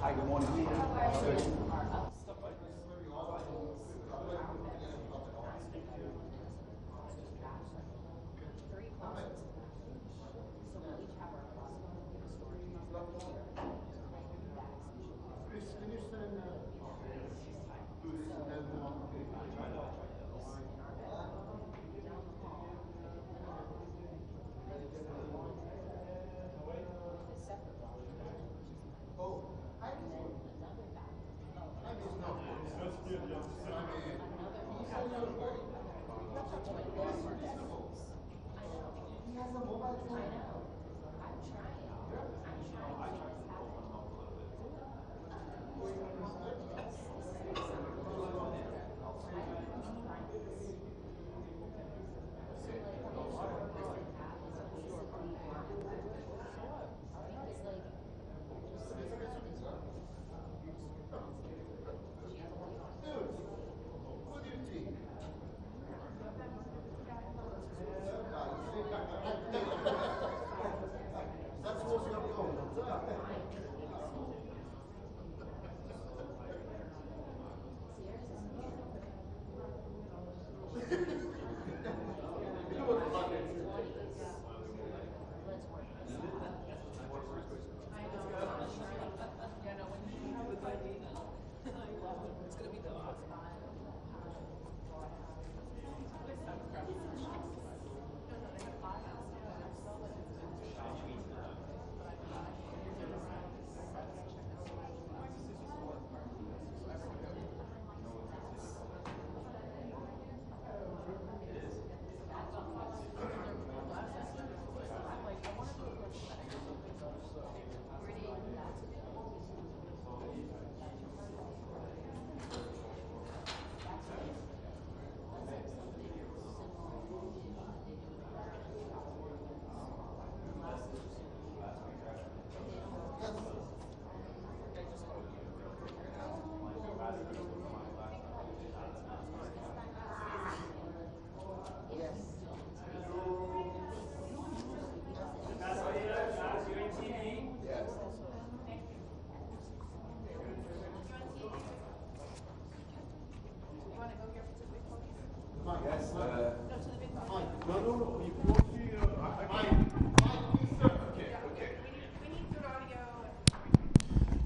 Hi, good morning.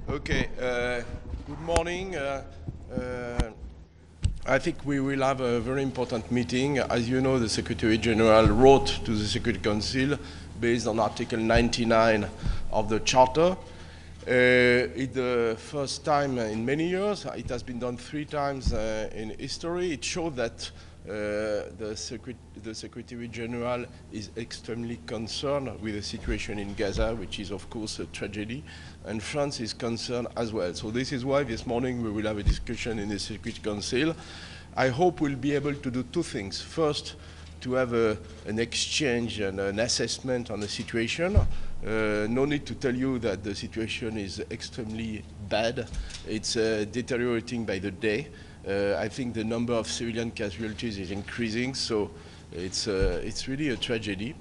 Okay, good morning. I think we will have a very important meeting. As you know, the Secretary General wrote to the Security Council based on Article 99 of the Charter. It's the first time in many years. It has been done 3 times in history. It showed that the Secretary General is extremely concerned with the situation in Gaza, which is of course a tragedy, and France is concerned as well. So this is why this morning we will have a discussion in the Security Council. I hope we'll be able to do 2 things. First, to have an exchange and an assessment on the situation. No need to tell you that the situation is extremely bad. It's deteriorating by the day. I think the number of civilian casualties is increasing, so it's really a tragedy.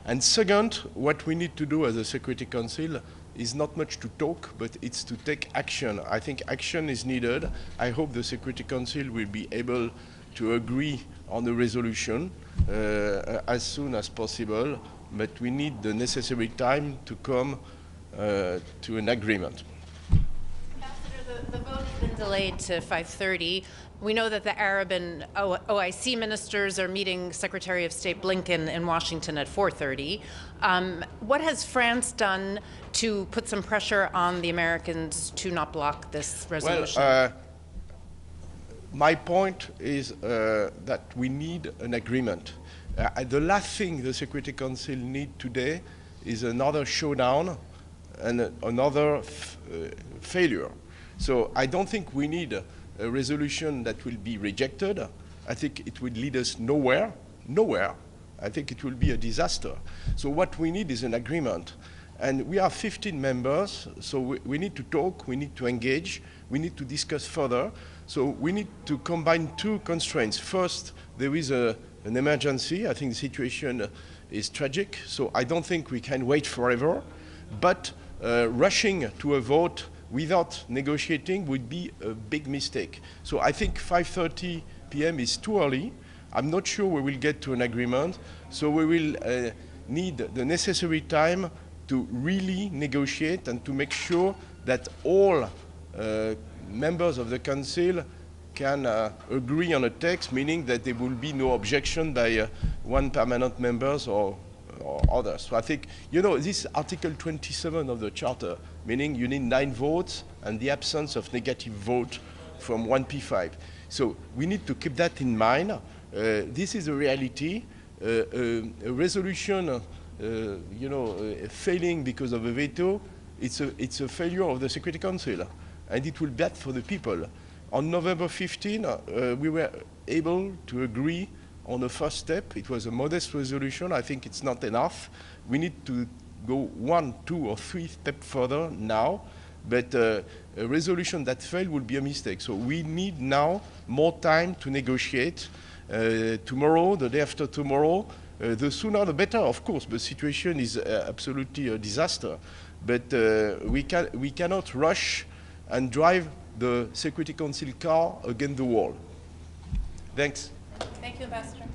And second, what we need to do as a Security Council is not much to talk, but it's to take action. I think action is needed. I hope the Security Council will be able to agree on a resolution as soon as possible, but we need the necessary time to come to an agreement. The vote has been delayed to 5:30. We know that the Arab and OIC ministers are meeting Secretary of State Blinken in Washington at 4:30. What has France done to put some pressure on the Americans to not block this resolution? Well, my point is that we need an agreement. The last thing the Security Council needs today is another showdown and another failure. So I don't think we need a resolution that will be rejected. I think it would lead us nowhere. I think it will be a disaster. So what we need is an agreement. And we are 15 members, so we need to talk, we need to engage, we need to discuss further. So we need to combine 2 constraints. First, there is an emergency. I think the situation is tragic, so I don't think we can wait forever. But rushing to a vote without negotiating would be a big mistake. So I think 5:30 p.m. is too early. I'm not sure we will get to an agreement, so we will need the necessary time to really negotiate and to make sure that all members of the Council can agree on a text, meaning that there will be no objection by one permanent member or others. So I think, you know, this Article 27 of the Charter, meaning you need 9 votes and the absence of negative vote from 1P5. So we need to keep that in mind. This is a reality. A resolution, failing because of a veto, it's a failure of the Security Council, and it will be bad for the people. On November 15, we were able to agree on the first step. It was a modest resolution. I think it's not enough. We need to go 1, 2, or 3 steps further now. But a resolution that failed will be a mistake. So we need now more time to negotiate. Tomorrow, the day after tomorrow, the sooner the better, of course. The situation is absolutely a disaster. But we cannot rush and drive the Security Council car against the wall. Thanks. Thank you, Ambassador.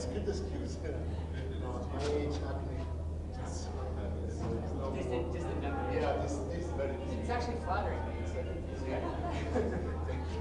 it's good excuse. My age happening. Just memory. Yeah, this is very easy. It's actually flattering. Thank you.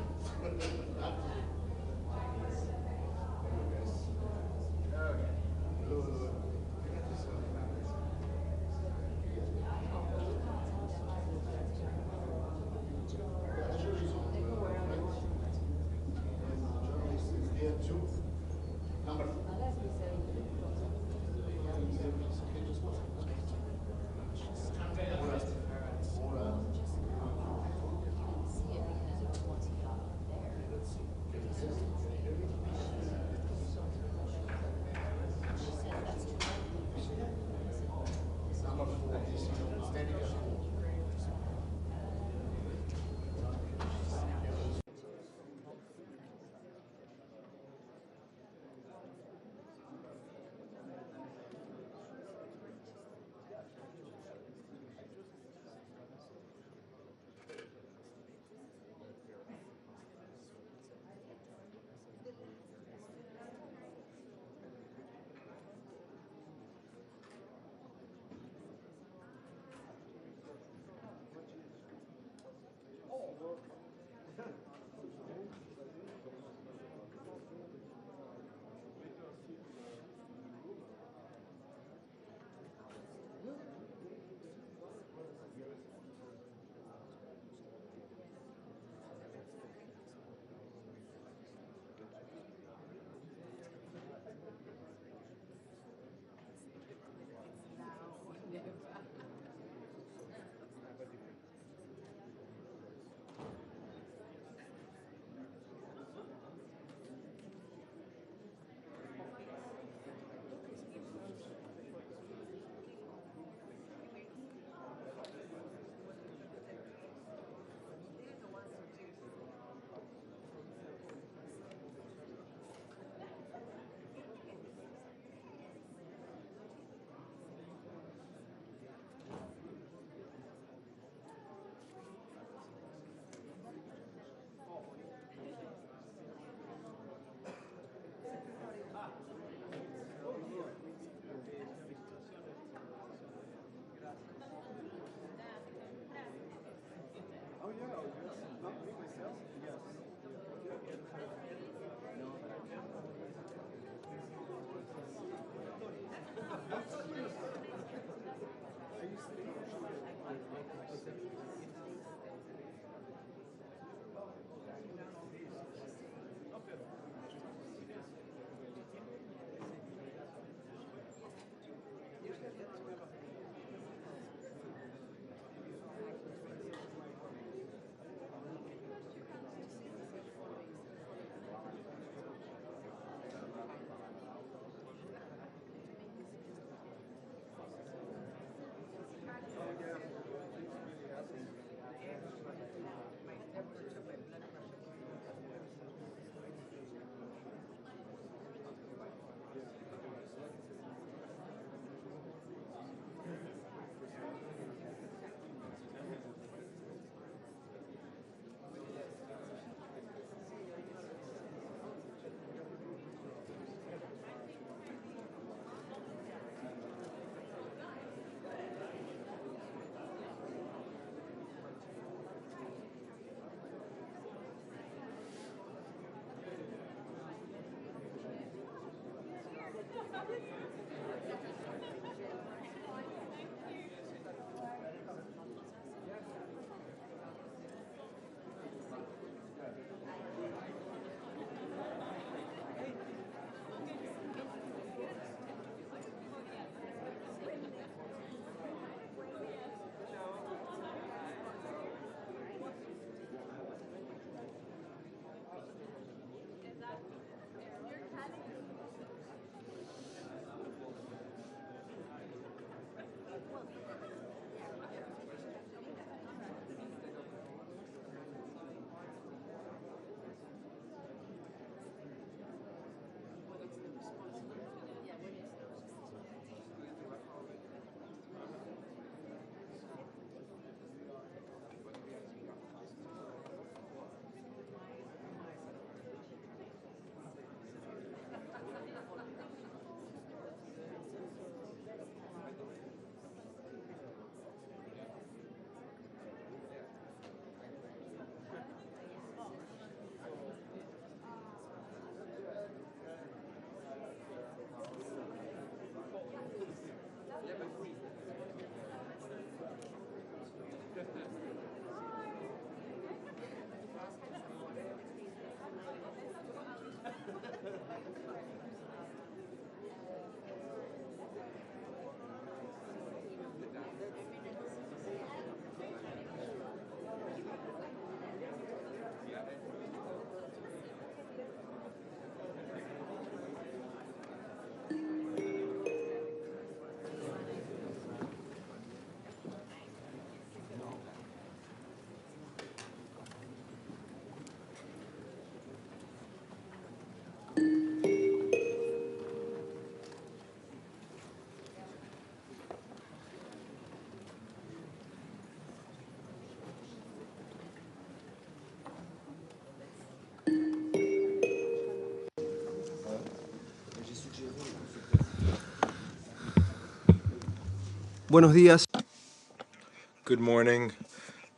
Buenos días. Good morning.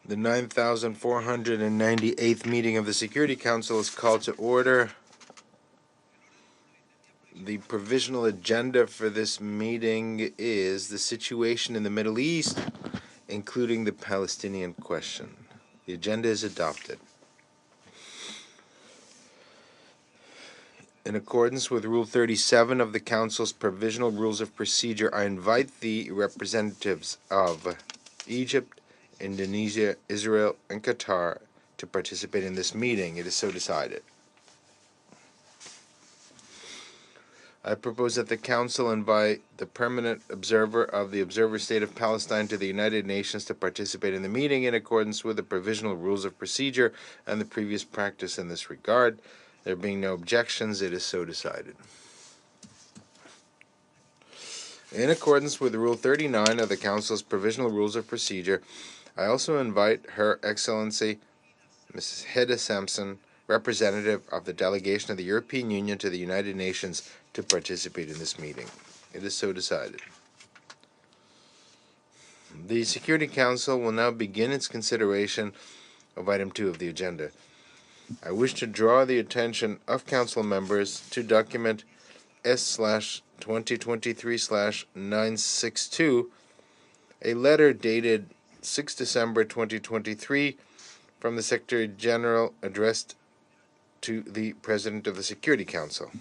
The 9,498th meeting of the Security Council is called to order. The provisional agenda for this meeting is the situation in the Middle East, including the Palestinian question. The agenda is adopted. In accordance with Rule 37 of the Council's Provisional Rules of Procedure, I invite the representatives of Egypt, Indonesia, Israel, and Qatar to participate in this meeting. It is so decided. I propose that the Council invite the permanent observer of the Observer State of Palestine to the United Nations to participate in the meeting in accordance with the Provisional Rules of Procedure and the previous practice in this regard. There being no objections, it is so decided. In accordance with Rule 39 of the Council's Provisional Rules of Procedure, I also invite Her Excellency Mrs. Hedda Sampson, representative of the delegation of the European Union to the United Nations, to participate in this meeting. It is so decided. The Security Council will now begin its consideration of item 2 of the agenda. I wish to draw the attention of Council members to document S/2023/962, a letter dated 6 December 2023 from the Secretary General addressed to the President of the Security Council.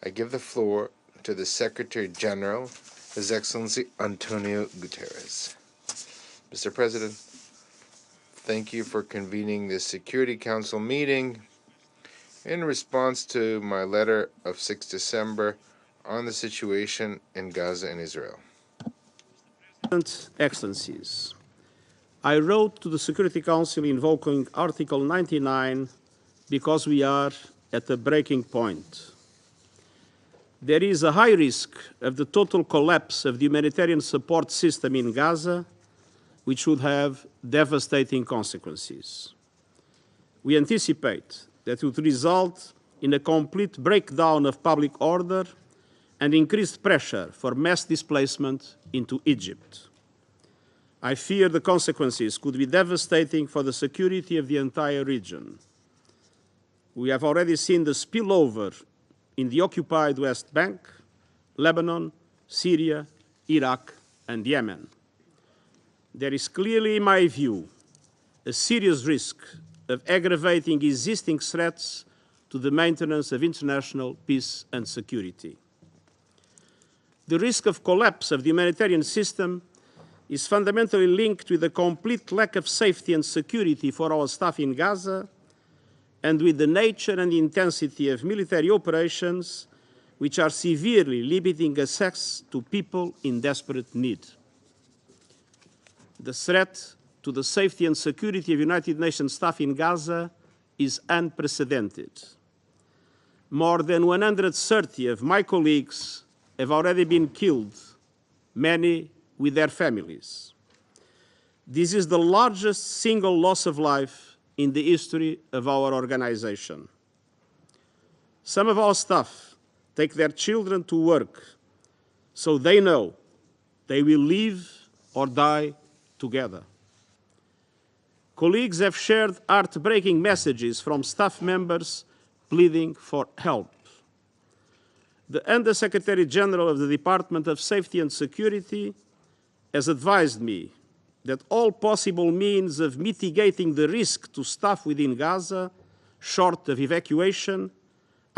I give the floor to the Secretary General, His Excellency Antonio Guterres. Mr. President, thank you for convening this Security Council meeting in response to my letter of 6 December on the situation in Gaza and Israel. Excellencies, I wrote to the Security Council invoking Article 99 because we are at a breaking point. There is a high risk of the total collapse of the humanitarian support system in Gaza, which would have devastating consequences. We anticipate that it would result in a complete breakdown of public order and increased pressure for mass displacement into Egypt. I fear the consequences could be devastating for the security of the entire region. We have already seen the spillover in the occupied West Bank, Lebanon, Syria, Iraq, and Yemen. There is clearly, in my view, a serious risk of aggravating existing threats to the maintenance of international peace and security. The risk of collapse of the humanitarian system is fundamentally linked with the complete lack of safety and security for our staff in Gaza and with the nature and intensity of military operations which are severely limiting access to people in desperate need. The threat to the safety and security of United Nations staff in Gaza is unprecedented. More than 130 of my colleagues have already been killed, many with their families. This is the largest single loss of life in the history of our organization. Some of our staff take their children to work so they know they will live or die together. Colleagues have shared heartbreaking messages from staff members pleading for help. The Under-Secretary General of the Department of Safety and Security has advised me that all possible means of mitigating the risk to staff within Gaza, short of evacuation,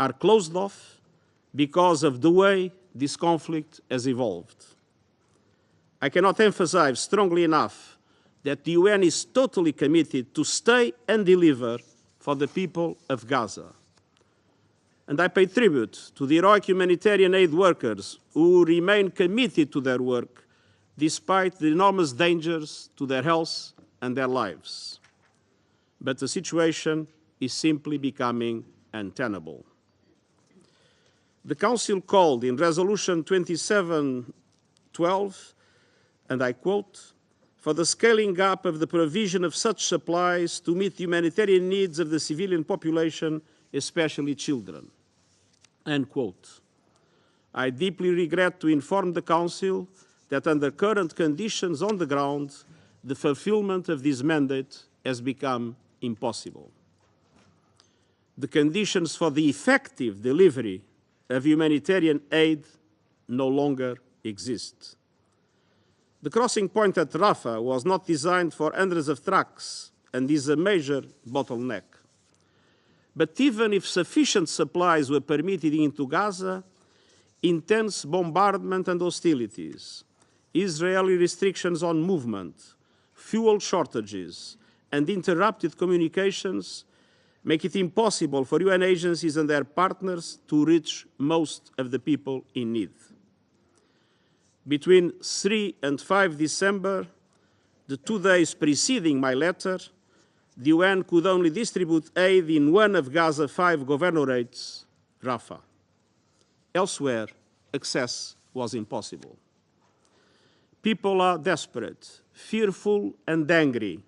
are closed off because of the way this conflict has evolved. I cannot emphasize strongly enough that the UN is totally committed to stay and deliver for the people of Gaza. And I pay tribute to the heroic humanitarian aid workers who remain committed to their work despite the enormous dangers to their health and their lives. But the situation is simply becoming untenable. The Council called in Resolution 2712, and I quote, for the scaling up of the provision of such supplies to meet the humanitarian needs of the civilian population, especially children, end quote. I deeply regret to inform the Council that under current conditions on the ground, the fulfillment of this mandate has become impossible. The conditions for the effective delivery of humanitarian aid no longer exist. The crossing point at Rafah was not designed for hundreds of trucks and is a major bottleneck. But even if sufficient supplies were permitted into Gaza, intense bombardment and hostilities, Israeli restrictions on movement, fuel shortages, and interrupted communications make it impossible for UN agencies and their partners to reach most of the people in need. Between 3 and 5 December, the 2 days preceding my letter, the UN could only distribute aid in one of Gaza's 5 governorates, Rafah. Elsewhere, access was impossible. People are desperate, fearful, and angry,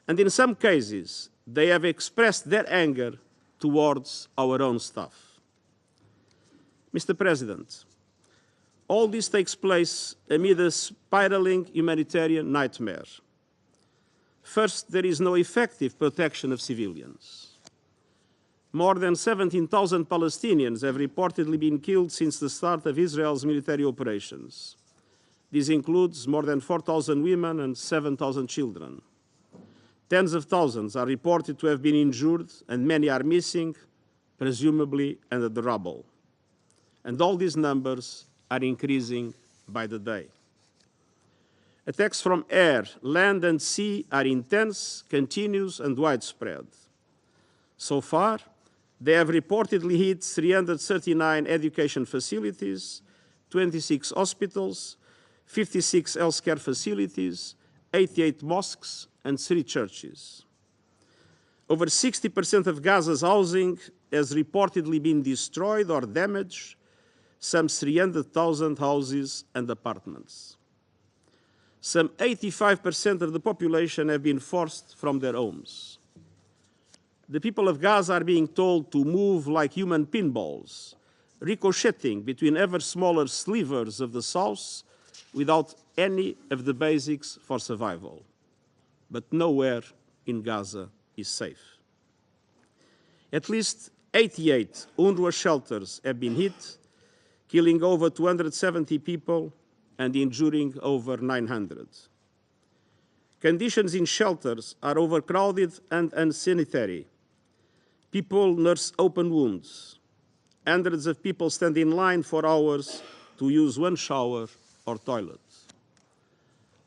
and in some cases, they have expressed their anger towards our own staff. Mr. President, all this takes place amid a spiraling humanitarian nightmare. First, there is no effective protection of civilians. More than 17,000 Palestinians have reportedly been killed since the start of Israel's military operations. This includes more than 4,000 women and 7,000 children. Tens of thousands are reported to have been injured, and many are missing, presumably under the rubble. And all these numbers are increasing by the day. Attacks from air, land, and sea are intense, continuous, and widespread. So far, they have reportedly hit 339 education facilities, 26 hospitals, 56 healthcare facilities, 88 mosques, and 3 churches. Over 60% of Gaza's housing has reportedly been destroyed or damaged, some 300,000 houses and apartments. Some 85% of the population have been forced from their homes. The people of Gaza are being told to move like human pinballs, ricocheting between ever smaller slivers of the south without any of the basics for survival. But nowhere in Gaza is safe. At least 88 UNRWA shelters have been hit, killing over 270 people and injuring over 900. Conditions in shelters are overcrowded and unsanitary. People nurse open wounds. Hundreds of people stand in line for hours to use one shower or toilet.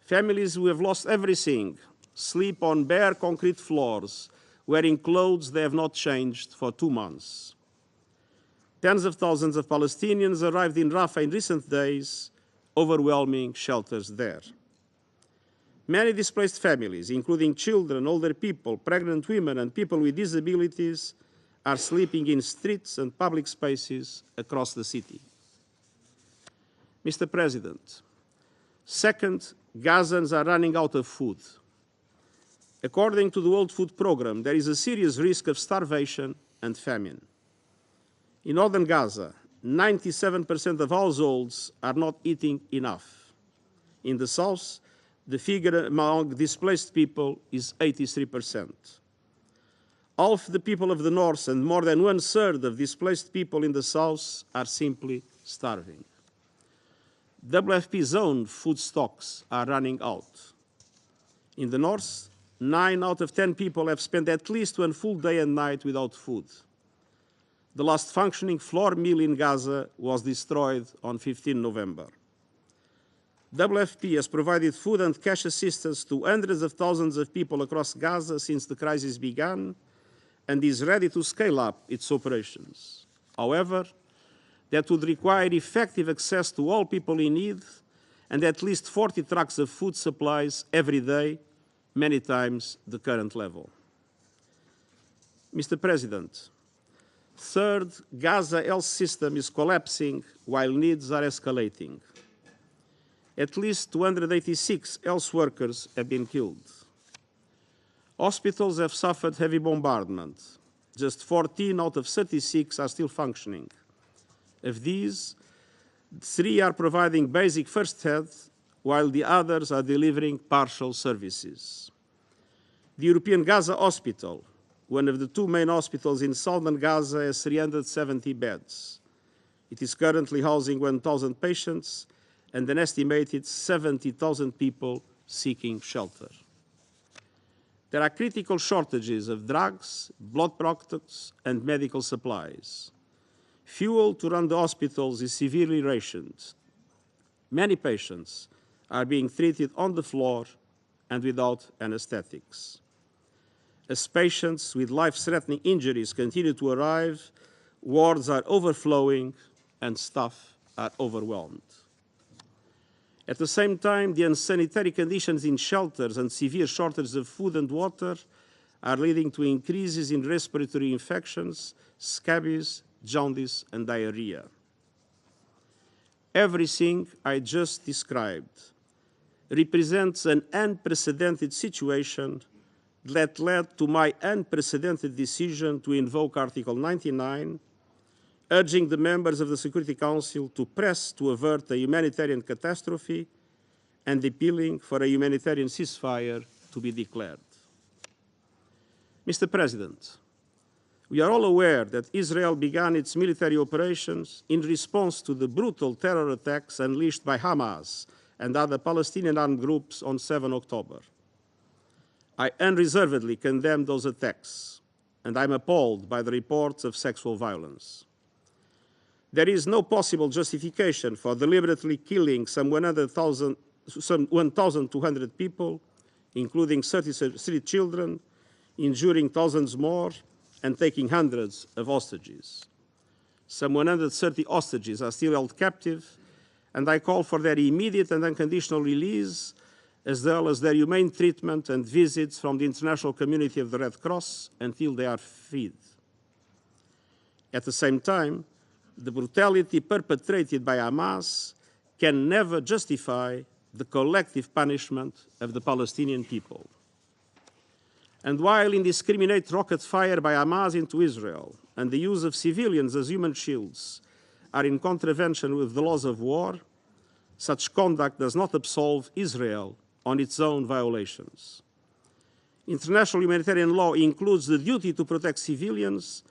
Families who have lost everything sleep on bare concrete floors, wearing clothes they have not changed for 2 months. Tens of thousands of Palestinians arrived in Rafah in recent days, overwhelming shelters there. Many displaced families, including children, older people, pregnant women, and people with disabilities, are sleeping in streets and public spaces across the city. Mr. President, second, Gazans are running out of food. According to the World Food Programme, there is a serious risk of starvation and famine. In northern Gaza, 97% of households are not eating enough. In the south, the figure among displaced people is 83%. Half the people of the north and more than 1/3 of displaced people in the south are simply starving. WFP's own food stocks are running out. In the north, 9 out of 10 people have spent at least 1 full day and night without food. The last functioning flour mill in Gaza was destroyed on 15 November. WFP has provided food and cash assistance to hundreds of thousands of people across Gaza since the crisis began and is ready to scale up its operations. However, that would require effective access to all people in need and at least 40 trucks of food supplies every day, many times the current level. Mr. President, third, Gaza health system is collapsing while needs are escalating. At least 286 health workers have been killed. Hospitals have suffered heavy bombardment. Just 14 out of 36 are still functioning. Of these, 3 are providing basic first aid, while the others are delivering partial services. The European Gaza Hospital, one of the 2 main hospitals in southern Gaza, has 370 beds. It is currently housing 1,000 patients and an estimated 70,000 people seeking shelter. There are critical shortages of drugs, blood products, and medical supplies. Fuel to run the hospitals is severely rationed. Many patients are being treated on the floor and without anesthetics. As patients with life-threatening injuries continue to arrive, wards are overflowing and staff are overwhelmed. At the same time, the unsanitary conditions in shelters and severe shortages of food and water are leading to increases in respiratory infections, scabies, jaundice, and diarrhea. Everything I just described represents an unprecedented situation that led to my unprecedented decision to invoke Article 99, urging the members of the Security Council to press to avert a humanitarian catastrophe and appealing for a humanitarian ceasefire to be declared. Mr. President, we are all aware that Israel began its military operations in response to the brutal terror attacks unleashed by Hamas and other Palestinian armed groups on 7 October. I unreservedly condemn those attacks, and I'm appalled by the reports of sexual violence. There is no possible justification for deliberately killing some 1,200 people, including 33 children, injuring thousands more, and taking hundreds of hostages. Some 130 hostages are still held captive, and I call for their immediate and unconditional release, as well as their humane treatment and visits from the international community of the Red Cross until they are freed. At the same time, the brutality perpetrated by Hamas can never justify the collective punishment of the Palestinian people. And while indiscriminate rocket fire by Hamas into Israel and the use of civilians as human shields are in contravention with the laws of war, such conduct does not absolve Israel on its own violations. International humanitarian law includes the duty to protect civilians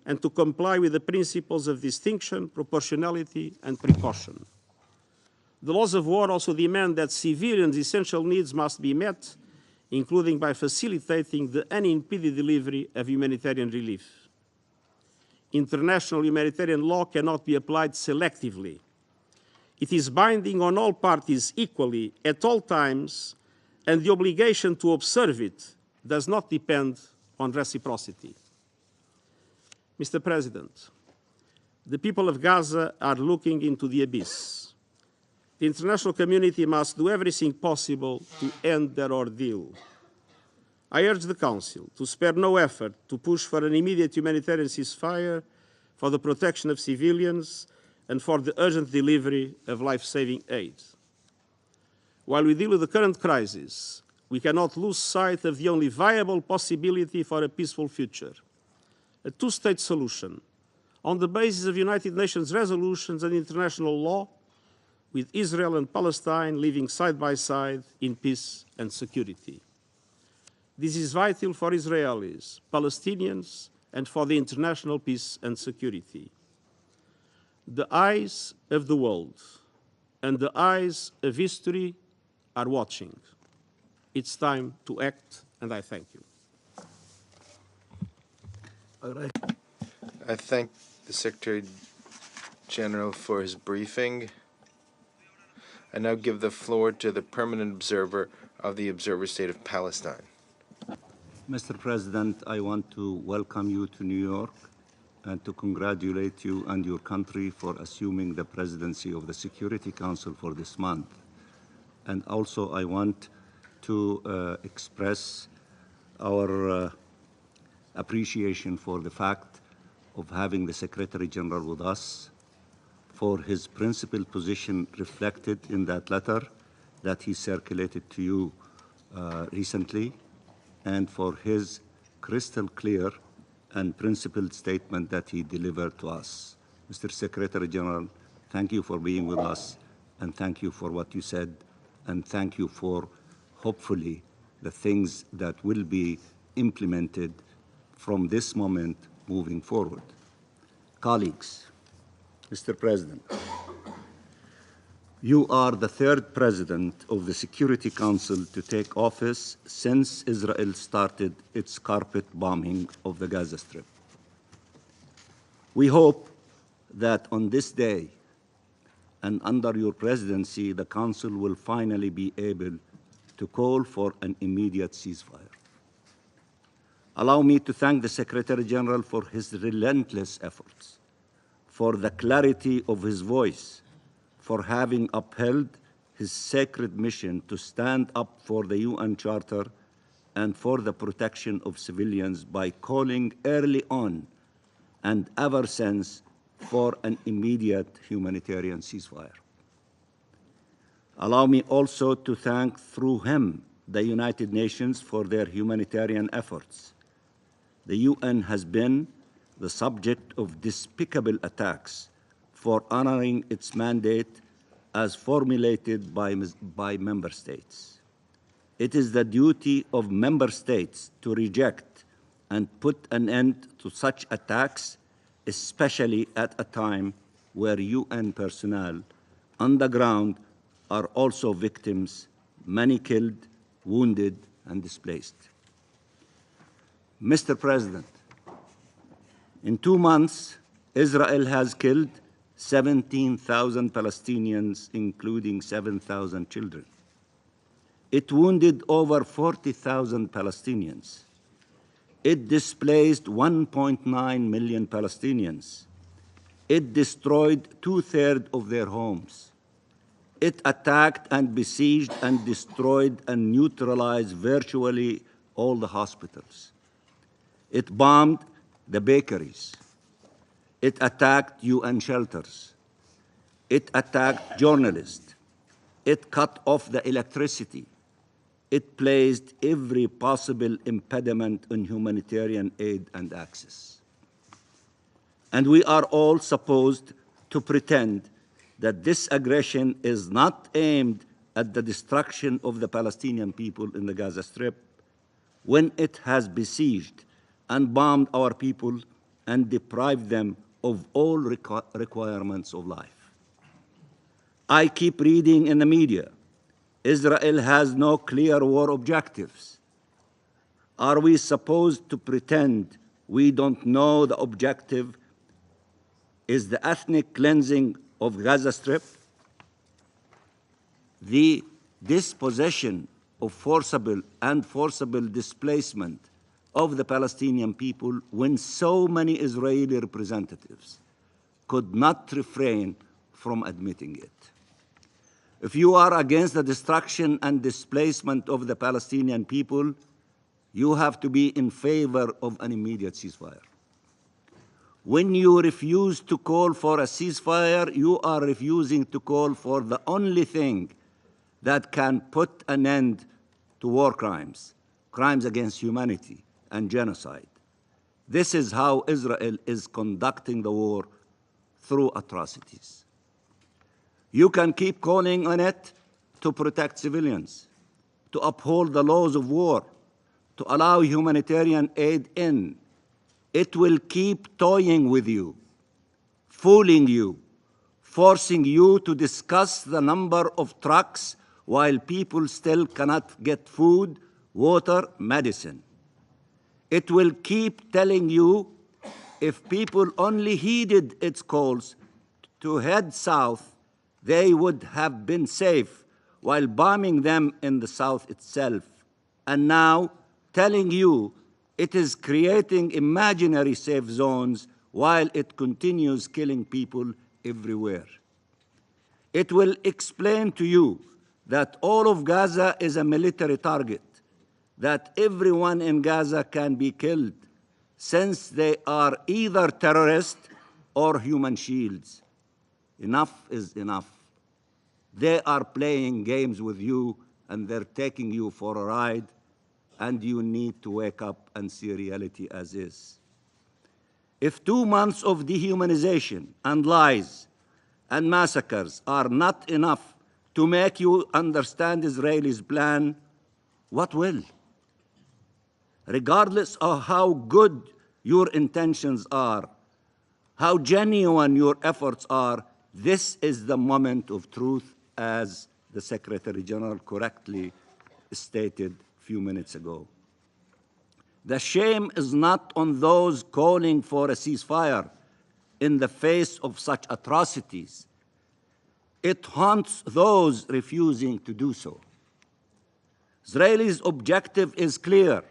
and to comply with the principles of distinction, proportionality, and precaution. The laws of war also demand that civilians' essential needs must be met, including by facilitating the unimpeded delivery of humanitarian relief. International humanitarian law cannot be applied selectively. It is binding on all parties equally at all times, and the obligation to observe it does not depend on reciprocity. Mr. President, the people of Gaza are looking into the abyss. The international community must do everything possible to end their ordeal. I urge the Council to spare no effort to push for an immediate humanitarian ceasefire, for the protection of civilians, and for the urgent delivery of life-saving aid. While we deal with the current crisis, we cannot lose sight of the only viable possibility for a peaceful future: a two-state solution on the basis of United Nations resolutions and international law, with Israel and Palestine living side by side in peace and security. This is vital for Israelis, Palestinians, and for the international peace and security. The eyes of the world and the eyes of history are watching. It's time to act, and I thank you. I thank the Secretary General for his briefing. I now give the floor to the permanent observer of the Observer State of Palestine. Mr. President, I want to welcome you to New York and to congratulate you and your country for assuming the presidency of the Security Council for this month. And also I want to express our appreciation for the fact of having the Secretary General with us, for his principled position reflected in that letter that he circulated to you recently, and for his crystal clear and principled statement that he delivered to us. Mr. Secretary General, Thank you for being with us, and thank you for what you said, and thank you for, hopefully, the things that will be implemented from this moment moving forward. Colleagues, Mr. President, you are the third president of the Security Council to take office since Israel started its carpet bombing of the Gaza Strip. We hope that on this day and under your presidency, the Council will finally be able to call for an immediate ceasefire. Allow me to thank the Secretary General for his relentless efforts, for the clarity of his voice, for having upheld his sacred mission to stand up for the UN Charter and for the protection of civilians by calling early on and ever since for an immediate humanitarian ceasefire. Allow me also to thank through him the United Nations for their humanitarian efforts. The UN has been the subject of despicable attacks for honoring its mandate as formulated by member states. It is the duty of member states to reject and put an end to such attacks, especially at a time where UN personnel on the ground are also victims, many killed, wounded, and displaced. Mr. President, in 2 months, Israel has killed 17,000 Palestinians, including 7,000 children. It wounded over 40,000 Palestinians. It displaced 1.9 million Palestinians. It destroyed 2/3 of their homes. It attacked and besieged and destroyed and neutralized virtually all the hospitals. It bombed the bakeries. It attacked UN shelters. It attacked journalists. It cut off the electricity. It placed every possible impediment on humanitarian aid and access. And we are all supposed to pretend that this aggression is not aimed at the destruction of the Palestinian people in the Gaza Strip, when it has besieged and bombed our people and deprived them of all requirements of life. I keep reading in the media, Israel has no clear war objectives. Are we supposed to pretend we don't know the objective is the ethnic cleansing of Gaza Strip? The dispossession of forcible displacement of the Palestinian people, when so many Israeli representatives could not refrain from admitting it. If you are against the destruction and displacement of the Palestinian people, you have to be in favor of an immediate ceasefire. When you refuse to call for a ceasefire, you are refusing to call for the only thing that can put an end to war crimes, crimes against humanity, and genocide. This is how Israel is conducting the war, through atrocities. You can keep calling on it to protect civilians, to uphold the laws of war, to allow humanitarian aid in. It will keep toying with you, fooling you, forcing you to discuss the number of trucks while people still cannot get food, water, medicine. It will keep telling you if people only heeded its calls to head south, they would have been safe, while bombing them in the south itself. And now telling you it is creating imaginary safe zones while it continues killing people everywhere. It will explain to you that all of Gaza is a military target, that everyone in Gaza can be killed, since they are either terrorists or human shields. Enough is enough. They are playing games with you, and they're taking you for a ride, and you need to wake up and see reality as is. If 2 months of dehumanization and lies and massacres are not enough to make you understand Israel's plan, what will? Regardless of how good your intentions are, how genuine your efforts are, this is the moment of truth, as the Secretary General correctly stated a few minutes ago. The shame is not on those calling for a ceasefire in the face of such atrocities. It haunts those refusing to do so. Israel's objective is clear.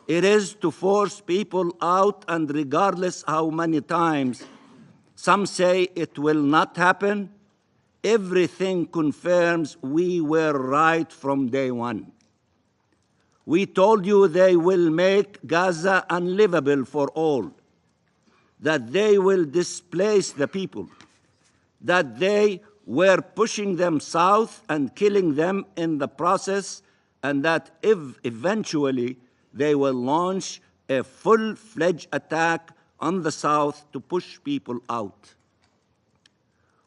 It is to force people out, and regardless how many times some say it will not happen, everything confirms we were right from day one. We told you they will make Gaza unlivable for all, that they will displace the people, that they were pushing them south and killing them in the process, and that if eventually they will launch a full-fledged attack on the south to push people out.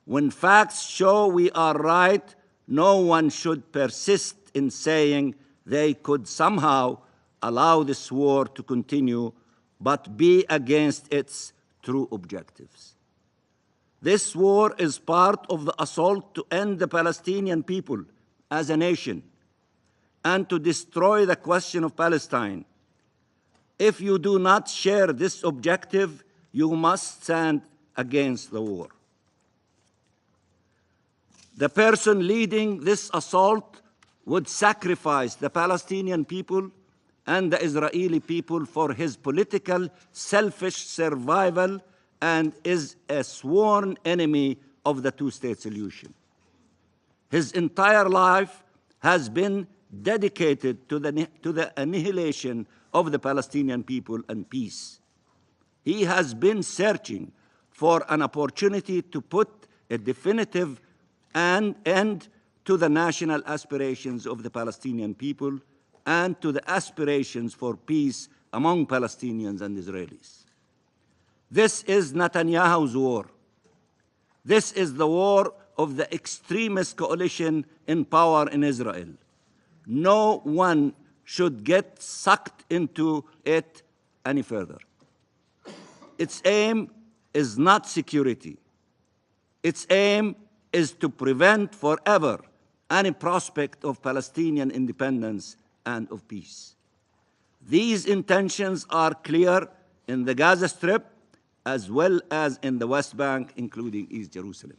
When facts show we are right, no one should persist in saying they could somehow allow this war to continue, but be against its true objectives. This war is part of the assault to end the Palestinian people as a nation and to destroy the question of Palestine. If you do not share this objective, you must stand against the war. The person leading this assault would sacrifice the Palestinian people and the Israeli people for his political, selfish survival, and is a sworn enemy of the two-state solution. His entire life has been dedicated to the annihilation of the Palestinian people and peace. He has been searching for an opportunity to put a definitive end to the national aspirations of the Palestinian people and to the aspirations for peace among Palestinians and Israelis. This is Netanyahu's war. This is the war of the extremist coalition in power in Israel. No one should get sucked into it any further. Its aim is not security. Its aim is to prevent forever any prospect of Palestinian independence and of peace. These intentions are clear in the Gaza Strip as well as in the West Bank, including East Jerusalem.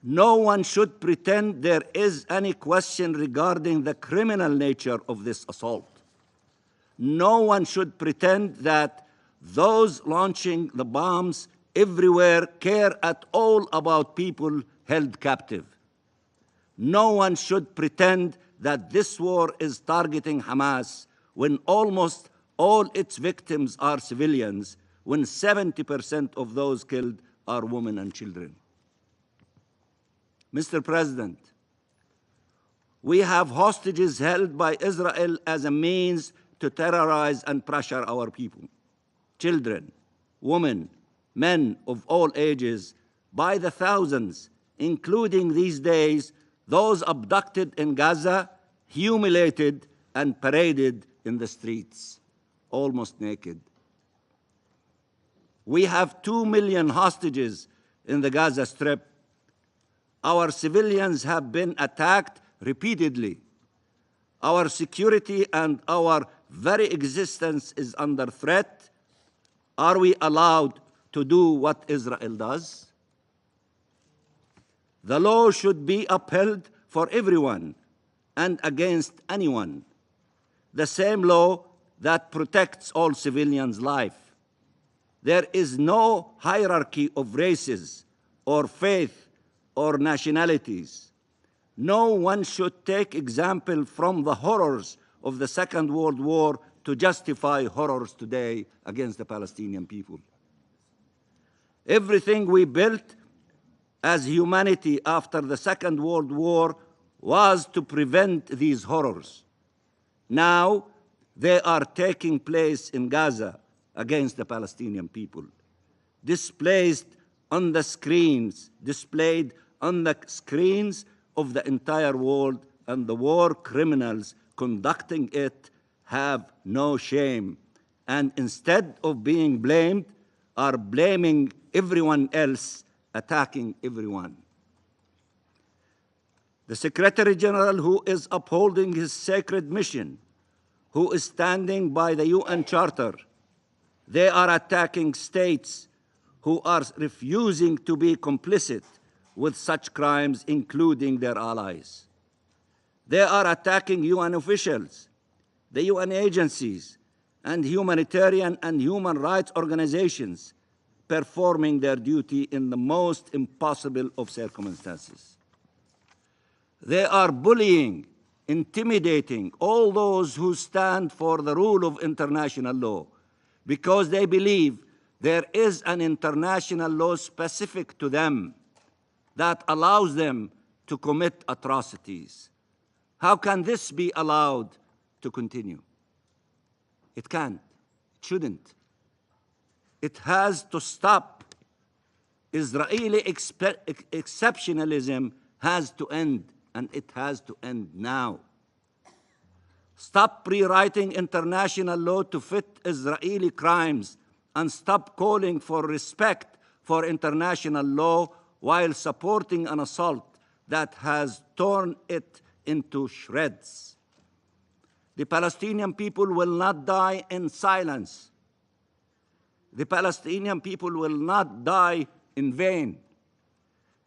No one should pretend there is any question regarding the criminal nature of this assault. No one should pretend that those launching the bombs everywhere care at all about people held captive. No one should pretend that this war is targeting Hamas when almost all its victims are civilians, when 70% of those killed are women and children. Mr. President, we have hostages held by Israel as a means to terrorize and pressure our people. Children, women, men of all ages, by the thousands, including these days, those abducted in Gaza, humiliated and paraded in the streets, almost naked. We have 2 million hostages in the Gaza Strip. Our civilians have been attacked repeatedly. Our security and our very existence is under threat. Are we allowed to do what Israel does? The law should be upheld for everyone and against anyone. The same law that protects all civilians' life. There is no hierarchy of races or faith or nationalities. No one should take example from the horrors of the Second World War to justify horrors today against the Palestinian people. Everything we built as humanity after the Second World War was to prevent these horrors. Now they are taking place in Gaza against the Palestinian people. Displaced on the screens, displayed on the screens of the entire world, and the war criminals conducting it have no shame, and instead of being blamed, are blaming everyone else, attacking everyone. The Secretary General, who is upholding his sacred mission, who is standing by the UN Charter, they are attacking states who are refusing to be complicit with such crimes, including their allies. They are attacking UN officials, the UN agencies, and humanitarian and human rights organizations performing their duty in the most impossible of circumstances. They are bullying, intimidating all those who stand for the rule of international law because they believe there is an international law specific to them that allows them to commit atrocities. How can this be allowed to continue? It can't. It shouldn't. It has to stop. Israeli exceptionalism has to end, and it has to end now. Stop rewriting international law to fit Israeli crimes, and stop calling for respect for international law while supporting an assault that has torn it into shreds. The Palestinian people will not die in silence. The Palestinian people will not die in vain.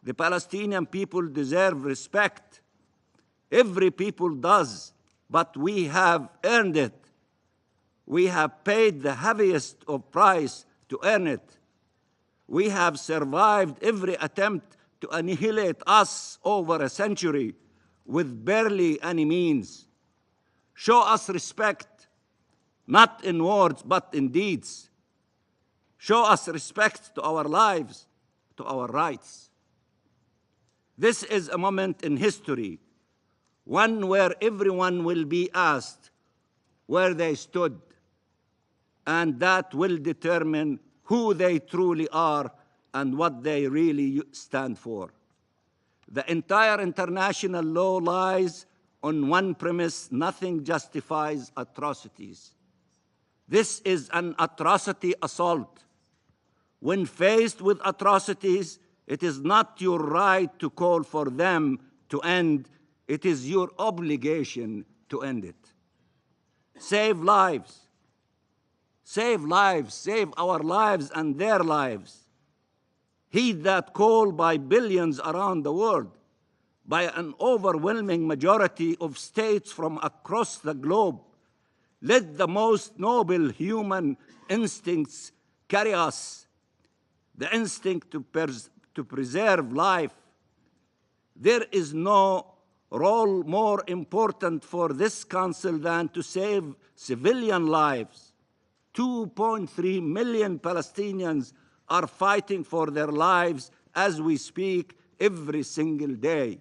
The Palestinian people deserve respect. Every people does, but we have earned it. We have paid the heaviest of price to earn it. We have survived every attempt to annihilate us over a century with barely any means. Show us respect, not in words, but in deeds. Show us respect to our lives, to our rights. This is a moment in history, one where everyone will be asked where they stood, and that will determine who they truly are and what they really stand for. The entire international law lies on one premise: nothing justifies atrocities. This is an atrocity assault. When faced with atrocities, it is not your right to call for them to end, it is your obligation to end it. Save lives. Save lives, save our lives and their lives. Heed that call by billions around the world, by an overwhelming majority of states from across the globe. Let the most noble human instincts carry us, the instinct to preserve life. There is no role more important for this council than to save civilian lives. 2.3 million Palestinians are fighting for their lives as we speak every single day.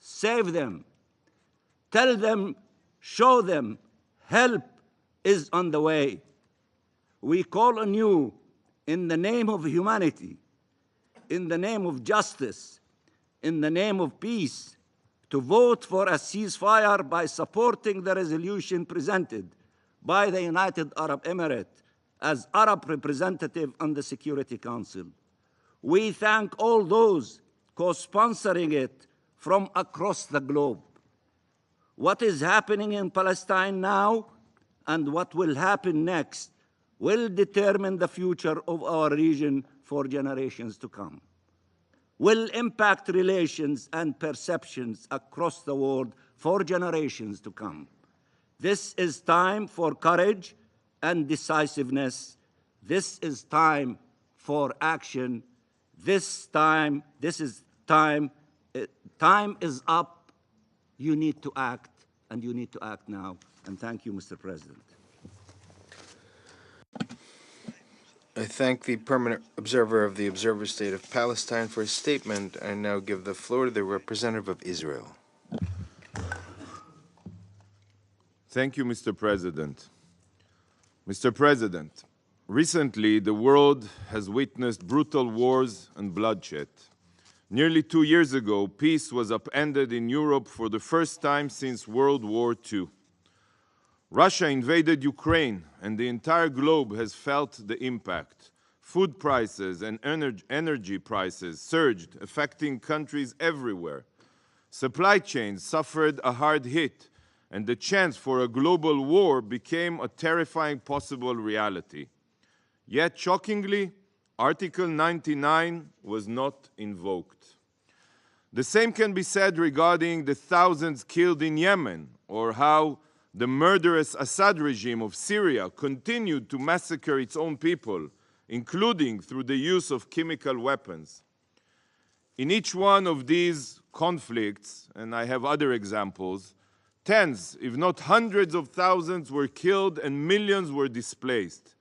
Save them. Tell them, show them, help is on the way. We call on you in the name of humanity, in the name of justice, in the name of peace, to vote for a ceasefire by supporting the resolution presented by the United Arab Emirates as Arab representative on the Security Council. We thank all those co-sponsoring it from across the globe. What is happening in Palestine now and what will happen next will determine the future of our region for generations to come, will impact relations and perceptions across the world for generations to come. This is time for courage and decisiveness. This is time for action. Time is up. You need to act, and you need to act now. And thank you, Mr. President. I thank the permanent observer of the Observer State of Palestine for his statement. I now give the floor to the representative of Israel. Thank you, Mr. President. Mr. President, Recently, the world has witnessed brutal wars and bloodshed. Nearly 2 years ago, peace was upended in Europe for the first time since World War II. Russia invaded Ukraine, and the entire globe has felt the impact. Food prices and energy prices surged, affecting countries everywhere. Supply chains suffered a hard hit, and the chance for a global war became a terrifying possible reality. Yet, shockingly, Article 99 was not invoked. The same can be said regarding the thousands killed in Yemen, or how the murderous Assad regime of Syria continued to massacre its own people, including through the use of chemical weapons. In each one of these conflicts, and I have other examples, tens, if not hundreds of thousands were killed and millions were displaced.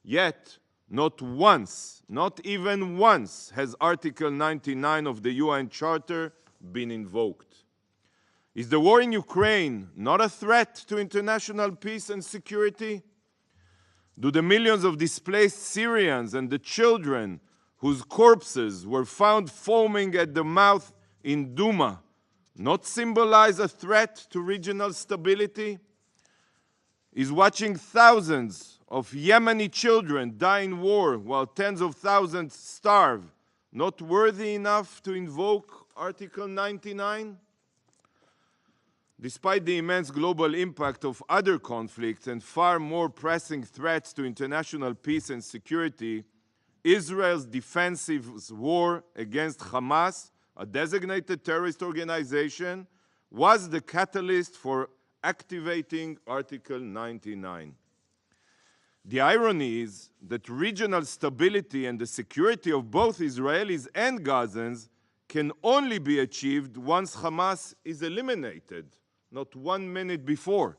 Yet, not once, not even once, has Article 99 of the UN Charter been invoked. Is the war in Ukraine not a threat to international peace and security? Do the millions of displaced Syrians and the children whose corpses were found foaming at the mouth in Douma not symbolize a threat to regional stability? Is watching thousands of Yemeni children die in war while tens of thousands starve not worthy enough to invoke Article 99? Despite the immense global impact of other conflicts and far more pressing threats to international peace and security, Israel's defensive war against Hamas, a designated terrorist organization, was the catalyst for activating Article 99. The irony is that regional stability and the security of both Israelis and Gazans can only be achieved once Hamas is eliminated, not 1 minute before.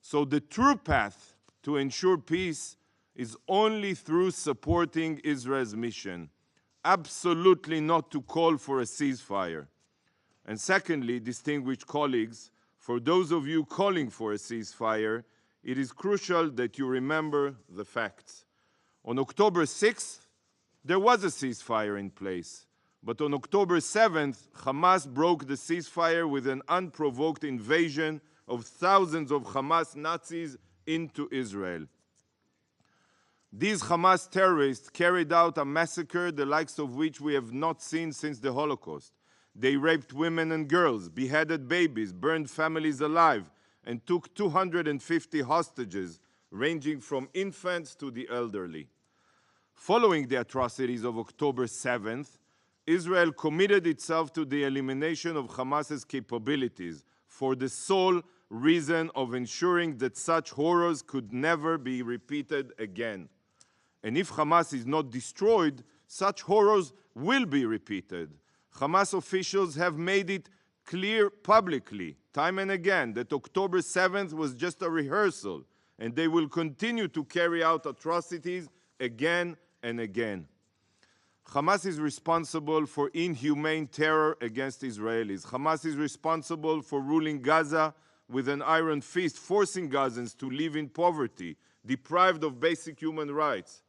So the true path to ensure peace is only through supporting Israel's mission, absolutely not to call for a ceasefire. And secondly, distinguished colleagues, for those of you calling for a ceasefire, it is crucial that you remember the facts. On October 6th, there was a ceasefire in place. But on October 7th, Hamas broke the ceasefire with an unprovoked invasion of thousands of Hamas Nazis into Israel. These Hamas terrorists carried out a massacre the likes of which we have not seen since the Holocaust. They raped women and girls, beheaded babies, burned families alive, and took 250 hostages, ranging from infants to the elderly. Following the atrocities of October 7th, Israel committed itself to the elimination of Hamas's capabilities for the sole reason of ensuring that such horrors could never be repeated again. And if Hamas is not destroyed, such horrors will be repeated. Hamas officials have made it clear publicly, time and again, that October 7th was just a rehearsal, and they will continue to carry out atrocities again and again. Hamas is responsible for inhumane terror against Israelis. Hamas is responsible for ruling Gaza with an iron fist, forcing Gazans to live in poverty, deprived of basic human rights.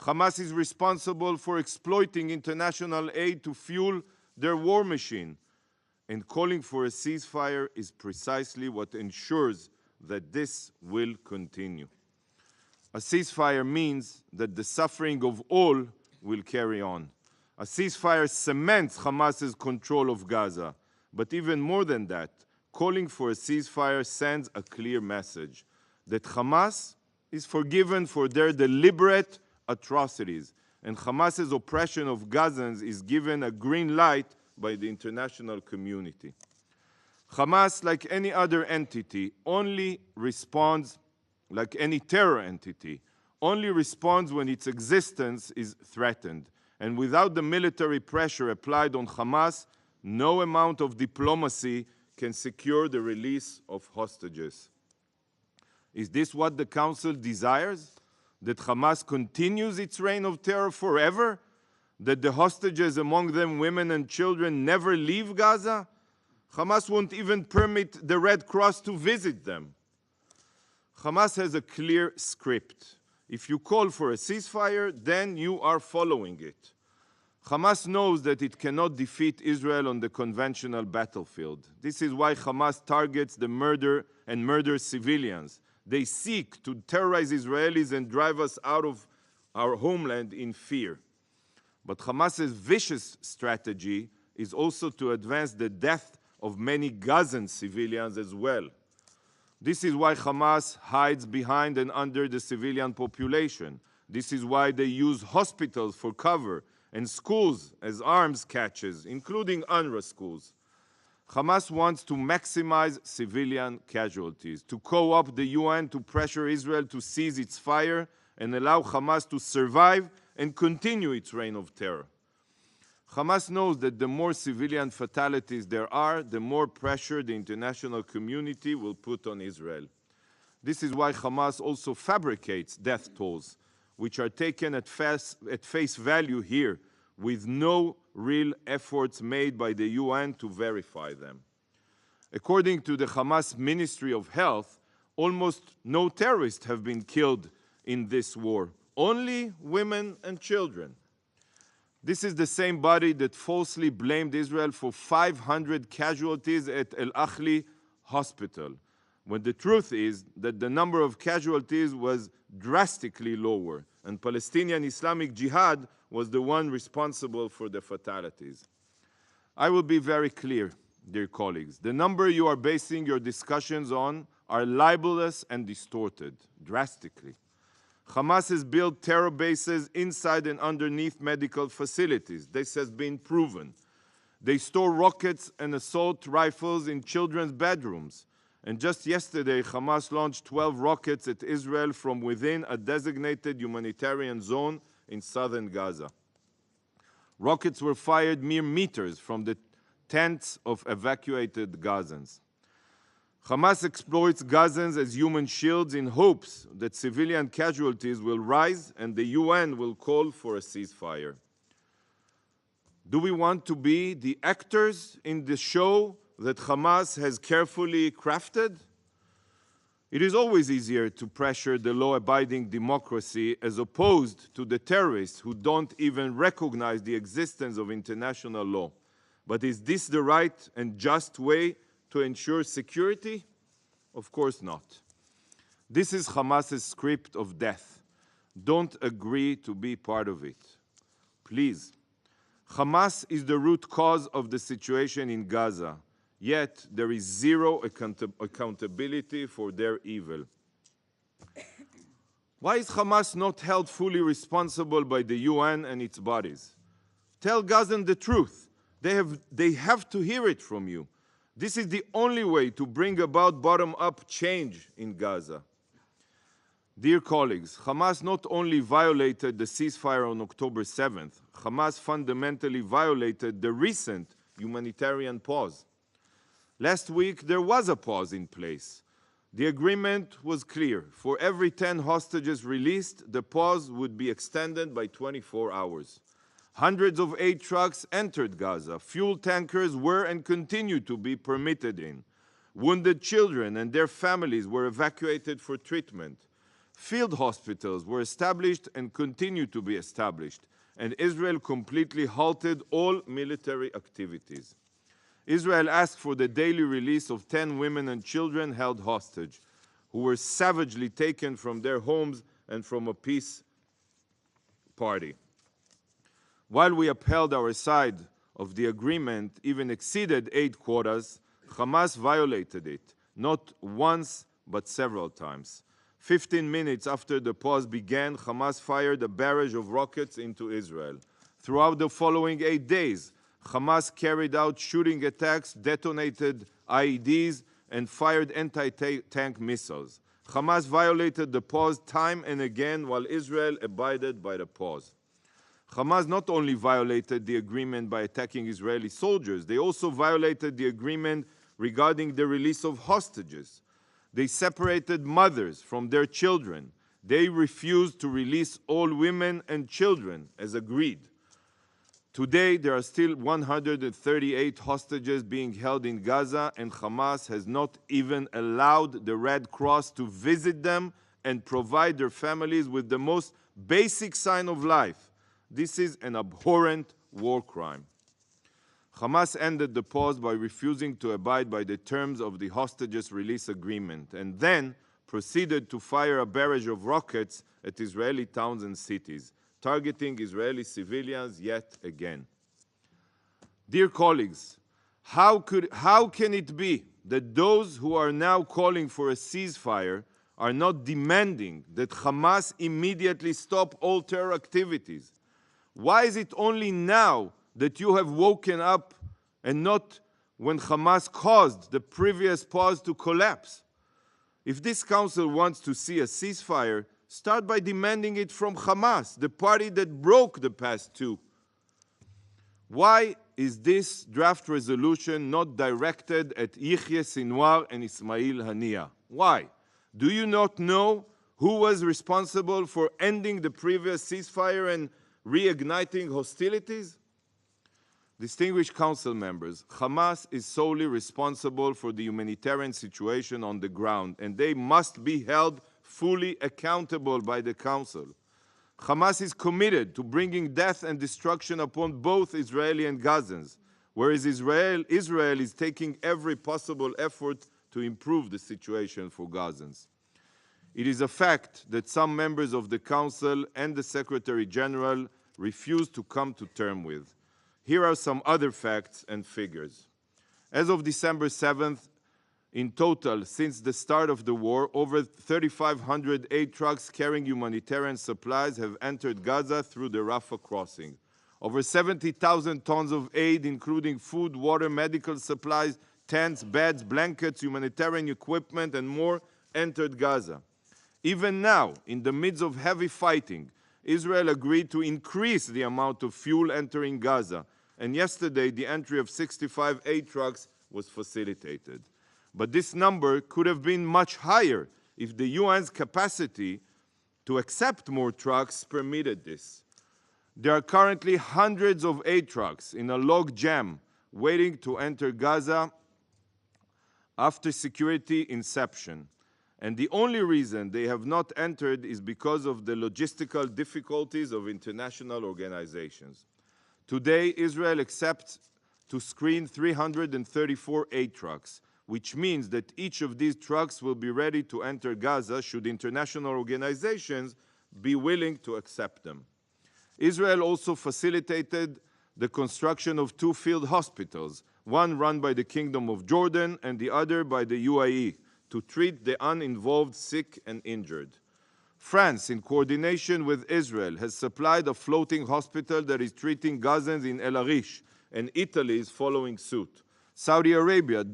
Hamas is responsible for exploiting international aid to fuel their war machine. And calling for a ceasefire is precisely what ensures that this will continue. A ceasefire means that the suffering of all will carry on. A ceasefire cements Hamas's control of Gaza. But even more than that, calling for a ceasefire sends a clear message that Hamas is forgiven for their deliberate atrocities, and Hamas's oppression of Gazans is given a green light by the international community. Hamas, like any other entity, only responds, like any terror entity, only responds when its existence is threatened. And without the military pressure applied on Hamas, no amount of diplomacy can secure the release of hostages. Is this what the Council desires? That Hamas continues its reign of terror forever? That the hostages, among them women and children, never leave Gaza? Hamas won't even permit the Red Cross to visit them. Hamas has a clear script. If you call for a ceasefire, then you are following it. Hamas knows that it cannot defeat Israel on the conventional battlefield. This is why Hamas targets the murder and murders civilians. They seek to terrorize Israelis and drive us out of our homeland in fear. But Hamas's vicious strategy is also to advance the death of many Gazan civilians as well. This is why Hamas hides behind and under the civilian population. This is why they use hospitals for cover and schools as arms catches, including UNRWA schools. Hamas wants to maximize civilian casualties, to co-opt the UN to pressure Israel to cease its fire and allow Hamas to survive and continue its reign of terror. Hamas knows that the more civilian fatalities there are, the more pressure the international community will put on Israel. This is why Hamas also fabricates death tolls, which are taken at face value here, with no real efforts made by the UN to verify them. According to the Hamas Ministry of Health, almost no terrorists have been killed in this war, only women and children. This is the same body that falsely blamed Israel for 500 casualties at El Akhli hospital, when the truth is that the number of casualties was drastically lower, and Palestinian Islamic Jihad was the one responsible for the fatalities. I will be very clear, dear colleagues. The number you are basing your discussions on are libelous and distorted, drastically. Hamas has built terror bases inside and underneath medical facilities. This has been proven. They store rockets and assault rifles in children's bedrooms. And just yesterday, Hamas launched 12 rockets at Israel from within a designated humanitarian zone in southern Gaza. Rockets were fired mere meters from the tents of evacuated Gazans. Hamas exploits Gazans as human shields in hopes that civilian casualties will rise and the UN will call for a ceasefire. Do we want to be the actors in the show that Hamas has carefully crafted? It is always easier to pressure the law-abiding democracy as opposed to the terrorists who don't even recognize the existence of international law. But is this the right and just way to ensure security? Of course not. This is Hamas's script of death. Don't agree to be part of it. Please. Hamas is the root cause of the situation in Gaza. Yet there is zero accountability for their evil. Why is Hamas not held fully responsible by the UN and its bodies? Tell Gazans the truth. They have to hear it from you. This is the only way to bring about bottom-up change in Gaza. Dear colleagues, Hamas not only violated the ceasefire on October 7th, Hamas fundamentally violated the recent humanitarian pause. Last week, there was a pause in place. The agreement was clear. For every 10 hostages released, the pause would be extended by 24 hours. Hundreds of aid trucks entered Gaza. Fuel tankers were and continue to be permitted in. Wounded children and their families were evacuated for treatment. Field hospitals were established and continue to be established. And Israel completely halted all military activities. Israel asked for the daily release of 10 women and children held hostage, who were savagely taken from their homes and from a peace party. While we upheld our side of the agreement, even exceeded aid quotas, Hamas violated it, not once, but several times. 15 minutes after the pause began, Hamas fired a barrage of rockets into Israel. Throughout the following 8 days, Hamas carried out shooting attacks, detonated IEDs, and fired anti-tank missiles. Hamas violated the pause time and again while Israel abided by the pause. Hamas not only violated the agreement by attacking Israeli soldiers, they also violated the agreement regarding the release of hostages. They separated mothers from their children. They refused to release all women and children as agreed. Today, there are still 138 hostages being held in Gaza, and Hamas has not even allowed the Red Cross to visit them and provide their families with the most basic sign of life. This is an abhorrent war crime. Hamas ended the pause by refusing to abide by the terms of the hostages release agreement and then proceeded to fire a barrage of rockets at Israeli towns and cities, targeting Israeli civilians yet again. Dear colleagues, how can it be that those who are now calling for a ceasefire are not demanding that Hamas immediately stop all terror activities? Why is it only now that you have woken up and not when Hamas caused the previous pause to collapse? If this council wants to see a ceasefire, start by demanding it from Hamas, the party that broke the past two. Why is this draft resolution not directed at Yihya Sinwar and Ismail Haniyeh? Why? Do you not know who was responsible for ending the previous ceasefire and reigniting hostilities? Distinguished council members, Hamas is solely responsible for the humanitarian situation on the ground, and they must be held fully accountable by the council. Hamas is committed to bringing death and destruction upon both Israeli and Gazans, whereas Israel is taking every possible effort to improve the situation for Gazans. It is a fact that some members of the Council and the Secretary General refuse to come to terms with. Here are some other facts and figures. As of December 7th, in total, since the start of the war, over 3,500 aid trucks carrying humanitarian supplies have entered Gaza through the Rafah crossing. Over 70,000 tons of aid, including food, water, medical supplies, tents, beds, blankets, humanitarian equipment, and more, entered Gaza. Even now, in the midst of heavy fighting, Israel agreed to increase the amount of fuel entering Gaza, and yesterday the entry of 65 aid trucks was facilitated. But this number could have been much higher if the UN's capacity to accept more trucks permitted this. There are currently hundreds of aid trucks in a log jam waiting to enter Gaza after security inception. And the only reason they have not entered is because of the logistical difficulties of international organizations. Today, Israel accepts to screen 334 aid trucks, which means that each of these trucks will be ready to enter Gaza should international organizations be willing to accept them. Israel also facilitated the construction of 2 field hospitals, one run by the Kingdom of Jordan and the other by the UAE, to treat the uninvolved sick and injured. France, in coordination with Israel, has supplied a floating hospital that is treating Gazans in El Arish, and Italy is following suit. Saudi Arabia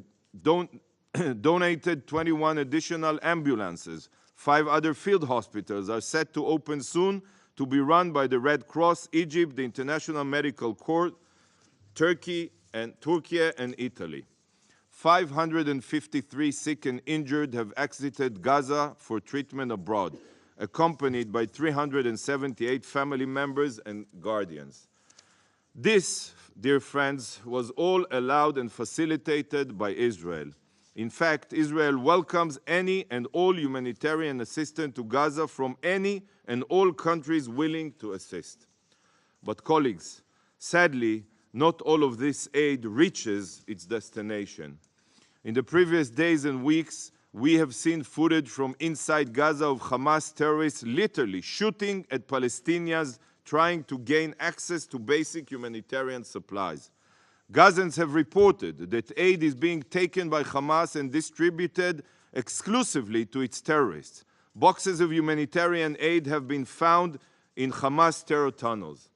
donated 21 additional ambulances. 5 other field hospitals are set to open soon to be run by the Red Cross, Egypt, the International Medical Corps, Turkey and Italy. 553 sick and injured have exited Gaza for treatment abroad, accompanied by 378 family members and guardians. This, dear friends, was all allowed and facilitated by Israel. In fact, Israel welcomes any and all humanitarian assistance to Gaza from any and all countries willing to assist. But colleagues, sadly, not all of this aid reaches its destination. In the previous days and weeks, we have seen footage from inside Gaza of Hamas terrorists literally shooting at Palestinians trying to gain access to basic humanitarian supplies. Gazans have reported that aid is being taken by Hamas and distributed exclusively to its terrorists. Boxes of humanitarian aid have been found in Hamas terror tunnels.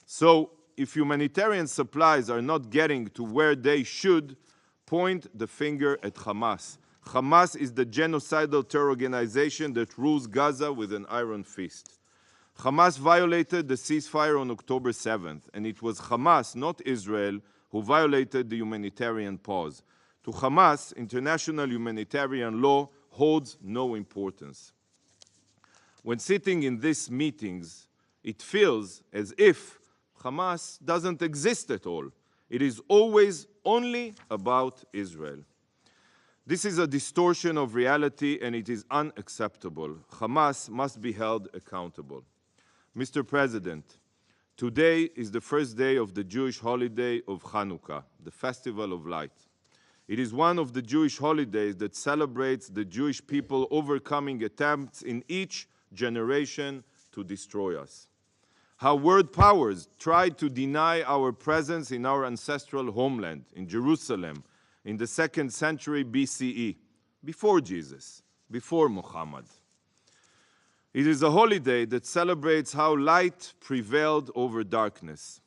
So, if humanitarian supplies are not getting to where they should, point the finger at Hamas. Hamas is the genocidal terror organization that rules Gaza with an iron fist. Hamas violated the ceasefire on October 7th, and it was Hamas, not Israel, who violated the humanitarian pause. To Hamas, international humanitarian law holds no importance. When sitting in these meetings, it feels as if Hamas doesn't exist at all. It is always only about Israel. This is a distortion of reality and it is unacceptable. Hamas must be held accountable. Mr. President, today is the first day of the Jewish holiday of Hanukkah, the Festival of Light. It is one of the Jewish holidays that celebrates the Jewish people overcoming attempts in each generation to destroy us. How world powers tried to deny our presence in our ancestral homeland, in Jerusalem, in the 2nd century BCE, before Jesus, before Muhammad. It is a holiday that celebrates how light prevailed over darkness.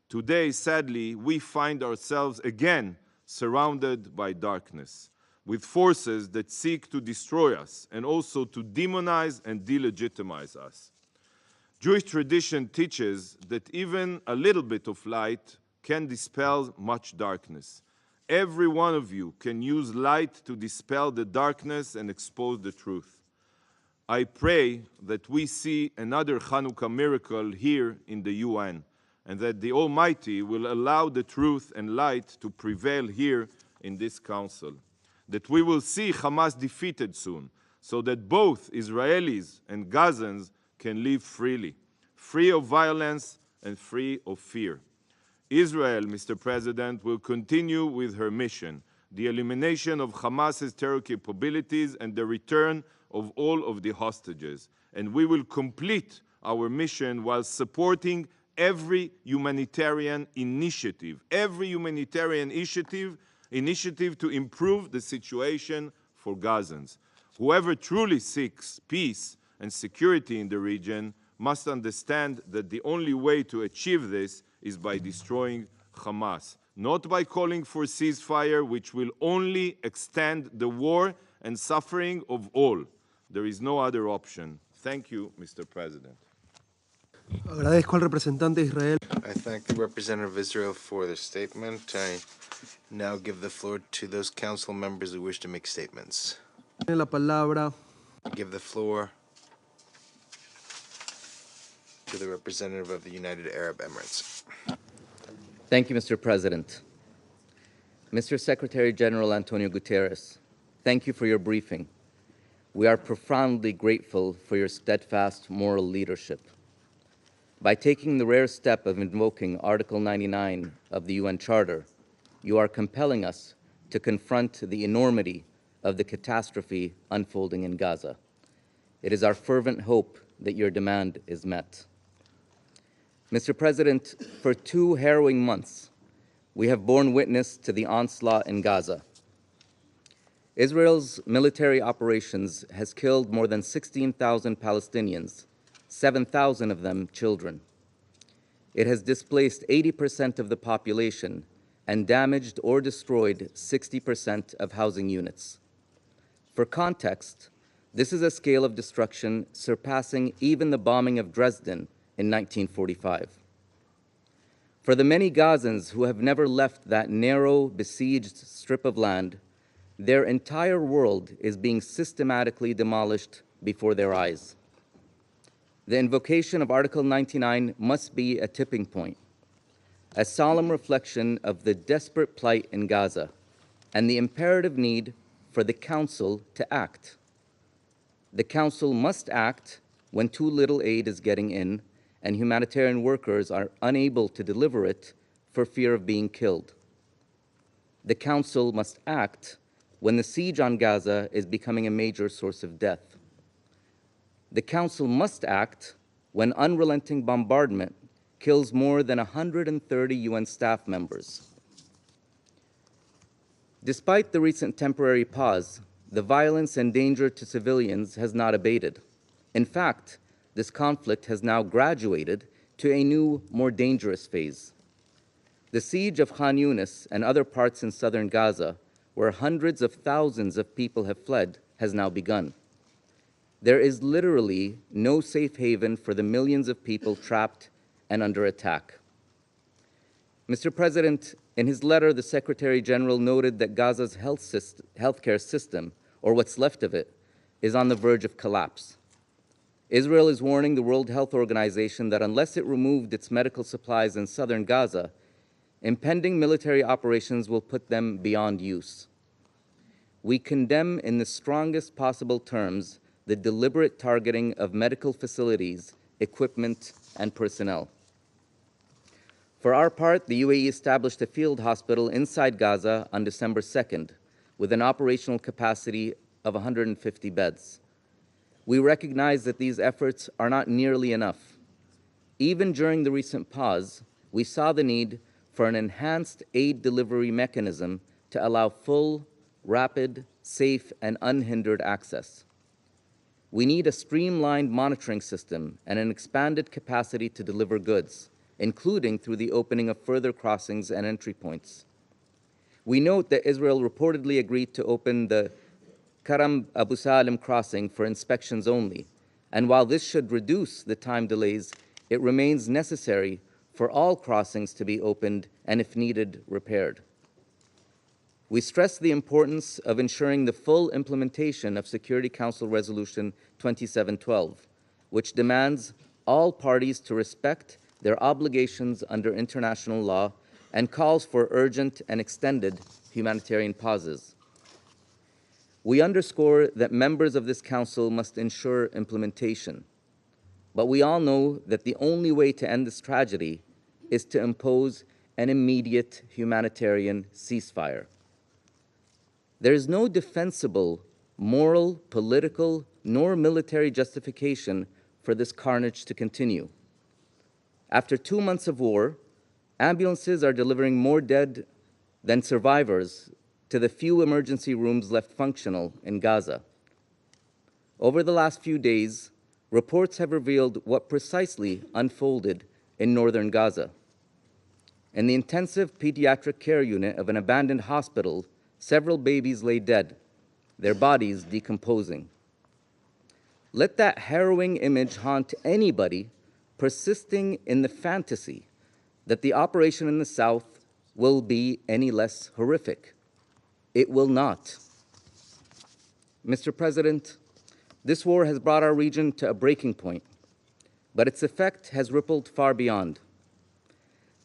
Today, sadly, we find ourselves again surrounded by darkness, with forces that seek to destroy us and also to demonize and delegitimize us. Jewish tradition teaches that even a little bit of light can dispel much darkness. Every one of you can use light to dispel the darkness and expose the truth. I pray that we see another Hanukkah miracle here in the UN, and that the Almighty will allow the truth and light to prevail here in this council. That we will see Hamas defeated soon, so that both Israelis and Gazans can live freely, free of violence and free of fear. Israel, Mr. President, will continue with her mission, the elimination of Hamas's terror capabilities and the return of all of the hostages. And we will complete our mission while supporting every humanitarian initiative to improve the situation for Gazans. Whoever truly seeks peace and security in the region must understand that the only way to achieve this is by destroying Hamas, not by calling for ceasefire, which will only extend the war and suffering of all. There is no other option. Thank you, Mr. President. Agradezco al representante de Israel. I thank the representative of Israel for their statement. I now give the floor to those council members who wish to make statements. Tiene la palabra. I give the floor to the representative of the United Arab Emirates. Thank you, Mr. President. Mr. Secretary General Antonio Guterres, thank you for your briefing. We are profoundly grateful for your steadfast moral leadership. By taking the rare step of invoking Article 99 of the UN Charter, you are compelling us to confront the enormity of the catastrophe unfolding in Gaza. It is our fervent hope that your demand is met. Mr. President, for 2 harrowing months, we have borne witness to the onslaught in Gaza. Israel's military operations has killed more than 16,000 Palestinians, 7,000 of them children. It has displaced 80% of the population and damaged or destroyed 60% of housing units. For context, this is a scale of destruction surpassing even the bombing of Dresden in 1945. For the many Gazans who have never left that narrow, besieged strip of land, their entire world is being systematically demolished before their eyes. The invocation of Article 99 must be a tipping point, a solemn reflection of the desperate plight in Gaza and the imperative need for the Council to act. The Council must act when too little aid is getting in and humanitarian workers are unable to deliver it for fear of being killed. The Council must act when the siege on Gaza is becoming a major source of death. The Council must act when unrelenting bombardment kills more than 130 UN staff members. Despite the recent temporary pause, the violence and danger to civilians has not abated. In fact, this conflict has now graduated to a new, more dangerous phase. The siege of Khan Yunis and other parts in southern Gaza, where hundreds of thousands of people have fled, has now begun. There is literally no safe haven for the millions of people trapped and under attack. Mr. President, in his letter, the Secretary General noted that Gaza's healthcare system, or what's left of it, is on the verge of collapse. Israel is warning the World Health Organization that unless it removed its medical supplies in southern Gaza, impending military operations will put them beyond use. we condemn in the strongest possible terms the deliberate targeting of medical facilities, equipment, and personnel. For our part, the UAE established a field hospital inside Gaza on December 2nd, with an operational capacity of 150 beds. We recognize that these efforts are not nearly enough. Even during the recent pause, we saw the need for an enhanced aid delivery mechanism to allow full, rapid, safe, and unhindered access. We need a streamlined monitoring system and an expanded capacity to deliver goods, including through the opening of further crossings and entry points. We note that Israel reportedly agreed to open the Karam Abu Salim crossing for inspections only, and while this should reduce the time delays, it remains necessary for all crossings to be opened and, if needed, repaired. We stress the importance of ensuring the full implementation of Security Council Resolution 2712, which demands all parties to respect their obligations under international law and calls for urgent and extended humanitarian pauses. We underscore that members of this Council must ensure implementation, but we all know that the only way to end this tragedy is to impose an immediate humanitarian ceasefire. There is no defensible, moral, political, nor military justification for this carnage to continue. After 2 months of war, ambulances are delivering more dead than survivors to the few emergency rooms left functional in Gaza. Over the last few days, reports have revealed what precisely unfolded in northern Gaza. In the intensive pediatric care unit of an abandoned hospital, several babies lay dead, their bodies decomposing. Let that harrowing image haunt anybody persisting in the fantasy that the operation in the south will be any less horrific. It will not. Mr. President, this war has brought our region to a breaking point, but its effect has rippled far beyond.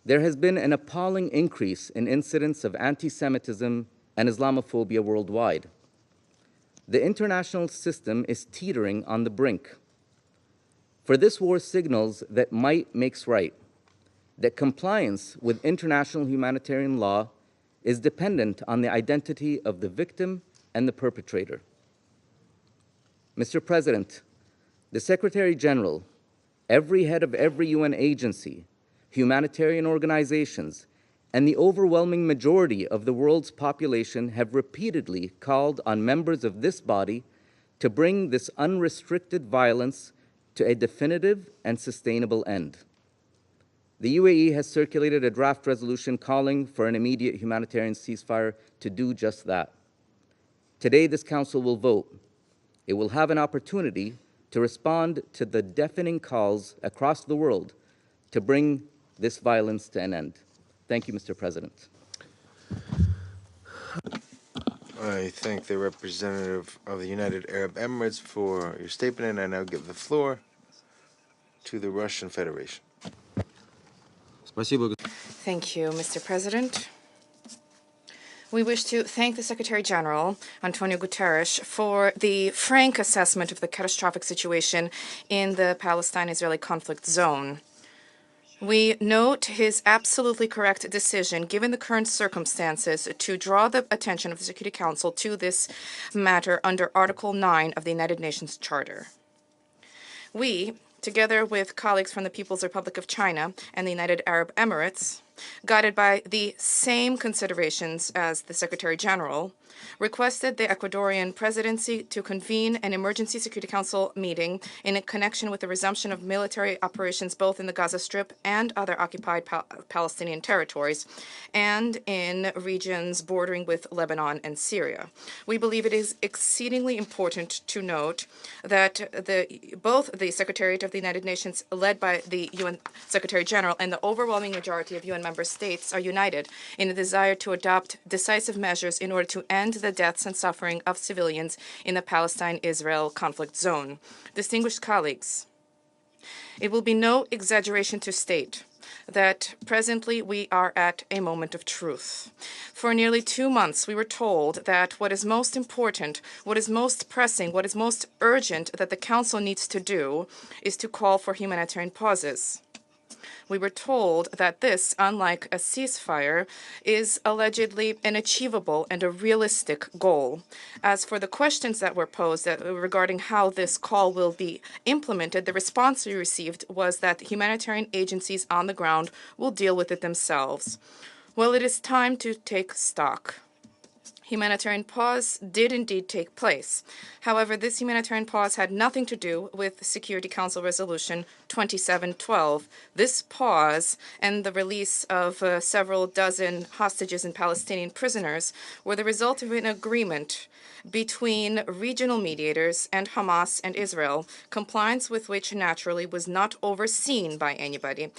There has been an appalling increase in incidents of anti-Semitism and Islamophobia worldwide. The international system is teetering on the brink. For this war signals that might makes right, that compliance with international humanitarian law is dependent on the identity of the victim and the perpetrator. Mr. President, the Secretary General, every head of every UN agency, humanitarian organizations, and the overwhelming majority of the world's population have repeatedly called on members of this body to bring this unrestricted violence to a definitive and sustainable end. The UAE has circulated a draft resolution calling for an immediate humanitarian ceasefire to do just that. Today, this Council will vote. It will have an opportunity to respond to the deafening calls across the world to bring this violence to an end. Thank you, Mr. President. I thank the representative of the United Arab Emirates for your statement, and I now give the floor to the Russian Federation. Thank you, Mr. President. We wish to thank the Secretary General, Antonio Guterres, for the frank assessment of the catastrophic situation in the Palestine-Israeli conflict zone. We note his absolutely correct decision, given the current circumstances, to draw the attention of the Security Council to this matter under Article 9 of the United Nations Charter. We, together with colleagues from the People's Republic of China and the United Arab Emirates, guided by the same considerations as the Secretary General, requested the Ecuadorian presidency to convene an Emergency Security Council meeting in connection with the resumption of military operations both in the Gaza Strip and other occupied Palestinian territories, and in regions bordering with Lebanon and Syria. We believe it is exceedingly important to note that both the Secretariat of the United Nations, led by the UN Secretary General, and the overwhelming majority of UN member states are united in a desire to adopt decisive measures in order to end the deaths and suffering of civilians in the Palestine-Israel conflict zone. Distinguished colleagues, it will be no exaggeration to state that presently we are at a moment of truth. For nearly 2 months, we were told that what is most important, what is most pressing, what is most urgent that the Council needs to do is to call for humanitarian pauses. We were told that this, unlike a ceasefire, is allegedly an achievable and a realistic goal. As for the questions that were posed regarding how this call will be implemented, the response we received was that humanitarian agencies on the ground will deal with it themselves. Well, it is time to take stock. Humanitarian pause did indeed take place. However, this humanitarian pause had nothing to do with Security Council Resolution 2712. This pause and the release of several dozen hostages and Palestinian prisoners were the result of an agreement between regional mediators and Hamas and Israel, compliance with which naturally was not overseen by anybody.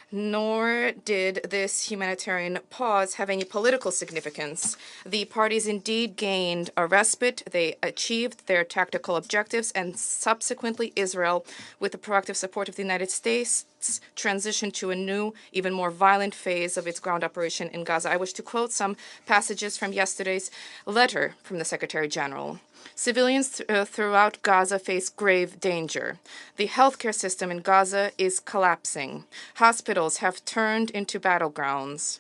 Nor did this humanitarian pause have any political significance. The parties indeed gained a respite. They achieved their tactical objectives, and subsequently Israel, with the proactive support of the United States, transitioned to a new, even more violent phase of its ground operation in Gaza. I wish to quote some passages from yesterday's letter from the Secretary General. Civilians throughout Gaza face grave danger. The healthcare system in Gaza is collapsing. Hospitals have turned into battlegrounds.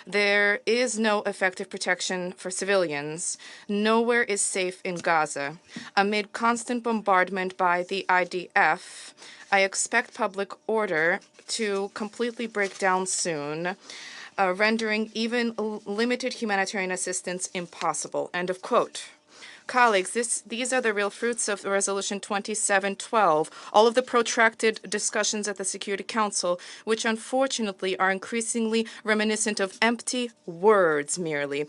There is no effective protection for civilians. Nowhere is safe in Gaza. Amid constant bombardment by the IDF, I expect public order to completely break down soon, rendering even limited humanitarian assistance impossible. End of quote. Colleagues, these are the real fruits of Resolution 2712, all of the protracted discussions at the Security Council, which unfortunately are increasingly reminiscent of empty words merely.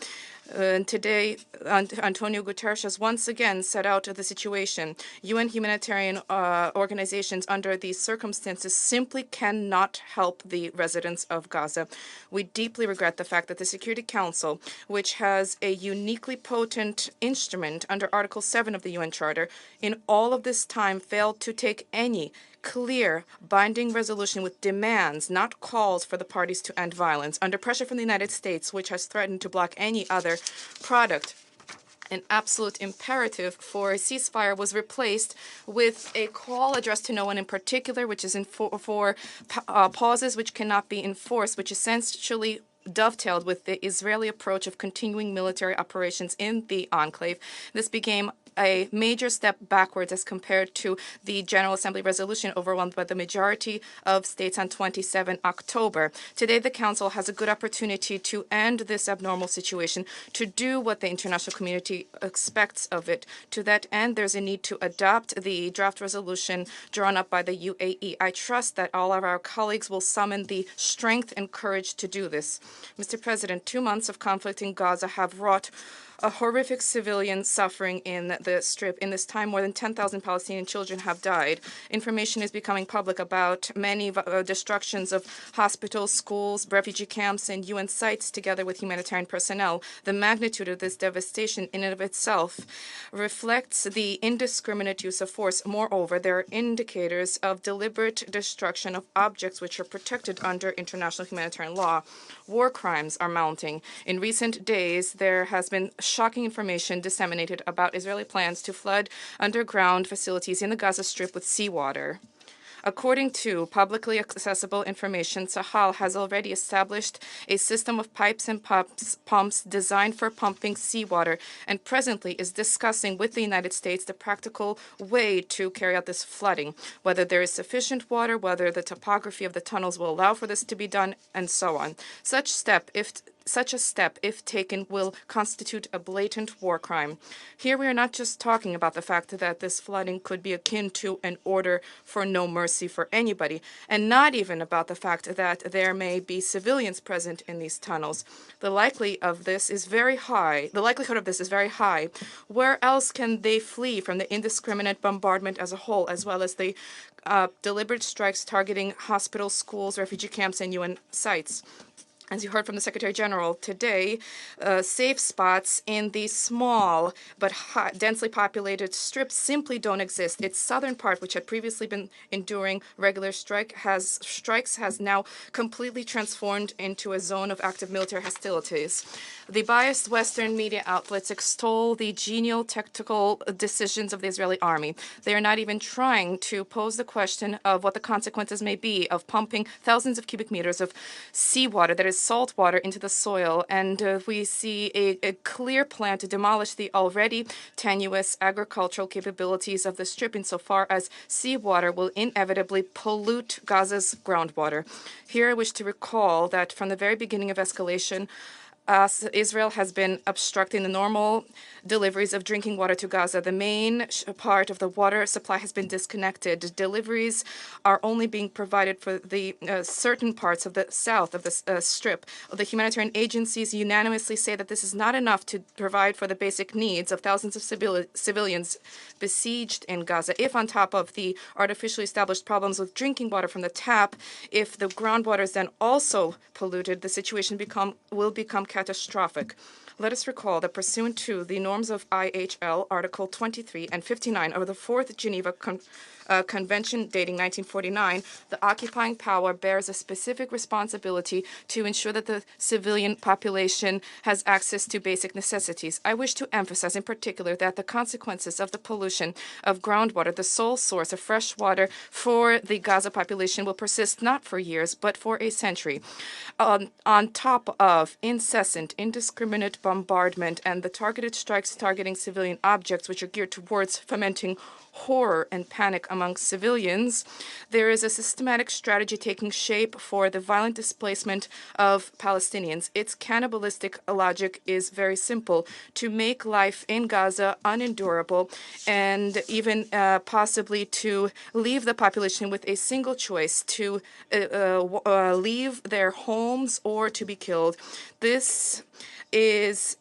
Today, Antonio Guterres has once again set out the situation. UN humanitarian organizations under these circumstances simply cannot help the residents of Gaza. We deeply regret the fact that the Security Council, which has a uniquely potent instrument under Article 7 of the UN Charter, in all of this time failed to take any clear, binding resolution with demands, not calls for the parties to end violence. Under pressure from the United States, which has threatened to block any other product, an absolute imperative for a ceasefire was replaced with a call addressed to no one in particular, which is for pauses which cannot be enforced, which essentially dovetailed with the Israeli approach of continuing military operations in the enclave. This became a major step backwards as compared to the General Assembly resolution overwhelmed by the majority of states on 27 October. Today, the Council has a good opportunity to end this abnormal situation, to do what the international community expects of it. To that end, there's a need to adopt the draft resolution drawn up by the UAE. I trust that all of our colleagues will summon the strength and courage to do this. Mr. President, 2 months of conflict in Gaza have wrought a horrific civilian suffering in the Strip. In this time, more than 10,000 Palestinian children have died. Information is becoming public about many destructions of hospitals, schools, refugee camps, and UN sites together with humanitarian personnel. The magnitude of this devastation in and of itself reflects the indiscriminate use of force. Moreover, there are indicators of deliberate destruction of objects which are protected under international humanitarian law. War crimes are mounting. In recent days, there has been shocking information disseminated about Israeli plans to flood underground facilities in the Gaza Strip with seawater. According to publicly accessible information, Sahel has already established a system of pipes and pumps designed for pumping seawater and presently is discussing with the United States the practical way to carry out this flooding, whether there is sufficient water, whether the topography of the tunnels will allow for this to be done, and so on. Such a step, if taken, will constitute a blatant war crime. Here we are not just talking about the fact that this flooding could be akin to an order for no mercy for anybody, and not even about the fact that there may be civilians present in these tunnels. The likelihood of this is very high. Where else can they flee from the indiscriminate bombardment as a whole, as well as the deliberate strikes targeting hospitals, schools, refugee camps, and UN sites? as you heard from the Secretary General today, safe spots in the small but densely populated strip simply don't exist. Its southern part, which had previously been enduring regular strikes, has now completely transformed into a zone of active military hostilities. The biased Western media outlets extol the genial tactical decisions of the Israeli army. They are not even trying to pose the question of what the consequences may be of pumping thousands of cubic meters of seawater, that is salt water, into the soil. And we see a clear plan to demolish the already tenuous agricultural capabilities of the strip insofar as seawater will inevitably pollute Gaza's groundwater. Here I wish to recall that from the very beginning of escalation, Israel has been obstructing the normal deliveries of drinking water to Gaza. The main part of the water supply has been disconnected. Deliveries are only being provided for the certain parts of the south of the strip. The humanitarian agencies unanimously say that this is not enough to provide for the basic needs of thousands of civilians besieged in Gaza. If on top of the artificially established problems with drinking water from the tap, if the groundwater is then also polluted, the situation will become catastrophic. Let us recall that pursuant to the norms of IHL, Article 23 and 59 of the Fourth Geneva Convention dating 1949, the occupying power bears a specific responsibility to ensure that the civilian population has access to basic necessities. I wish to emphasize in particular that the consequences of the pollution of groundwater, the sole source of fresh water for the Gaza population, will persist not for years, but for a century. On top of incessant, indiscriminate bombardment and the targeted strikes targeting civilian objects, which are geared towards fomenting horror and panic among civilians, there is a systematic strategy taking shape for the violent displacement of Palestinians. Its cannibalistic logic is very simple: to make life in Gaza unendurable and even possibly to leave the population with a single choice: to leave their homes or to be killed. This is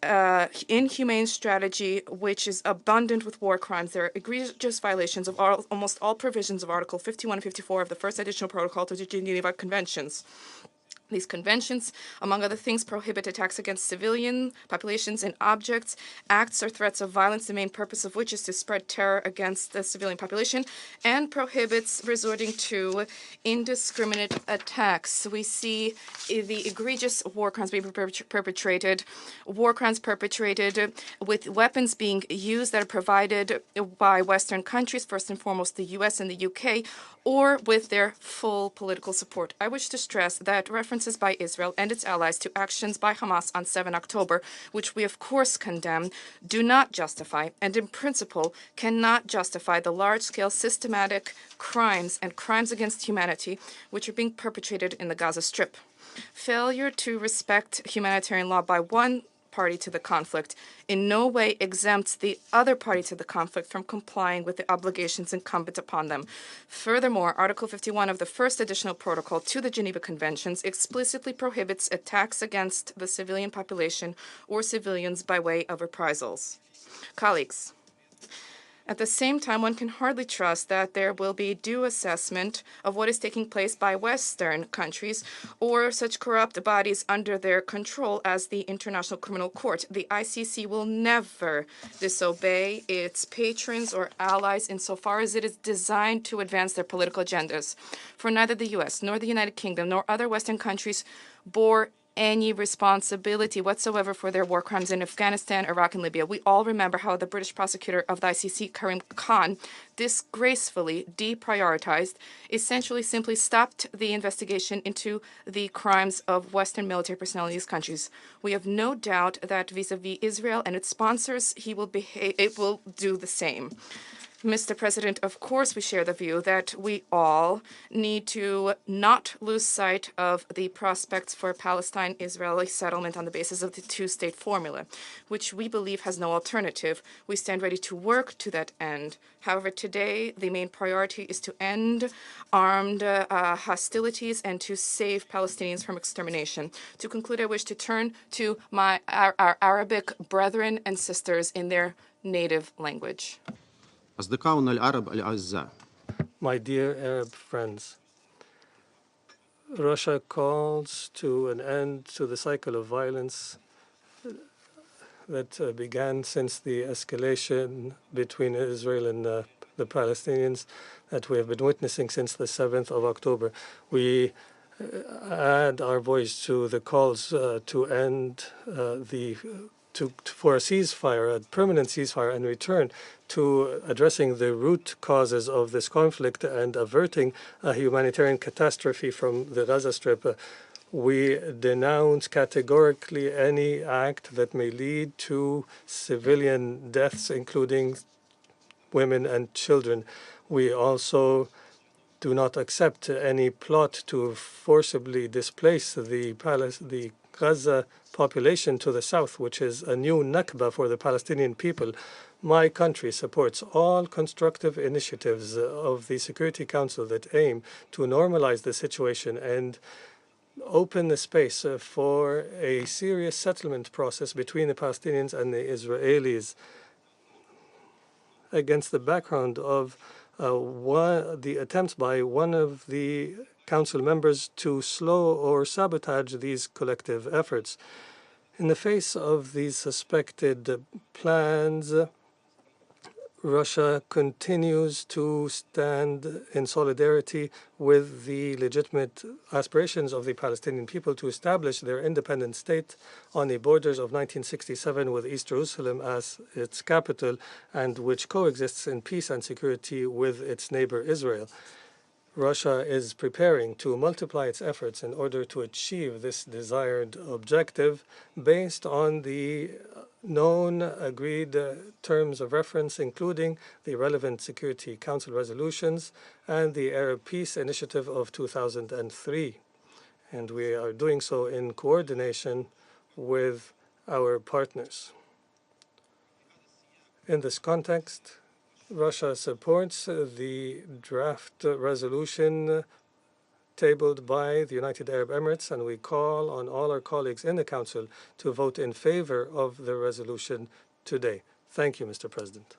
inhumane strategy which is abundant with war crimes. There are egregious violations of almost all provisions of Article 51 and 54 of the First Additional Protocol to the Geneva Conventions. These conventions, among other things, prohibit attacks against civilian populations and objects, acts or threats of violence, the main purpose of which is to spread terror against the civilian population, and prohibits resorting to indiscriminate attacks. We see the egregious war crimes being perpetrated, with weapons being used that are provided by Western countries, first and foremost the US and the UK, or with their full political support. I wish to stress that references by Israel and its allies to actions by Hamas on 7 October, which we of course condemn, do not justify, and in principle cannot justify, the large-scale systematic crimes and crimes against humanity which are being perpetrated in the Gaza Strip. Failure to respect humanitarian law by one party to the conflict in no way exempts the other party to the conflict from complying with the obligations incumbent upon them. Furthermore, Article 51 of the First Additional Protocol to the Geneva Conventions explicitly prohibits attacks against the civilian population or civilians by way of reprisals. Colleagues, at the same time, one can hardly trust that there will be due assessment of what is taking place by Western countries or such corrupt bodies under their control as the International Criminal Court. The ICC will never disobey its patrons or allies insofar as it is designed to advance their political agendas. For neither the US nor the United Kingdom nor other Western countries bore any responsibility whatsoever for their war crimes in Afghanistan, Iraq, and Libya. We all remember how the British prosecutor of the ICC, Karim Khan, disgracefully deprioritized, essentially simply stopped the investigation into the crimes of Western military personnel in these countries. We have no doubt that vis-a-vis Israel and its sponsors, it will do the same. Mr. President, of course we share the view that we all need to not lose sight of the prospects for Palestine-Israeli settlement on the basis of the two-state formula, which we believe has no alternative. We stand ready to work to that end. However, today the main priority is to end armed hostilities and to save Palestinians from extermination. To conclude, I wish to turn to our Arabic brethren and sisters in their native language. أصدقائنا العرب الأعزاء. My dear Arab friends, Russia calls to an end to the cycle of violence that began since the escalation between Israel and the Palestinians that we have been witnessing since the 7th of October. We add our voice to the calls to end for a ceasefire, a permanent ceasefire, and return to addressing the root causes of this conflict and averting a humanitarian catastrophe from the Gaza Strip. We denounce categorically any act that may lead to civilian deaths, including women and children. We also do not accept any plot to forcibly displace the Gaza population to the south, which is a new Nakba for the Palestinian people. My country supports all constructive initiatives of the Security Council that aim to normalize the situation and open the space for a serious settlement process between the Palestinians and the Israelis against the background of the attempts by one of the council members to slow or sabotage these collective efforts. In the face of these suspected plans, Russia continues to stand in solidarity with the legitimate aspirations of the Palestinian people to establish their independent state on the borders of 1967 with East Jerusalem as its capital and which coexists in peace and security with its neighbor Israel. Russia is preparing to multiply its efforts in order to achieve this desired objective based on the known agreed terms of reference, including the relevant Security Council resolutions and the Arab Peace Initiative of 2003. And we are doing so in coordination with our partners. In this context, Russia supports the draft resolution tabled by the United Arab Emirates, and we call on all our colleagues in the Council to vote in favor of the resolution today. Thank you, Mr. President.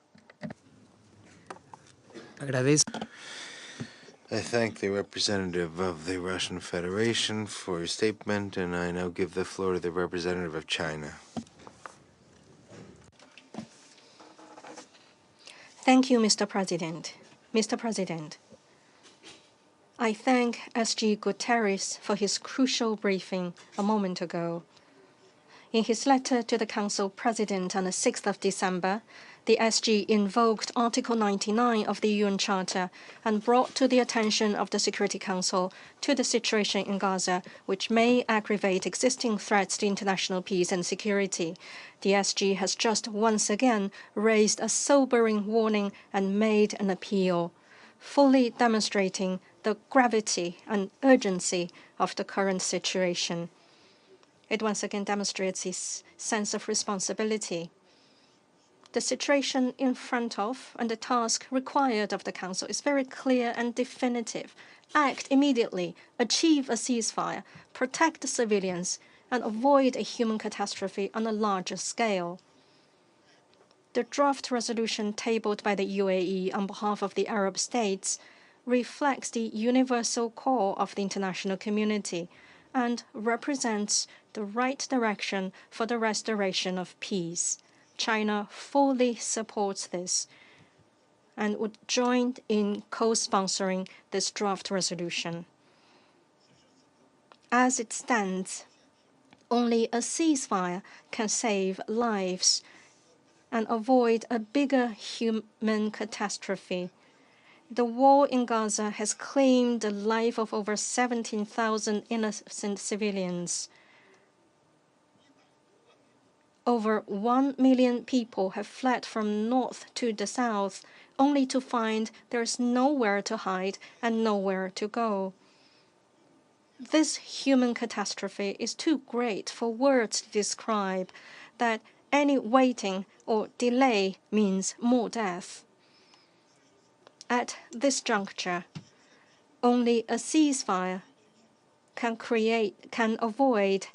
I thank the representative of the Russian Federation for his statement, and I now give the floor to the representative of China. Thank you, Mr. President. Mr. President, I thank SG Guterres for his crucial briefing a moment ago. In his letter to the Council President on the 6th of December, the SG invoked Article 99 of the UN Charter and brought to the attention of the Security Council to the situation in Gaza, which may aggravate existing threats to international peace and security. The SG has just once again raised a sobering warning and made an appeal, fully demonstrating the gravity and urgency of the current situation. It once again demonstrates its sense of responsibility. The situation in front of and the task required of the Council is very clear and definitive. Act immediately, achieve a ceasefire, protect the civilians, and avoid a human catastrophe on a larger scale. The draft resolution tabled by the UAE on behalf of the Arab states reflects the universal call of the international community and represents the right direction for the restoration of peace. China fully supports this and would join in co-sponsoring this draft resolution. As it stands, only a ceasefire can save lives and avoid a bigger human catastrophe. The war in Gaza has claimed the life of over 17,000 innocent civilians. Over 1 million people have fled from north to the south, only to find there is nowhere to hide and nowhere to go. This human catastrophe is too great for words to describe that any waiting or delay means more death. At this juncture, only a ceasefire can avoid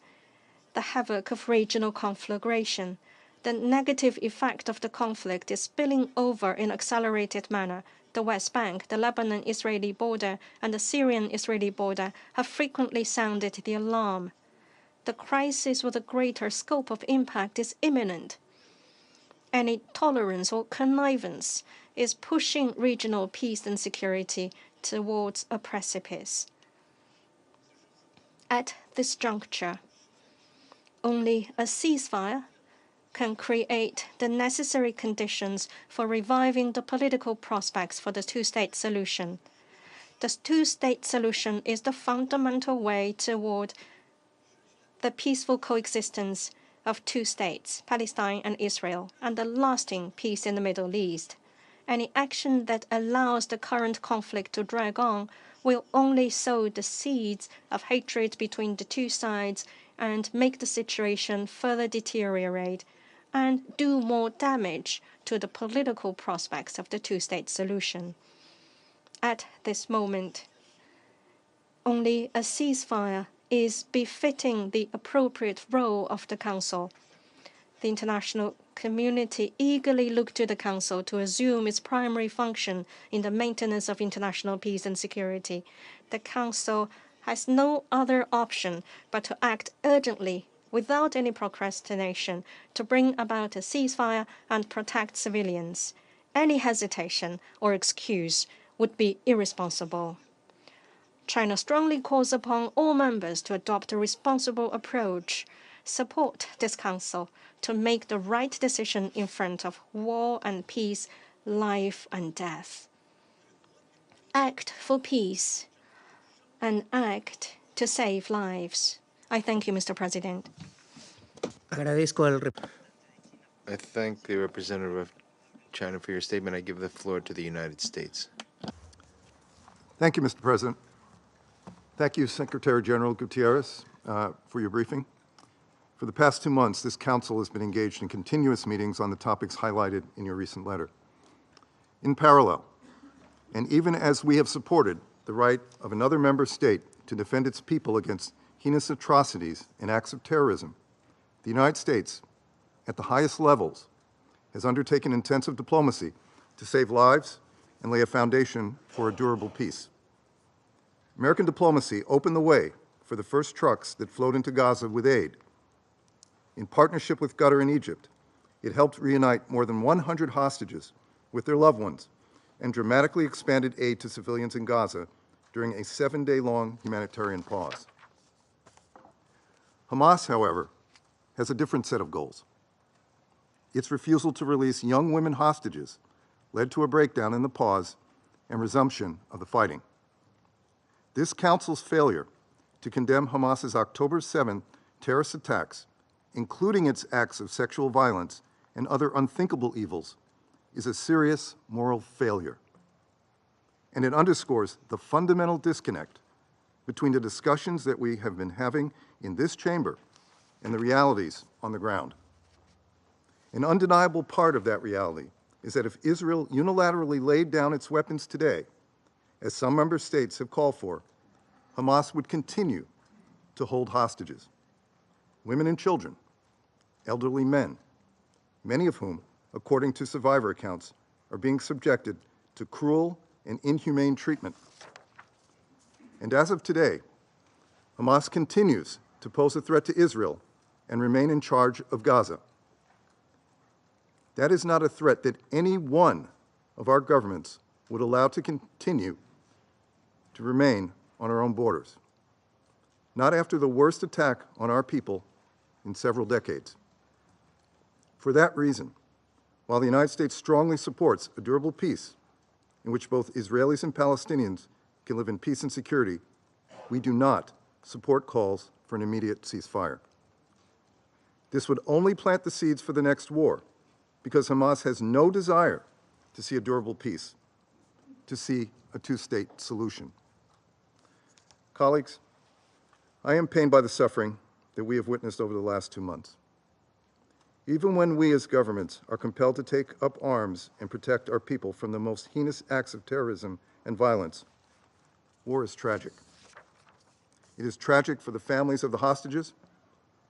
the havoc of regional conflagration. The negative effect of the conflict is spilling over in accelerated manner the West Bank, the Lebanon-Israeli border, and the Syrian-Israeli border have frequently sounded the alarm. The crisis with a greater scope of impact is imminent. Any tolerance or connivance is pushing regional peace and security towards a precipice. At this juncture, only a ceasefire can create the necessary conditions for reviving the political prospects for the two-state solution. The two-state solution is the fundamental way toward the peaceful coexistence of two states, Palestine and Israel, and the lasting peace in the Middle East. Any action that allows the current conflict to drag on will only sow the seeds of hatred between the two sides and make the situation further deteriorate and do more damage to the political prospects of the two-state solution. At this moment, only a ceasefire is befitting the appropriate role of the Council. The international community eagerly look to the Council to assume its primary function in the maintenance of international peace and security. The Council has no other option but to act urgently without any procrastination to bring about a ceasefire and protect civilians. Any hesitation or excuse would be irresponsible. China strongly calls upon all members to adopt a responsible approach, support this Council to make the right decision in front of war and peace, life and death. Act for peace and act to save lives. I thank you, Mr. President. I thank the representative of China for your statement. I give the floor to the United States. Thank you, Mr. President. Thank you, Secretary General Gutierrez, for your briefing. For the past 2 months, this Council has been engaged in continuous meetings on the topics highlighted in your recent letter. In parallel, and even as we have supported the right of another member state to defend its people against heinous atrocities and acts of terrorism, the United States, at the highest levels, has undertaken intensive diplomacy to save lives and lay a foundation for a durable peace. American diplomacy opened the way for the first trucks that flowed into Gaza with aid. In partnership with Qatar and Egypt, it helped reunite more than 100 hostages with their loved ones and dramatically expanded aid to civilians in Gaza during a 7-day-long humanitarian pause. Hamas, however, has a different set of goals. Its refusal to release young women hostages led to a breakdown in the pause and resumption of the fighting. This Council's failure to condemn Hamas's October 7 terrorist attacks, including its acts of sexual violence and other unthinkable evils, is a serious moral failure. And it underscores the fundamental disconnect between the discussions that we have been having in this chamber and the realities on the ground. An undeniable part of that reality is that if Israel unilaterally laid down its weapons today, as some member states have called for, Hamas would continue to hold hostages, women and children, elderly men, many of whom, according to survivor accounts, are being subjected to cruel and inhumane treatment. And as of today, Hamas continues to pose a threat to Israel and remain in charge of Gaza. That is not a threat that any one of our governments would allow to continue to remain on our own borders, not after the worst attack on our people in several decades. For that reason, while the United States strongly supports a durable peace in which both Israelis and Palestinians can live in peace and security, we do not support calls for an immediate ceasefire. This would only plant the seeds for the next war, because Hamas has no desire to see a durable peace, to see a two-state solution. Colleagues, I am pained by the suffering that we have witnessed over the last 2 months. Even when we as governments are compelled to take up arms and protect our people from the most heinous acts of terrorism and violence, war is tragic. It is tragic for the families of the hostages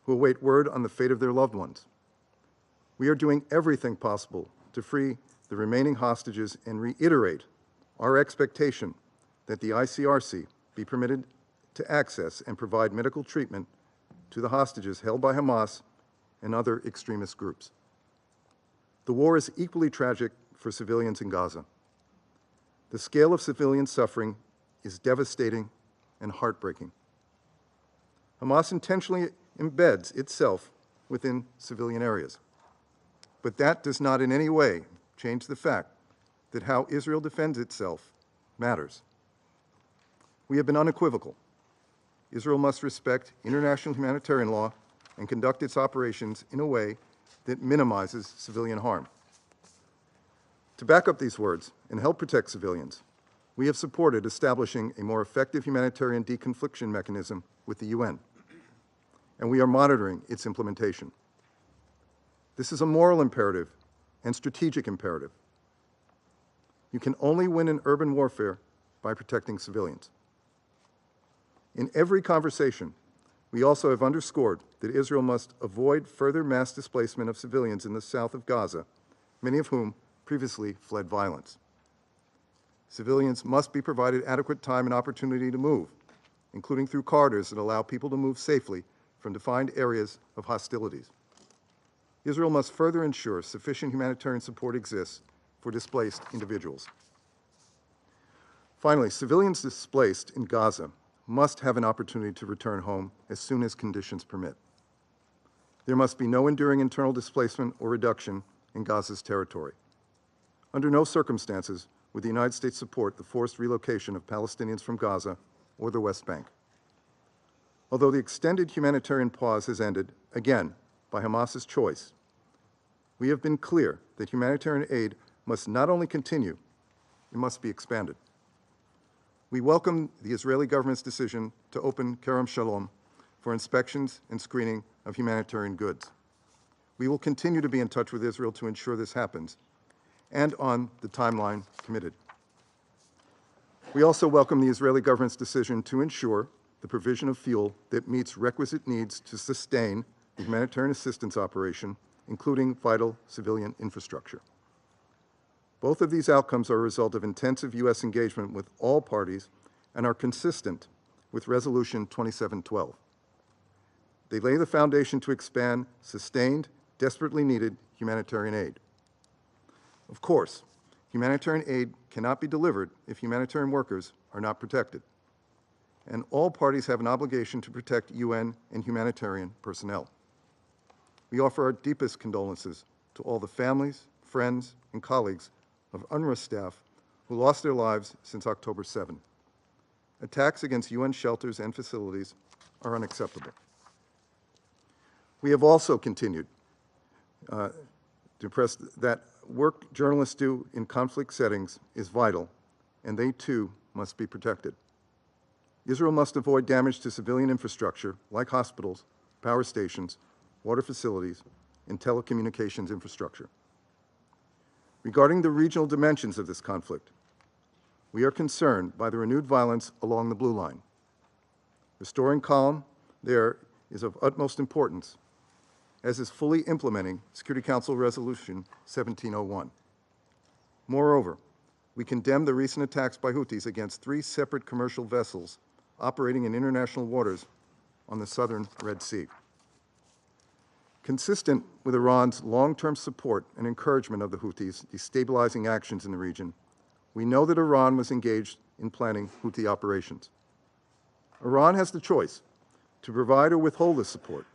who await word on the fate of their loved ones. We are doing everything possible to free the remaining hostages and reiterate Our expectation that the ICRC be permitted to access and provide medical treatment to the hostages held by Hamas and other extremist groups. The war is equally tragic for civilians in Gaza. The scale of civilian suffering is devastating and heartbreaking. Hamas intentionally embeds itself within civilian areas. But that does not in any way change the fact that how Israel defends itself matters. We have been unequivocal. Israel must respect international humanitarian law and conduct its operations in a way that minimizes civilian harm. To back up these words and help protect civilians, we have supported establishing a more effective humanitarian deconfliction mechanism with the UN, and we are monitoring its implementation. This is a moral imperative and strategic imperative. You can only win in urban warfare by protecting civilians. In every conversation, we also have underscored that Israel must avoid further mass displacement of civilians in the south of Gaza, many of whom previously fled violence. Civilians must be provided adequate time and opportunity to move, including through corridors that allow people to move safely from defined areas of hostilities. Israel must further ensure sufficient humanitarian support exists for displaced individuals. Finally, civilians displaced in Gaza must have an opportunity to return home as soon as conditions permit. There must be no enduring internal displacement or reduction in Gaza's territory. Under no circumstances would the United States support the forced relocation of Palestinians from Gaza or the West Bank. Although the extended humanitarian pause has ended, again, by Hamas's choice, we have been clear that humanitarian aid must not only continue, it must be expanded. We welcome the Israeli government's decision to open Kerem Shalom for inspections and screening of humanitarian goods. We will continue to be in touch with Israel to ensure this happens, and on the timeline committed. We also welcome the Israeli government's decision to ensure the provision of fuel that meets requisite needs to sustain the humanitarian assistance operation, including vital civilian infrastructure. Both of these outcomes are a result of intensive U.S. engagement with all parties and are consistent with Resolution 2712. They lay the foundation to expand sustained, desperately needed humanitarian aid. Of course, humanitarian aid cannot be delivered if humanitarian workers are not protected, and all parties have an obligation to protect UN and humanitarian personnel. We offer our deepest condolences to all the families, friends, and colleagues of UNRWA staff who lost their lives since October 7. Attacks against UN shelters and facilities are unacceptable. We have also continued to press that work journalists do in conflict settings is vital, and they too must be protected. Israel must avoid damage to civilian infrastructure like hospitals, power stations, water facilities, and telecommunications infrastructure. Regarding the regional dimensions of this conflict, we are concerned by the renewed violence along the Blue Line. Restoring calm there is of utmost importance, as is fully implementing Security Council Resolution 1701. Moreover, we condemn the recent attacks by Houthis against 3 separate commercial vessels operating in international waters on the southern Red Sea. Consistent with Iran's long-term support and encouragement of the Houthis' destabilizing actions in the region, we know that Iran was engaged in planning Houthi operations. Iran has the choice to provide or withhold this support,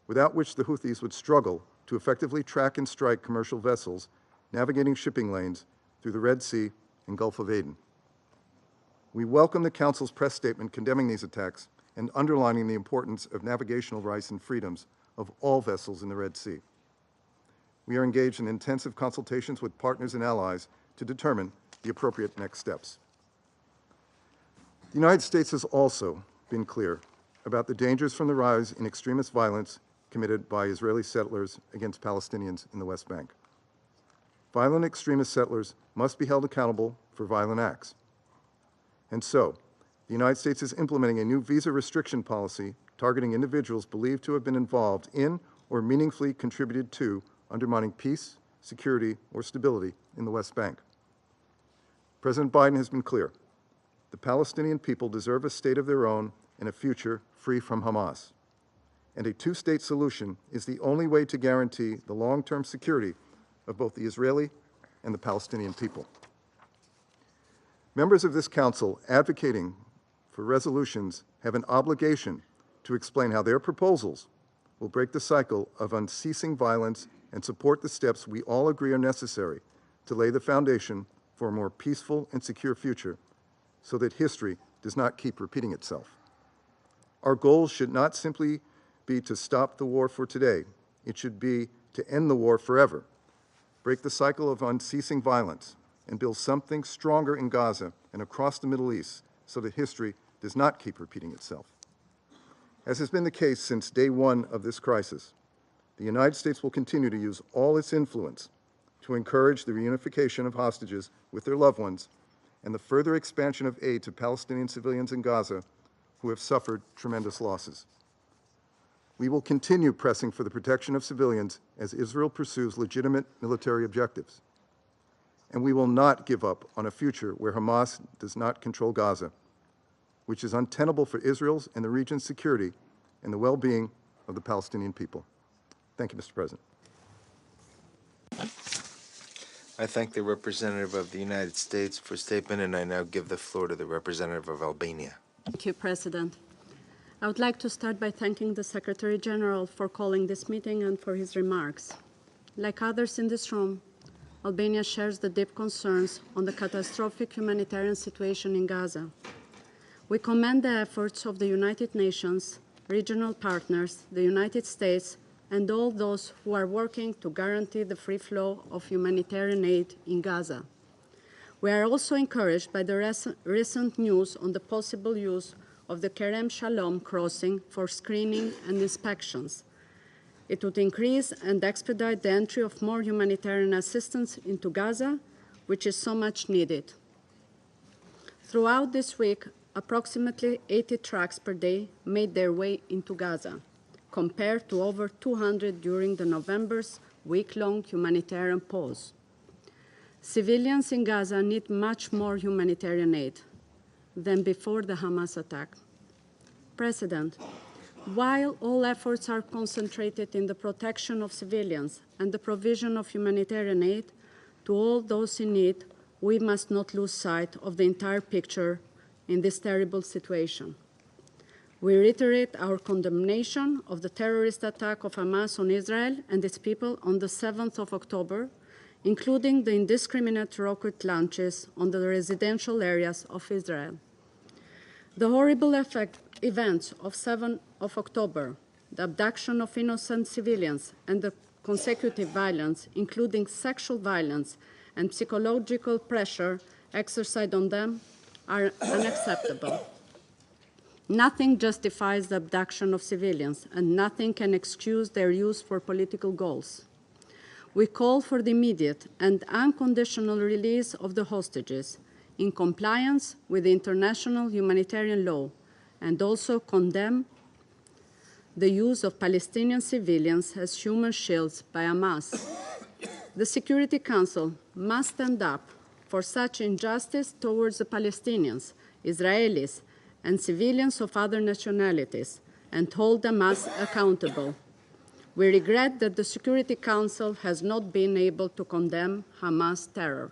without which the Houthis would struggle to effectively track and strike commercial vessels navigating shipping lanes through the Red Sea and Gulf of Aden. We welcome the Council's press statement condemning these attacks and underlining the importance of navigational rights and freedoms of all vessels in the Red Sea. We are engaged in intensive consultations with partners and allies to determine the appropriate next steps. The United States has also been clear about the dangers from the rise in extremist violence committed by Israeli settlers against Palestinians in the West Bank. Violent extremist settlers must be held accountable for violent acts. And so, the United States is implementing a new visa restriction policy targeting individuals believed to have been involved in or meaningfully contributed to undermining peace, security, or stability in the West Bank. President Biden has been clear. The Palestinian people deserve a state of their own and a future free from Hamas. And a two-state solution is the only way to guarantee the long-term security of both the Israeli and the Palestinian people. Members of this Council advocating for resolutions have an obligation to explain how their proposals will break the cycle of unceasing violence and support the steps we all agree are necessary to lay the foundation for a more peaceful and secure future so that history does not keep repeating itself. Our goal should not simply be to stop the war for today. It should be to end the war forever, break the cycle of unceasing violence, and build something stronger in Gaza and across the Middle East so that history does not keep repeating itself. As has been the case since day one of this crisis, the United States will continue to use all its influence to encourage the reunification of hostages with their loved ones and the further expansion of aid to Palestinian civilians in Gaza who have suffered tremendous losses. We will continue pressing for the protection of civilians as Israel pursues legitimate military objectives. And we will not give up on a future where Hamas does not control Gaza, which is untenable for Israel's and the region's security and the well-being of the Palestinian people. Thank you, Mr. President. I thank the representative of the United States for statement, and I now give the floor to the representative of Albania. Thank you, President. I would like to start by thanking the Secretary General for calling this meeting and for his remarks. Like others in this room, Albania shares the deep concerns on the catastrophic humanitarian situation in Gaza. We commend the efforts of the United Nations, regional partners, the United States, and all those who are working to guarantee the free flow of humanitarian aid in Gaza. We are also encouraged by the recent news on the possible use of the Kerem Shalom crossing for screening and inspections. It would increase and expedite the entry of more humanitarian assistance into Gaza, which is so much needed. Throughout this week, approximately 80 trucks per day made their way into Gaza, compared to over 200 during the November's week-long humanitarian pause. Civilians in Gaza need much more humanitarian aid than before the Hamas attack. President, while all efforts are concentrated in the protection of civilians and the provision of humanitarian aid to all those in need, we must not lose sight of the entire picture in this terrible situation. We reiterate our condemnation of the terrorist attack of Hamas on Israel and its people on the 7th of October, including the indiscriminate rocket launches on the residential areas of Israel. The horrible events of 7th of October, the abduction of innocent civilians, and the consecutive violence, including sexual violence and psychological pressure exercised on them, are unacceptable. Nothing justifies the abduction of civilians, and nothing can excuse their use for political goals. We call for the immediate and unconditional release of the hostages in compliance with international humanitarian law, and also condemn the use of Palestinian civilians as human shields by Hamas. The Security Council must stand up for such injustice towards the Palestinians, Israelis, and civilians of other nationalities, and hold Hamas accountable. We regret that the Security Council has not been able to condemn Hamas terror.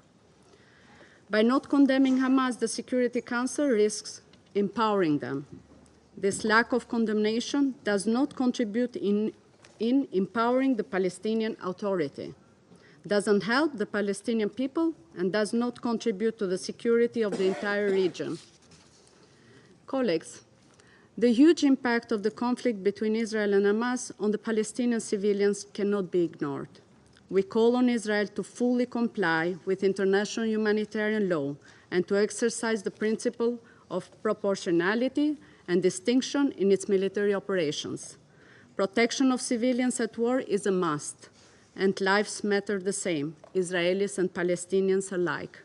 By not condemning Hamas, the Security Council risks empowering them. This lack of condemnation does not contribute in empowering the Palestinian Authority, doesn't help the Palestinian people, and does not contribute to the security of the entire region. Colleagues, the huge impact of the conflict between Israel and Hamas on the Palestinian civilians cannot be ignored. We call on Israel to fully comply with international humanitarian law and to exercise the principle of proportionality and distinction in its military operations. Protection of civilians at war is a must, and lives matter the same, Israelis and Palestinians alike.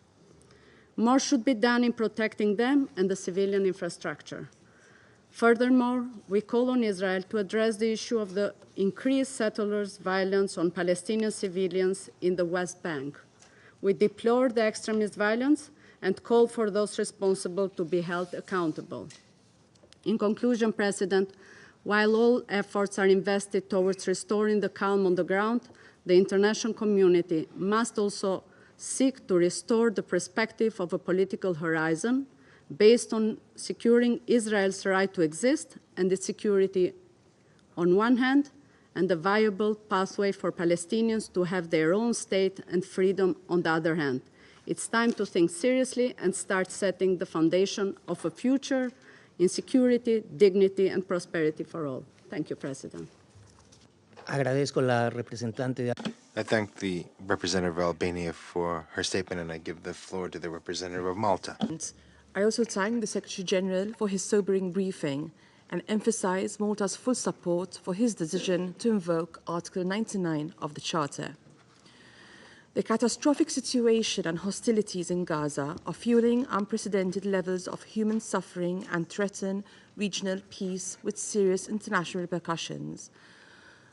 More should be done in protecting them and the civilian infrastructure. Furthermore, we call on Israel to address the issue of the increased settlers' violence on Palestinian civilians in the West Bank. We deplore the extremist violence and called for those responsible to be held accountable. In conclusion, President, while all efforts are invested towards restoring the calm on the ground, the international community must also seek to restore the perspective of a political horizon based on securing Israel's right to exist and its security on one hand, and a viable pathway for Palestinians to have their own state and freedom on the other hand. It's time to think seriously and start setting the foundation of a future in security, dignity, and prosperity for all. Thank you, President. Agradezco la representante de... I thank the representative of Albania for her statement, and I give the floor to the representative of Malta. I also thank the Secretary General for his sobering briefing and emphasize Malta's full support for his decision to invoke Article 99 of the Charter. The catastrophic situation and hostilities in Gaza are fueling unprecedented levels of human suffering and threaten regional peace with serious international repercussions.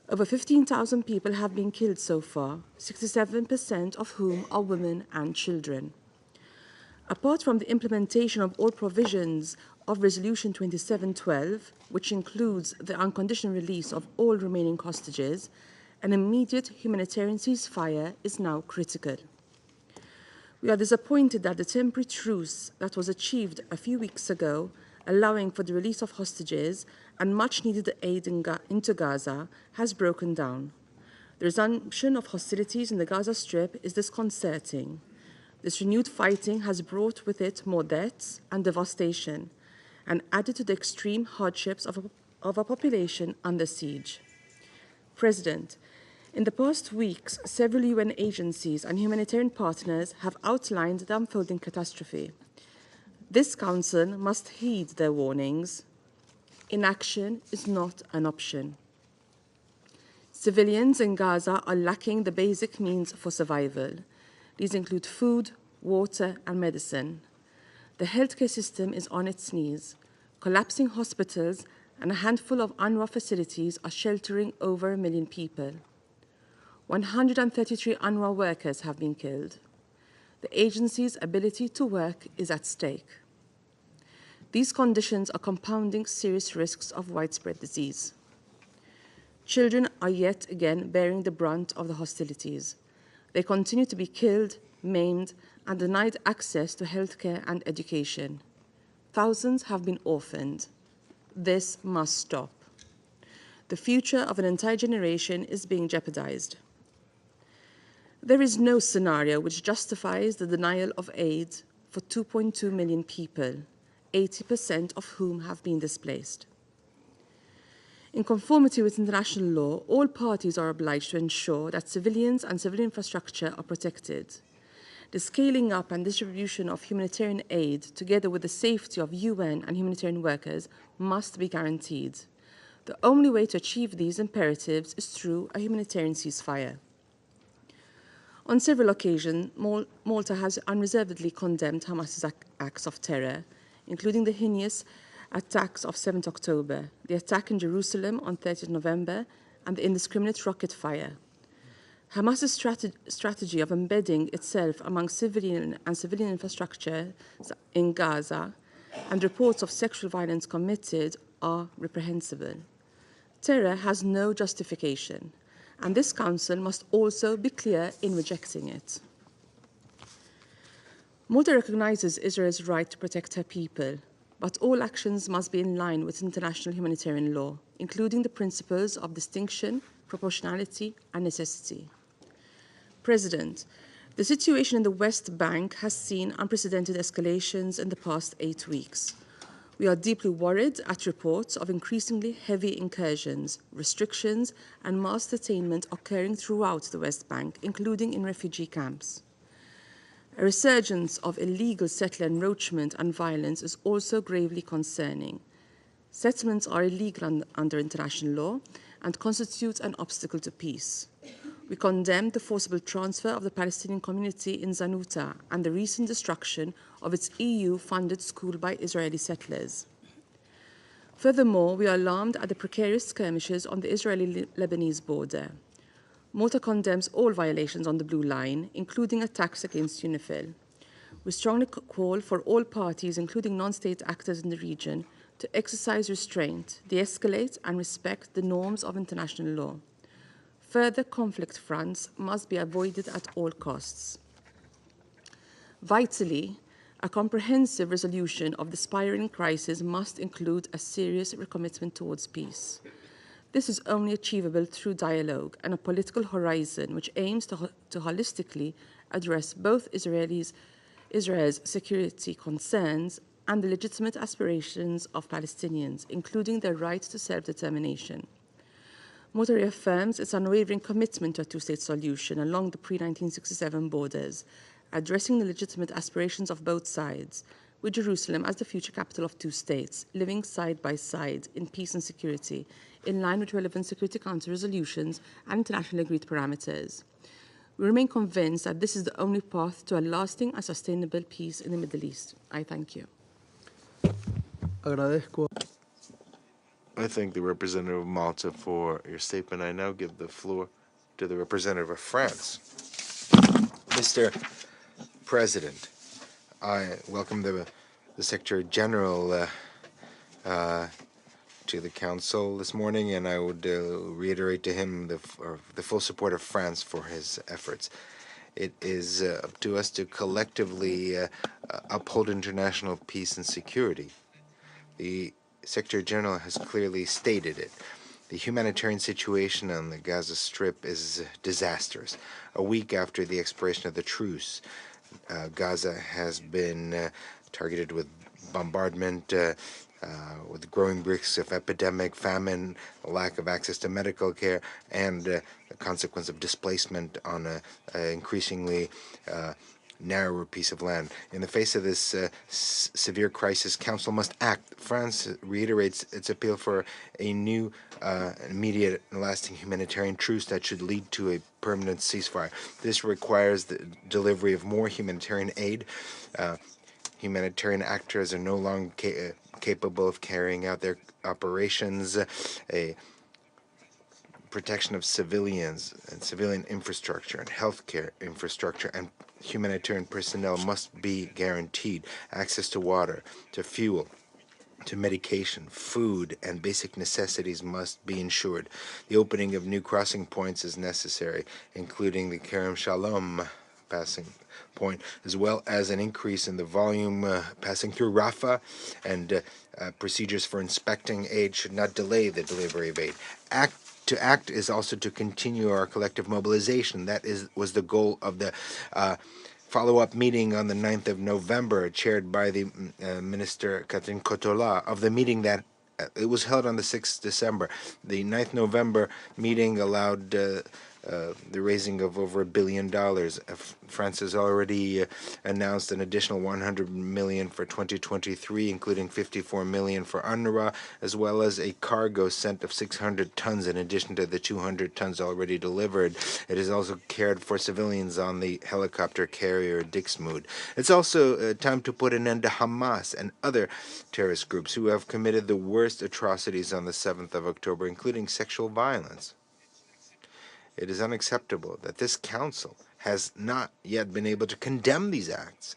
Over 15,000 people have been killed so far, 67% of whom are women and children. Apart from the implementation of all provisions of Resolution 2712, which includes the unconditional release of all remaining hostages, an immediate humanitarian ceasefire is now critical. We are disappointed that the temporary truce that was achieved a few weeks ago, allowing for the release of hostages and much-needed aid into Gaza, has broken down. The resumption of hostilities in the Gaza Strip is disconcerting. This renewed fighting has brought with it more deaths and devastation, and added to the extreme hardships of a population under siege. President, in the past weeks, several UN agencies and humanitarian partners have outlined the unfolding catastrophe. This Council must heed their warnings. Inaction is not an option. Civilians in Gaza are lacking the basic means for survival. These include food, water, and medicine. The healthcare system is on its knees. Collapsing hospitals and a handful of UNRWA facilities are sheltering over 1 million people. 133 UNRWA workers have been killed. The agency's ability to work is at stake. These conditions are compounding serious risks of widespread disease. Children are yet again bearing the brunt of the hostilities. They continue to be killed, maimed, and denied access to healthcare and education. Thousands have been orphaned. This must stop. The future of an entire generation is being jeopardized. There is no scenario which justifies the denial of aid for 2.2 million people, 80% of whom have been displaced. In conformity with international law, all parties are obliged to ensure that civilians and civilian infrastructure are protected. The scaling up and distribution of humanitarian aid, together with the safety of UN and humanitarian workers, must be guaranteed. The only way to achieve these imperatives is through a humanitarian ceasefire. On several occasions, Malta has unreservedly condemned Hamas's acts of terror, including the heinous attacks of 7th October, the attack in Jerusalem on 30th November, and the indiscriminate rocket fire. Hamas's strategy of embedding itself among civilian and civilian infrastructure in Gaza and reports of sexual violence committed are reprehensible. Terror has no justification, and this Council must also be clear in rejecting it. Malta recognizes Israel's right to protect her people, but all actions must be in line with international humanitarian law, including the principles of distinction, proportionality, and necessity. President, the situation in the West Bank has seen unprecedented escalations in the past 8 weeks. We are deeply worried at reports of increasingly heavy incursions, restrictions, and mass detainment occurring throughout the West Bank, including in refugee camps. A resurgence of illegal settler encroachment and violence is also gravely concerning. Settlements are illegal under international law and constitute an obstacle to peace. We condemn the forcible transfer of the Palestinian community in Zanuta and the recent destruction of its EU-funded school by Israeli settlers. Furthermore, we are alarmed at the precarious skirmishes on the Israeli-Lebanese border. Malta condemns all violations on the Blue Line, including attacks against UNIFIL. We strongly call for all parties, including non-state actors in the region, to exercise restraint, de-escalate, and respect the norms of international law. Further conflict fronts must be avoided at all costs. Vitally, a comprehensive resolution of the spiraling crisis must include a serious recommitment towards peace. This is only achievable through dialogue and a political horizon which aims to holistically address both Israel's security concerns and the legitimate aspirations of Palestinians, including their right to self-determination. Motor reaffirms its unwavering commitment to a two-state solution along the pre-1967 borders, addressing the legitimate aspirations of both sides, with Jerusalem as the future capital of two states, living side by side in peace and security, in line with relevant Security Council resolutions and internationally agreed parameters. We remain convinced that this is the only path to a lasting and sustainable peace in the Middle East. I thank you. Agradezco. I thank the representative of Malta for your statement. I now give the floor to the representative of France. Mr. President, I welcome the Secretary General to the Council this morning, and I would reiterate to him the full support of France for his efforts. It is up to us to collectively uphold international peace and security. The Secretary General has clearly stated it. The humanitarian situation on the Gaza Strip is disastrous. A week after the expiration of the truce, Gaza has been targeted with bombardment, with growing risks of epidemic, famine, lack of access to medical care, and the consequence of displacement on an increasingly narrower piece of land. In the face of this severe crisis, Council must act. France reiterates its appeal for a new, immediate, and lasting humanitarian truce that should lead to a permanent ceasefire. This requires the delivery of more humanitarian aid. Humanitarian actors are no longer capable of carrying out their operations. A protection of civilians and civilian infrastructure and healthcare infrastructure and humanitarian personnel must be guaranteed. Access to water, to fuel, to medication, food, and basic necessities must be ensured. The opening of new crossing points is necessary, including the Kerem Shalom passing point, as well as an increase in the volume passing through Rafah, and procedures for inspecting aid should not delay the delivery of aid. To act is also to continue our collective mobilization. That was the goal of the follow-up meeting on the 9th of November, chaired by the Minister Catherine Cottola, of the meeting that it was held on the 6th December. The 9th November meeting allowed the raising of over $1 billion. France has already announced an additional $100 million for 2023, including $54 million for UNRWA, as well as a cargo sent of 600 tons in addition to the 200 tons already delivered. It has also cared for civilians on the helicopter carrier Dixmude. It's also time to put an end to Hamas and other terrorist groups who have committed the worst atrocities on the 7th of October, including sexual violence. It is unacceptable that this Council has not yet been able to condemn these acts.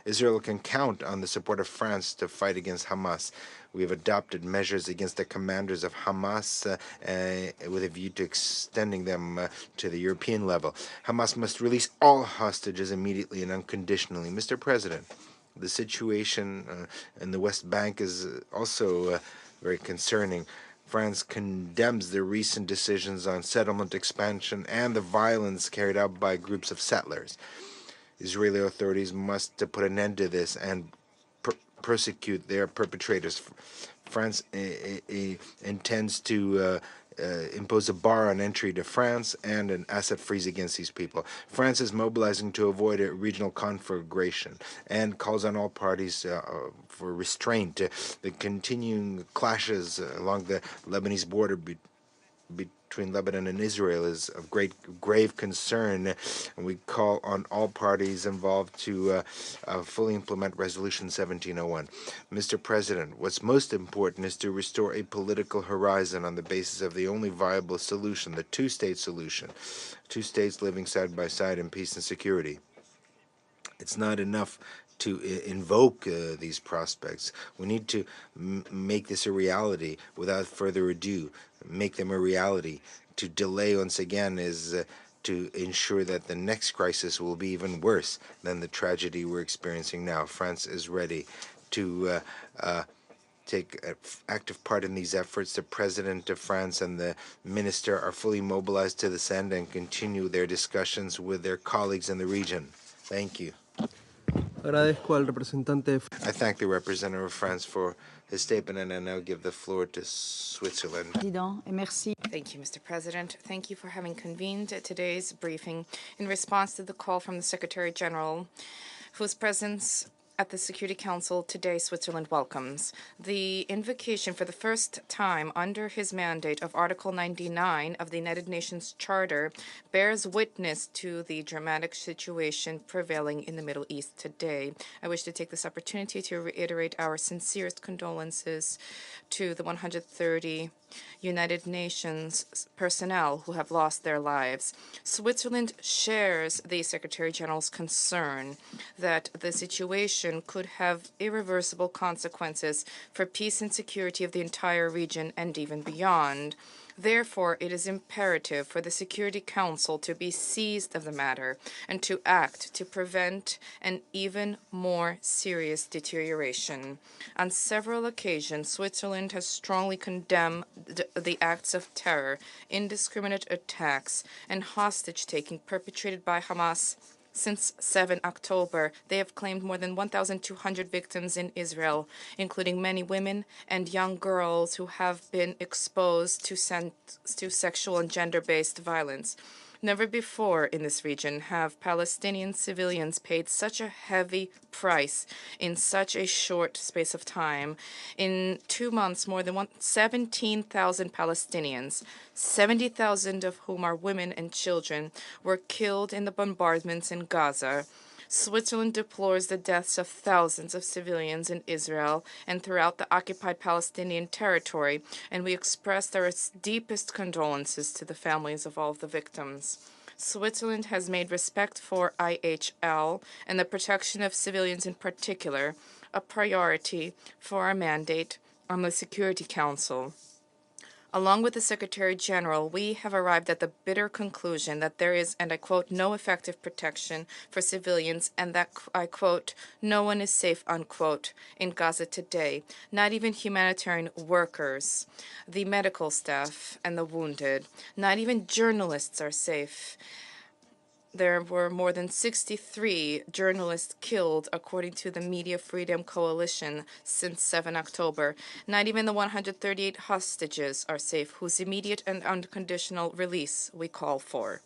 Israel can count on the support of France to fight against Hamas. We have adopted measures against the commanders of Hamas with a view to extending them to the European level. Hamas must release all hostages immediately and unconditionally. Mr. President, the situation in the West Bank is also very concerning. France condemns the recent decisions on settlement expansion and the violence carried out by groups of settlers. Israeli authorities must put an end to this and persecute their perpetrators. France intends to impose a bar on entry to France and an asset freeze against these people. France is mobilizing to avoid a regional conflagration and calls on all parties for restraint. The continuing clashes along the Lebanese border between Lebanon and Israel is of grave concern, and we call on all parties involved to fully implement Resolution 1701. Mr. President, what's most important is to restore a political horizon on the basis of the only viable solution, the two-state solution, two states living side by side in peace and security. It's not enough to invoke these prospects. We need to make this a reality without further ado, make them a reality. To delay once again is to ensure that the next crisis will be even worse than the tragedy we're experiencing now. France is ready to take active part in these efforts. The President of France and the Minister are fully mobilized to this end and continue their discussions with their colleagues in the region. Thank you. Agradezco al representante. I thank the representative of France for his statement, and I now give the floor to Switzerland. Thank you, Mr. President. Thank you for having convened today's briefing in response to the call from the Secretary General, whose presence at the Security Council today Switzerland welcomes. The invocation for the first time under his mandate of Article 99 of the United Nations Charter bears witness to the dramatic situation prevailing in the Middle East today. I wish to take this opportunity to reiterate our sincerest condolences to the 130 United Nations personnel who have lost their lives. Switzerland shares the Secretary General's concern that the situation could have irreversible consequences for peace and security of the entire region and even beyond. Therefore, it is imperative for the Security Council to be seized of the matter and to act to prevent an even more serious deterioration. On several occasions, Switzerland has strongly condemned the acts of terror, indiscriminate attacks, and hostage-taking perpetrated by Hamas. Since 7 October, they have claimed more than 1,200 victims in Israel, including many women and young girls who have been exposed to sexual and gender-based violence. Never before in this region have Palestinian civilians paid such a heavy price in such a short space of time. In 2 months, more than 17,000 Palestinians, 70,000 of whom are women and children, were killed in the bombardments in Gaza. Switzerland deplores the deaths of thousands of civilians in Israel and throughout the occupied Palestinian territory, and we express our deepest condolences to the families of all of the victims. Switzerland has made respect for IHL and the protection of civilians in particular a priority for our mandate on the Security Council. Along with the Secretary General, we have arrived at the bitter conclusion that there is, and I quote, no effective protection for civilians, and that, I quote, no one is safe, unquote, in Gaza today, not even humanitarian workers, the medical staff, and the wounded. Not even journalists are safe. There were more than 63 journalists killed, according to the Media Freedom Coalition, since 7 October. Not even the 138 hostages are safe, whose immediate and unconditional release we call for.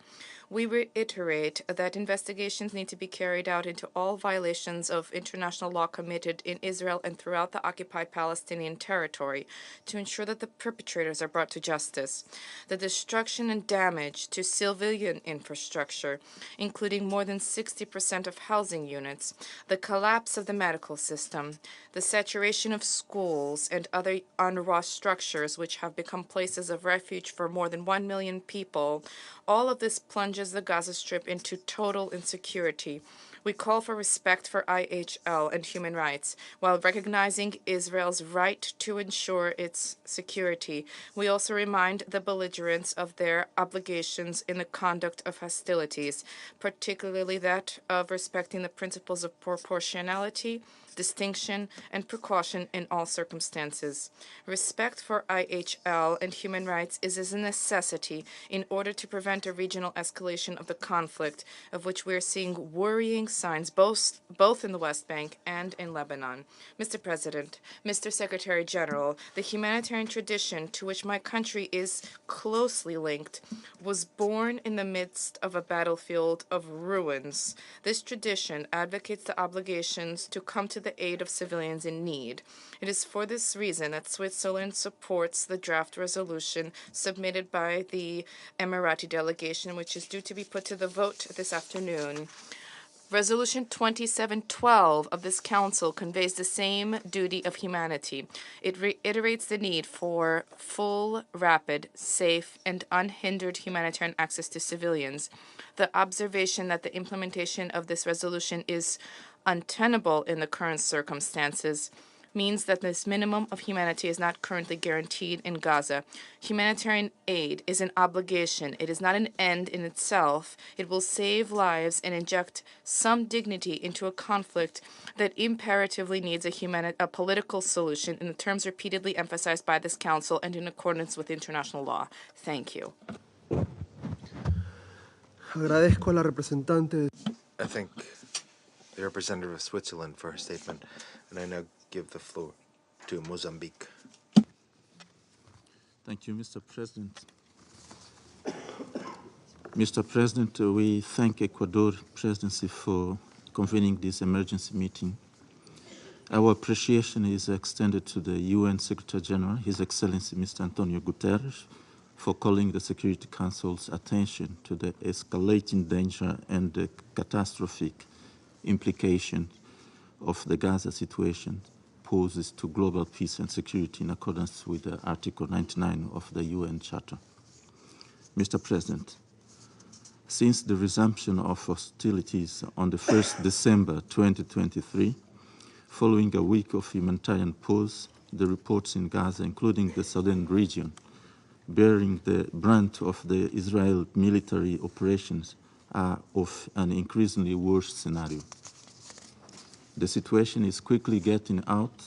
We reiterate that investigations need to be carried out into all violations of international law committed in Israel and throughout the occupied Palestinian territory to ensure that the perpetrators are brought to justice. The destruction and damage to civilian infrastructure, including more than 60% of housing units, the collapse of the medical system, the saturation of schools and other UNRWA structures which have become places of refuge for more than 1 million people, all of this plunges the Gaza Strip into total insecurity. We call for respect for IHL and human rights, while recognizing Israel's right to ensure its security. We also remind the belligerents of their obligations in the conduct of hostilities, particularly that of respecting the principles of proportionality, distinction, and precaution in all circumstances. Respect for IHL and human rights is a necessity in order to prevent a regional escalation of the conflict, of which we are seeing worrying signs both in the West Bank and in Lebanon. Mr. President, Mr. Secretary General, the humanitarian tradition to which my country is closely linked was born in the midst of a battlefield of ruins. This tradition advocates the obligations to come to the aid of civilians in need. It is for this reason that Switzerland supports the draft resolution submitted by the Emirati delegation, which is due to be put to the vote this afternoon. Resolution 2712 of this Council conveys the same duty of humanity. It reiterates the need for full, rapid, safe, and unhindered humanitarian access to civilians. The observation that the implementation of this resolution is untenable in the current circumstances means that this minimum of humanity is not currently guaranteed in Gaza. Humanitarian aid is an obligation. It is not an end in itself. It will save lives and inject some dignity into a conflict that imperatively needs a political solution in the terms repeatedly emphasized by this Council and in accordance with international law. Thank you. Agradezco a la representante. I thank the representative of Switzerland for her statement, and I now give the floor to Mozambique. Thank you, Mr. President. Mr. President, we thank Ecuador presidency for convening this emergency meeting. Our appreciation is extended to the UN Secretary General, His Excellency Mr. Antonio Guterres, for calling the Security Council's attention to the escalating danger and the catastrophic implication of the Gaza situation poses to global peace and security in accordance with Article 99 of the UN Charter. Mr. President, since the resumption of hostilities on the 1st December 2023, following a week of humanitarian pause, the reports in Gaza, including the southern region, bearing the brunt of the Israel military operations, are of an increasingly worse scenario. The situation is quickly getting out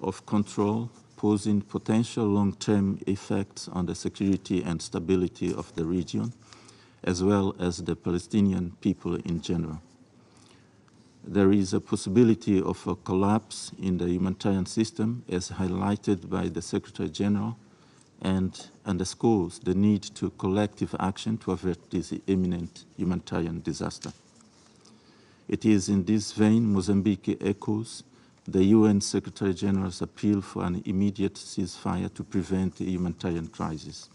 of control, posing potential long-term effects on the security and stability of the region, as well as the Palestinian people in general. There is a possibility of a collapse in the humanitarian system, as highlighted by the Secretary General, and underscores the need to collective action to avert this imminent humanitarian disaster. It is in this vein Mozambique echoes the UN Secretary General's appeal for an immediate ceasefire to prevent a humanitarian crisis.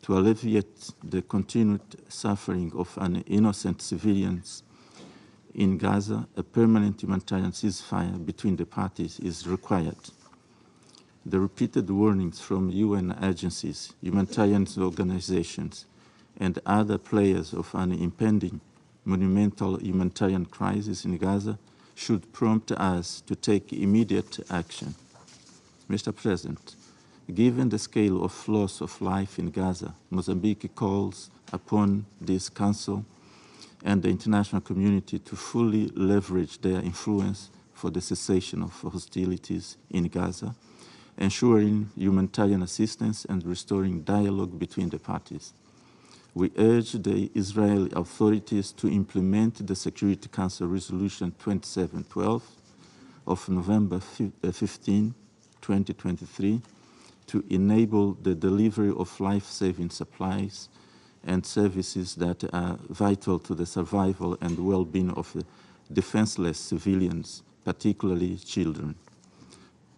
To alleviate the continued suffering of innocent civilians in Gaza, a permanent humanitarian ceasefire between the parties is required. The repeated warnings from UN agencies, humanitarian organizations, and other players of an impending monumental humanitarian crisis in Gaza should prompt us to take immediate action. Mr. President, given the scale of loss of life in Gaza, Mozambique calls upon this Council and the international community to fully leverage their influence for the cessation of hostilities in Gaza, ensuring humanitarian assistance and restoring dialogue between the parties. We urge the Israeli authorities to implement the Security Council Resolution 2712 of November 15, 2023, to enable the delivery of life-saving supplies and services that are vital to the survival and well-being of defenseless civilians, particularly children.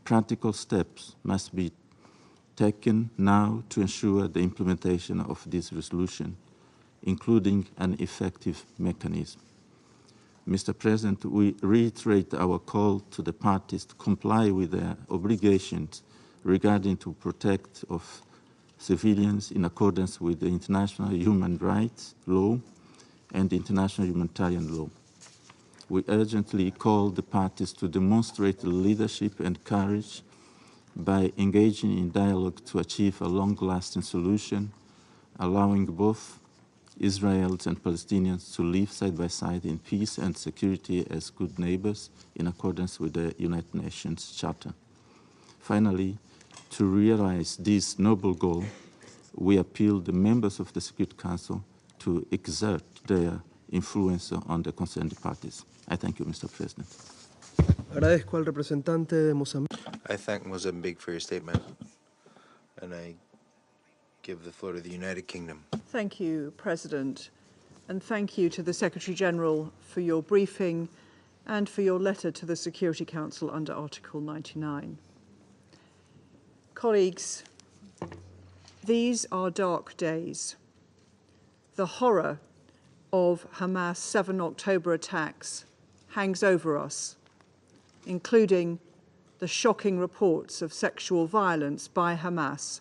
Practical steps must be taken now to ensure the implementation of this resolution, including an effective mechanism. Mr. President, we reiterate our call to the parties to comply with their obligations regarding to protect of civilians in accordance with the international human rights law and international humanitarian law. We urgently call the parties to demonstrate leadership and courage by engaging in dialogue to achieve a long-lasting solution, allowing both Israelis and Palestinians to live side by side in peace and security as good neighbors in accordance with the United Nations Charter. Finally, to realize this noble goal, we appeal the members of the Security Council to exert their influence on the concerned parties. I thank you, Mr. President. Agradezco al representante de Mozambique. I thank Mozambique for your statement, and I give the floor to the United Kingdom. Thank you, President, and thank you to the Secretary General for your briefing and for your letter to the Security Council under Article 99. Colleagues, these are dark days. The horror of Hamas' 7 October attacks hangs over us, including the shocking reports of sexual violence by Hamas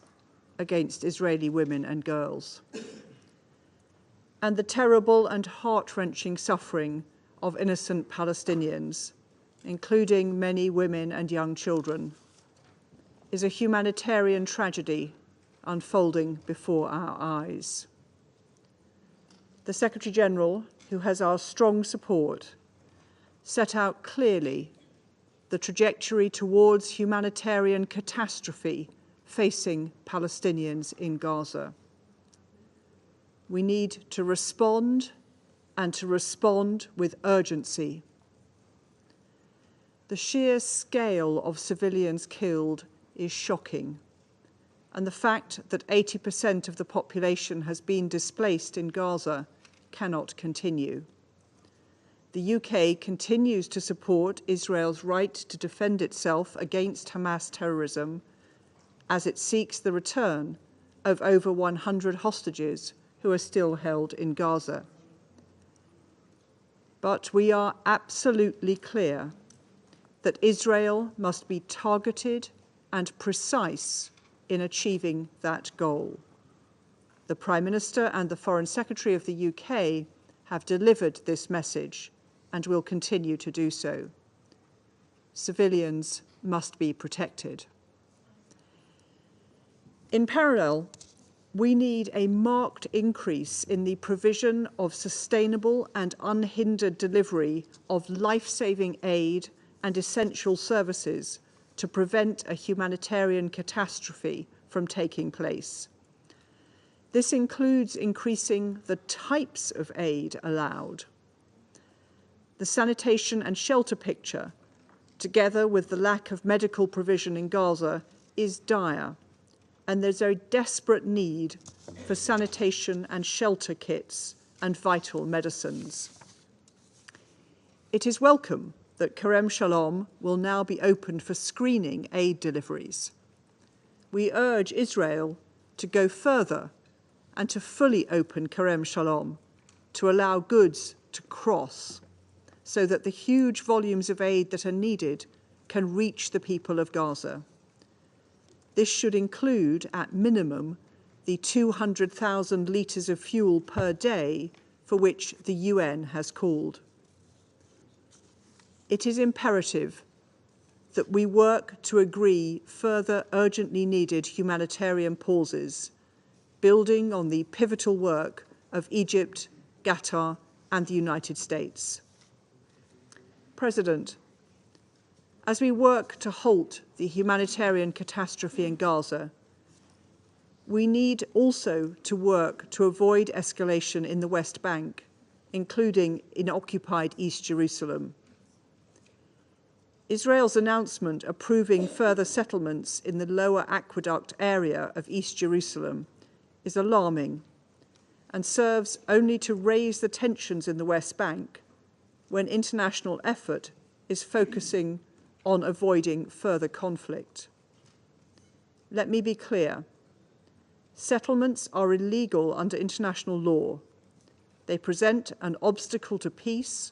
against Israeli women and girls, and the terrible and heart-wrenching suffering of innocent Palestinians, including many women and young children, is a humanitarian tragedy unfolding before our eyes. The Secretary-General, who has our strong support, set out clearly the trajectory towards humanitarian catastrophe facing Palestinians in Gaza. We need to respond, and to respond with urgency. The sheer scale of civilians killed is shocking, and the fact that 80% of the population has been displaced in Gaza cannot continue. The UK continues to support Israel's right to defend itself against Hamas terrorism as it seeks the return of over 100 hostages who are still held in Gaza. But we are absolutely clear that Israel must be targeted and precise in achieving that goal. The Prime Minister and the Foreign Secretary of the UK have delivered this message and will continue to do so. Civilians must be protected. In parallel, we need a marked increase in the provision of sustainable and unhindered delivery of life-saving aid and essential services to prevent a humanitarian catastrophe from taking place. This includes increasing the types of aid allowed. The sanitation and shelter picture, together with the lack of medical provision in Gaza, is dire, and there's a desperate need for sanitation and shelter kits and vital medicines. It is welcome that Kerem Shalom will now be opened for screening aid deliveries. We urge Israel to go further and to fully open Kerem Shalom to allow goods to cross so that the huge volumes of aid that are needed can reach the people of Gaza. This should include, at minimum, the 200,000 litres of fuel per day for which the UN has called. It is imperative that we work to agree further urgently needed humanitarian pauses, building on the pivotal work of Egypt, Qatar, and the United States. President, as we work to halt the humanitarian catastrophe in Gaza, we need also to work to avoid escalation in the West Bank, including in occupied East Jerusalem. Israel's announcement approving further settlements in the lower aqueduct area of East Jerusalem is alarming and serves only to raise the tensions in the West Bank when international effort is focusing on avoiding further conflict. Let me be clear. Settlements are illegal under international law. They present an obstacle to peace,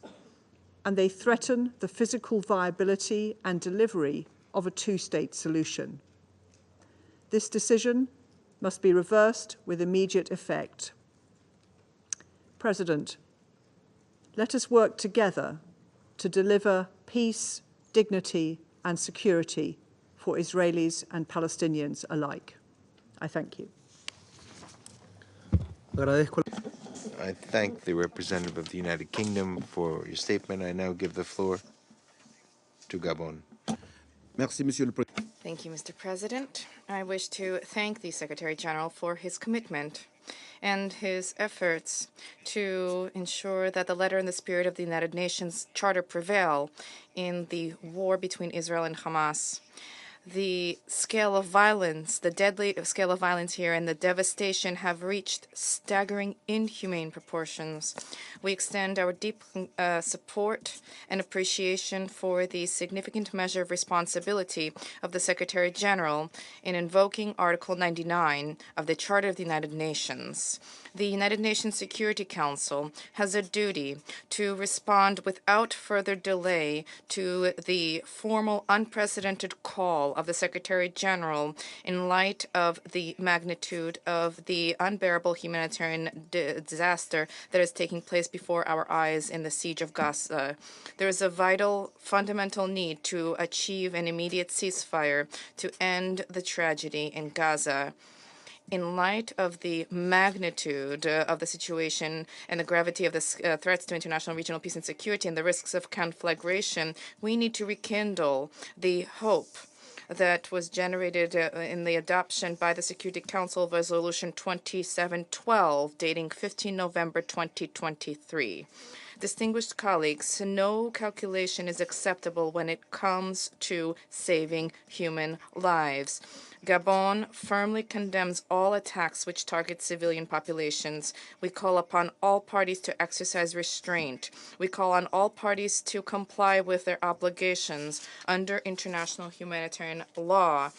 and they threaten the physical viability and delivery of a two-state solution. This decision must be reversed with immediate effect. President, let us work together to deliver peace, dignity, and security for Israelis and Palestinians alike. I thank you. I thank the representative of the United Kingdom for your statement. I now give the floor to Gabon. Thank you, Mr. President. I wish to thank the Secretary General for his commitment and his efforts to ensure that the letter and the spirit of the United Nations Charter prevail in the war between Israel and Hamas. The scale of violence, the deadly scale of violence here and the devastation have reached staggering, inhumane proportions. We extend our deep support and appreciation for the significant measure of responsibility of the Secretary General in invoking Article 99 of the Charter of the United Nations. The United Nations Security Council has a duty to respond without further delay to the formal, unprecedented call of the Secretary General in light of the magnitude of the unbearable humanitarian disaster that is taking place before our eyes in the siege of Gaza. There is a vital, fundamental need to achieve an immediate ceasefire to end the tragedy in Gaza. In light of the magnitude of the situation and the gravity of the threats to international regional peace and security and the risks of conflagration, we need to rekindle the hope that was generated in the adoption by the Security Council of Resolution 2712, dating 15 November 2023. Distinguished colleagues, no calculation is acceptable when it comes to saving human lives. Gabon firmly condemns all attacks which target civilian populations. We call upon all parties to exercise restraint. We call on all parties to comply with their obligations under international humanitarian law.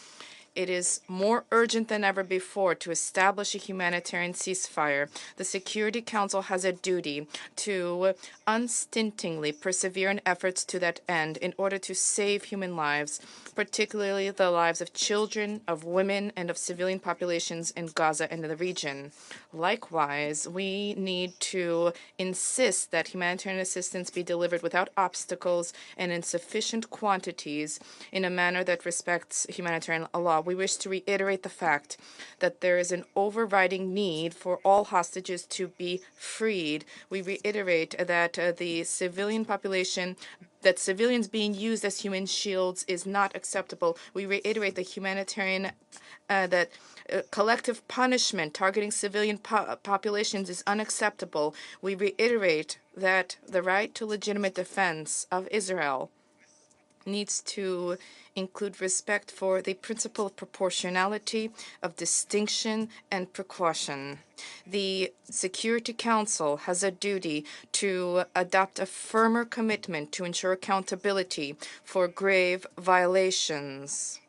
It is more urgent than ever before to establish a humanitarian ceasefire. The Security Council has a duty to unstintingly persevere in efforts to that end in order to save human lives, particularly the lives of children, of women, and of civilian populations in Gaza and in the region. Likewise, we need to insist that humanitarian assistance be delivered without obstacles and in sufficient quantities in a manner that respects humanitarian law. We wish to reiterate the fact that there is an overriding need for all hostages to be freed. We reiterate that the civilian population, that civilians being used as human shields is not acceptable. We reiterate the humanitarian, that collective punishment targeting civilian populations is unacceptable. We reiterate that the right to legitimate defense of Israel needs to include respect for the principle of proportionality, of distinction, and precaution. The Security Council has a duty to adopt a firmer commitment to ensure accountability for grave violations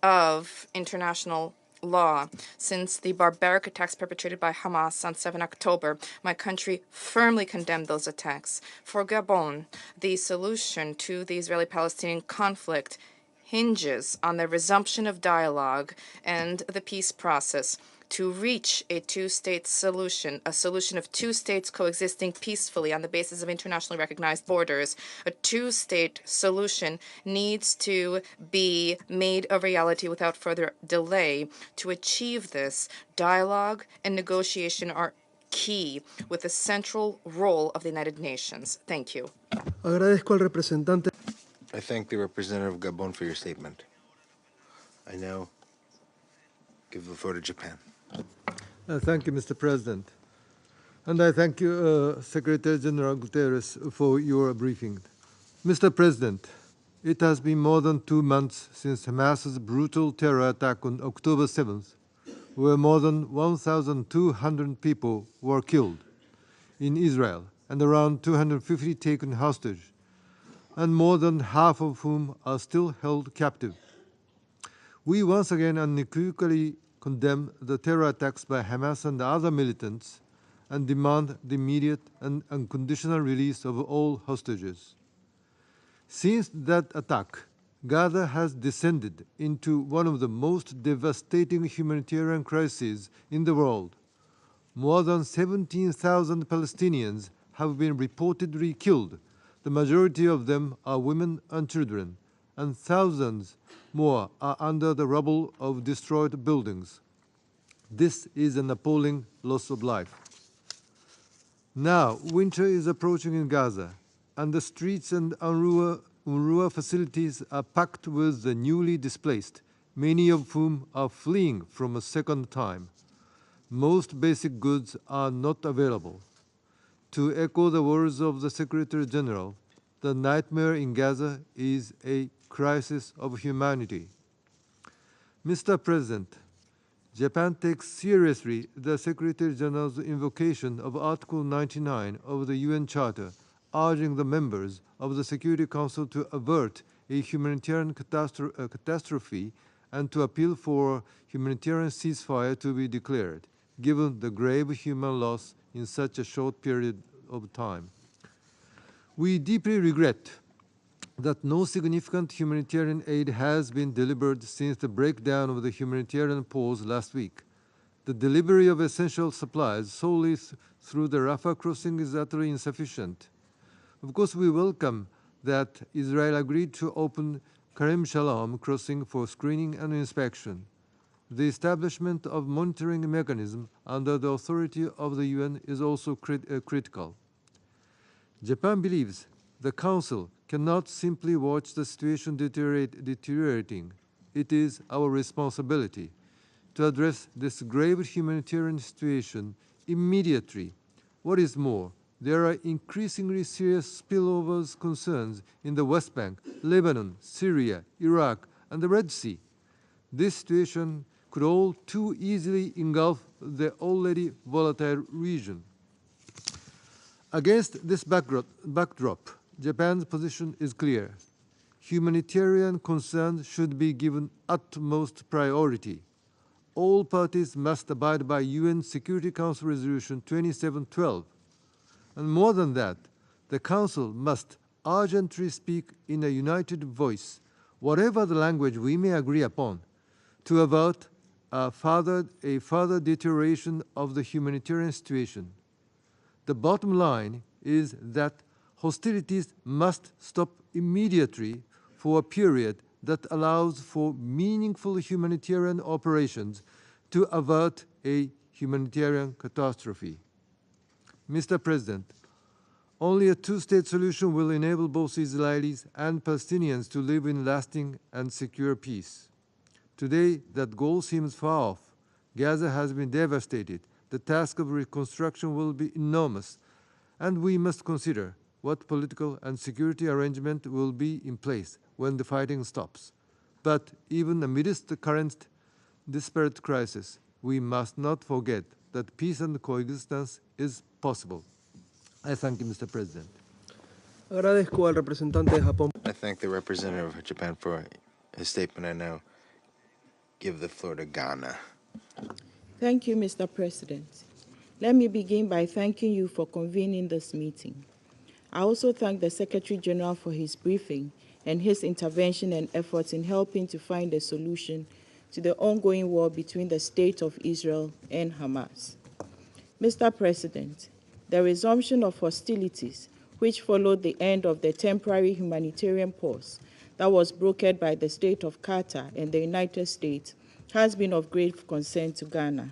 of international law. Since the barbaric attacks perpetrated by Hamas on 7 October, my country firmly condemned those attacks. For Gabon, the solution to the Israeli-Palestinian conflict hinges on the resumption of dialogue and the peace process to reach a two-state solution, a solution of two states coexisting peacefully on the basis of internationally recognized borders. A two-state solution needs to be made a reality without further delay. To achieve this, dialogue and negotiation are key, with a central role of the United Nations. Thank you. Agradezco al representante. I thank the representative of Gabon for your statement. I now give the floor to Japan. Thank you, Mr. President. And I thank you, Secretary General Guterres, for your briefing. Mr. President, it has been more than 2 months since Hamas's brutal terror attack on October 7th, where more than 1,200 people were killed in Israel and around 250 taken hostage, and more than half of whom are still held captive. We once again unequivocally condemn the terror attacks by Hamas and other militants and demand the immediate and unconditional release of all hostages. Since that attack, Gaza has descended into one of the most devastating humanitarian crises in the world. More than 17,000 Palestinians have been reportedly killed. The majority of them are women and children, and thousands more are under the rubble of destroyed buildings. This is an appalling loss of life. Now, winter is approaching in Gaza, and the streets and UNRWA facilities are packed with the newly displaced, many of whom are fleeing from a second time. Most basic goods are not available. To echo the words of the Secretary General, the nightmare in Gaza is a crisis of humanity. Mr. President, Japan takes seriously the Secretary General's invocation of Article 99 of the UN Charter, urging the members of the Security Council to avert a humanitarian catastrophe and to appeal for humanitarian ceasefire to be declared, given the grave human loss in such a short period of time. We deeply regret that no significant humanitarian aid has been delivered since the breakdown of the humanitarian pause last week. The delivery of essential supplies solely through the Rafah crossing is utterly insufficient. Of course, we welcome that Israel agreed to open Karem Shalom crossing for screening and inspection. The establishment of monitoring mechanism under the authority of the UN is also critical. Japan believes the Council cannot simply watch the situation deteriorating. It is our responsibility to address this grave humanitarian situation immediately. What is more, there are increasingly serious spillovers concerns in the West Bank, Lebanon, Syria, Iraq, and the Red Sea. This situation could all too easily engulf the already volatile region. Against this backdrop, Japan's position is clear. Humanitarian concerns should be given utmost priority. All parties must abide by UN Security Council Resolution 2712. And more than that, the Council must urgently speak in a united voice, whatever the language we may agree upon, to avert a further deterioration of the humanitarian situation. The bottom line is that hostilities must stop immediately for a period that allows for meaningful humanitarian operations to avert a humanitarian catastrophe. Mr. President, only a two-state solution will enable both Israelis and Palestinians to live in lasting and secure peace. Today, that goal seems far off. Gaza has been devastated. The task of reconstruction will be enormous, and we must consider what political and security arrangement will be in place when the fighting stops. But even amidst the current disparate crisis, we must not forget that peace and coexistence is possible. I thank you, Mr. President. Agradezco al representante de Japón. I thank the representative of Japan for his statement. I now give the floor to Ghana. Thank you, Mr. President. Let me begin by thanking you for convening this meeting. I also thank the Secretary General for his briefing and his intervention and efforts in helping to find a solution to the ongoing war between the State of Israel and Hamas. Mr. President, the resumption of hostilities, which followed the end of the temporary humanitarian pause that was brokered by the State of Qatar and the United States, has been of great concern to Ghana.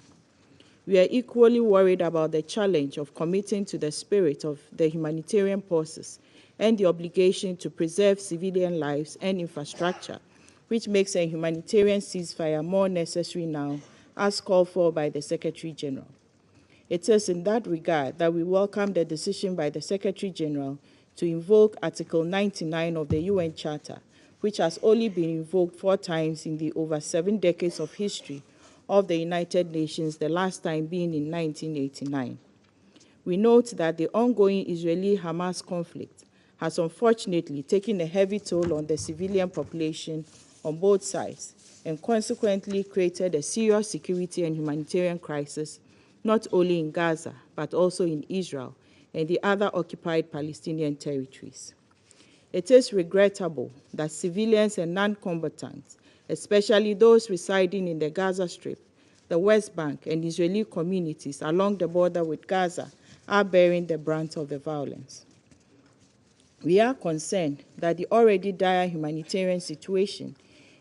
We are equally worried about the challenge of committing to the spirit of the humanitarian pauses and the obligation to preserve civilian lives and infrastructure, which makes a humanitarian ceasefire more necessary now, as called for by the Secretary General. It is in that regard that we welcome the decision by the Secretary General to invoke Article 99 of the UN Charter, which has only been invoked 4 times in the over 7 decades of history of the United Nations, the last time being in 1989. We note that the ongoing Israeli-Hamas conflict has unfortunately taken a heavy toll on the civilian population on both sides and consequently created a serious security and humanitarian crisis, not only in Gaza, but also in Israel and the other occupied Palestinian territories. It is regrettable that civilians and non-combatants, especially those residing in the Gaza Strip, the West Bank, and Israeli communities along the border with Gaza, are bearing the brunt of the violence. We are concerned that the already dire humanitarian situation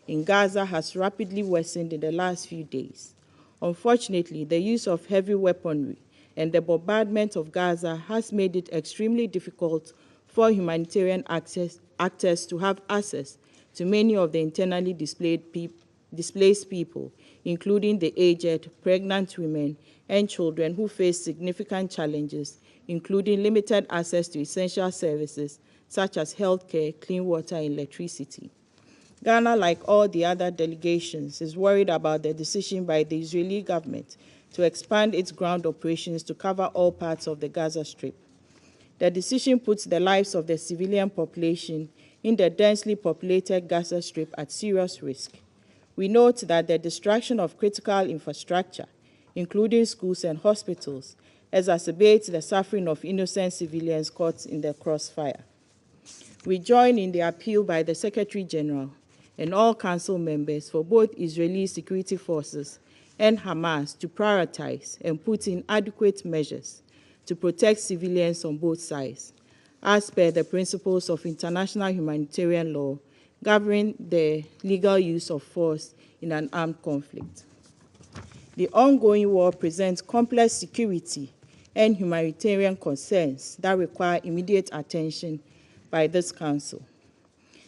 in Gaza has rapidly worsened in the last few days. Unfortunately, the use of heavy weaponry and the bombardment of Gaza has made it extremely difficult for humanitarian actors to have access to many of the internally displaced people, including the aged, pregnant women, and children who face significant challenges, including limited access to essential services such as healthcare, clean water, and electricity. Ghana, like all the other delegations, is worried about the decision by the Israeli government to expand its ground operations to cover all parts of the Gaza Strip. The decision puts the lives of the civilian population in the densely populated Gaza Strip at serious risk. We note that the destruction of critical infrastructure, including schools and hospitals, exacerbates the suffering of innocent civilians caught in the crossfire. We join in the appeal by the Secretary General and all Council members for both Israeli security forces and Hamas to prioritize and put in adequate measures to protect civilians on both sides, as per the principles of international humanitarian law governing the legal use of force in an armed conflict. The ongoing war presents complex security and humanitarian concerns that require immediate attention by this Council.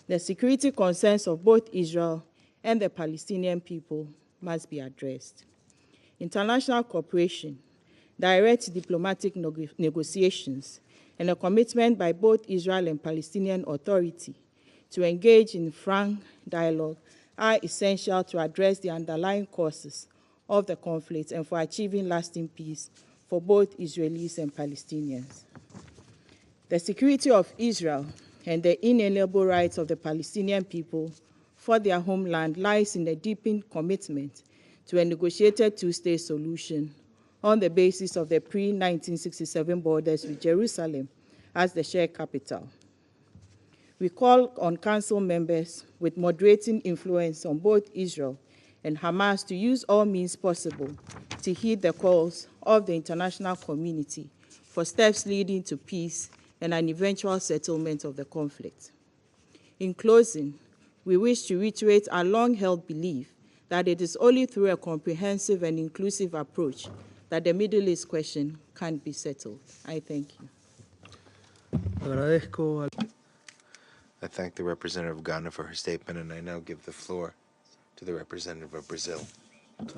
The security concerns of both Israel and the Palestinian people must be addressed. International cooperation, direct diplomatic negotiations, and a commitment by both Israel and Palestinian Authority to engage in frank dialogue are essential to address the underlying causes of the conflict and for achieving lasting peace for both Israelis and Palestinians. The security of Israel and the inalienable rights of the Palestinian people for their homeland lies in a deepened commitment to a negotiated two-state solution on the basis of the pre-1967 borders with Jerusalem as the shared capital. We call on Council members with moderating influence on both Israel and Hamas to use all means possible to heed the calls of the international community for steps leading to peace and an eventual settlement of the conflict. In closing, we wish to reiterate our long-held belief that it is only through a comprehensive and inclusive approach that the Middle East question can be settled. I thank you. I thank the representative of Ghana for her statement, and I now give the floor to the representative of Brazil.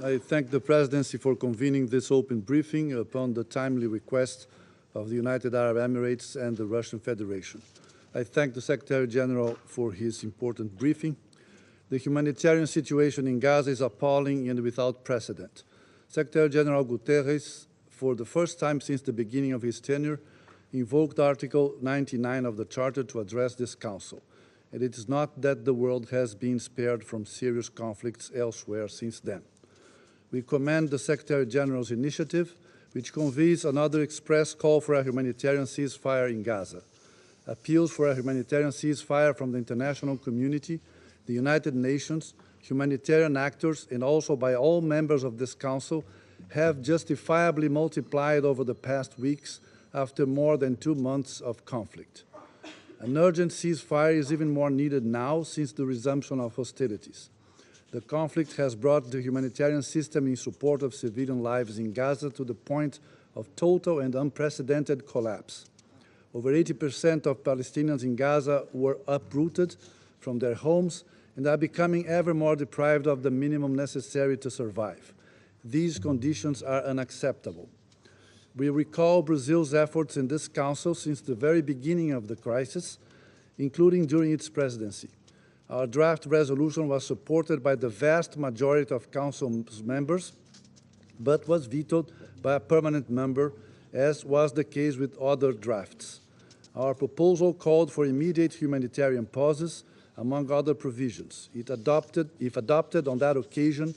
I thank the Presidency for convening this open briefing upon the timely request of the United Arab Emirates and the Russian Federation. I thank the Secretary General for his important briefing. The humanitarian situation in Gaza is appalling and without precedent. Secretary General Guterres, for the first time since the beginning of his tenure, invoked Article 99 of the Charter to address this Council. And it is not that the world has been spared from serious conflicts elsewhere since then. We commend the Secretary General's initiative, which conveys another express call for a humanitarian ceasefire in Gaza. Appeals for a humanitarian ceasefire from the international community, the United Nations, humanitarian actors, and also by all members of this Council have justifiably multiplied over the past weeks after more than 2 months of conflict. An urgent ceasefire is even more needed now since the resumption of hostilities. The conflict has brought the humanitarian system in support of civilian lives in Gaza to the point of total and unprecedented collapse. Over 80% of Palestinians in Gaza were uprooted from their homes and are becoming ever more deprived of the minimum necessary to survive. These conditions are unacceptable. We recall Brazil's efforts in this Council since the very beginning of the crisis, including during its presidency. Our draft resolution was supported by the vast majority of Council members, but was vetoed by a permanent member, as was the case with other drafts. Our proposal called for immediate humanitarian pauses, among other provisions. If adopted on that occasion,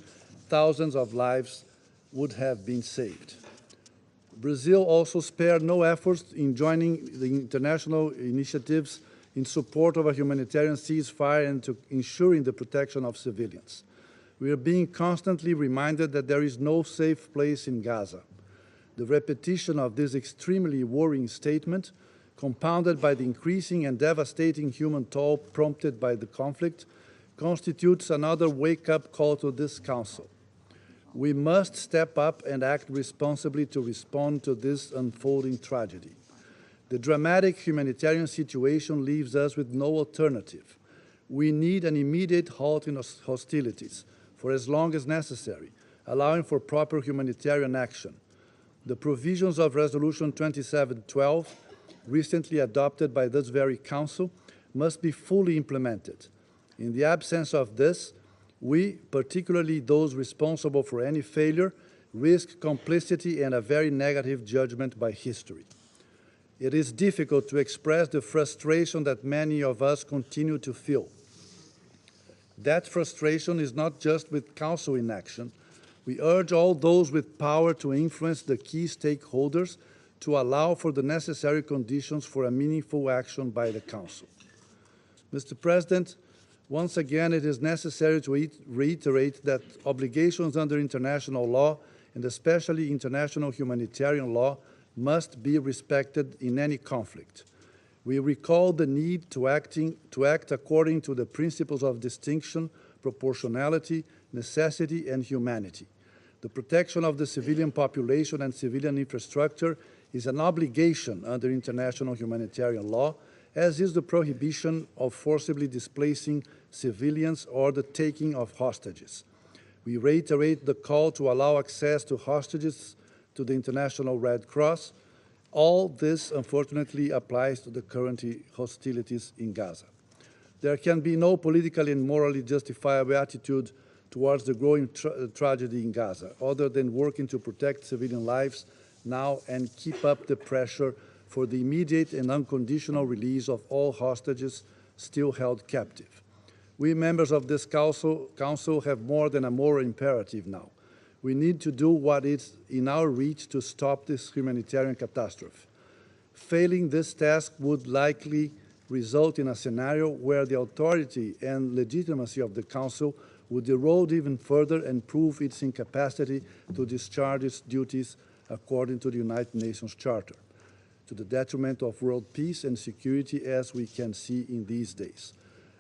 thousands of lives would have been saved. Brazil also spared no efforts in joining the international initiatives in support of a humanitarian ceasefire and to ensuring the protection of civilians. We are being constantly reminded that there is no safe place in Gaza. The repetition of this extremely worrying statement, compounded by the increasing and devastating human toll prompted by the conflict, constitutes another wake-up call to this Council. We must step up and act responsibly to respond to this unfolding tragedy. The dramatic humanitarian situation leaves us with no alternative. We need an immediate halt in hostilities for as long as necessary, allowing for proper humanitarian action. The provisions of Resolution 2712, recently adopted by this very Council, must be fully implemented. In the absence of this, we, particularly those responsible for any failure, risk complicity and a very negative judgment by history. It is difficult to express the frustration that many of us continue to feel. That frustration is not just with Council inaction. We urge all those with power to influence the key stakeholders to allow for the necessary conditions for a meaningful action by the Council. Mr. President, once again, it is necessary to reiterate that obligations under international law, and especially international humanitarian law, must be respected in any conflict. We recall the need to act according to the principles of distinction, proportionality, necessity, and humanity. The protection of the civilian population and civilian infrastructure is an obligation under international humanitarian law, as is the prohibition of forcibly displacing civilians or the taking of hostages. We reiterate the call to allow access to hostages to the International Red Cross. All this, unfortunately, applies to the current hostilities in Gaza. There can be no politically and morally justifiable attitude towards the growing tragedy in Gaza, other than working to protect civilian lives now and keep up the pressure for the immediate and unconditional release of all hostages still held captive. We members of this council have more than a moral imperative now. We need to do what is in our reach to stop this humanitarian catastrophe. Failing this task would likely result in a scenario where the authority and legitimacy of the Council would erode even further and prove its incapacity to discharge its duties according to the United Nations Charter, to the detriment of world peace and security, as we can see in these days.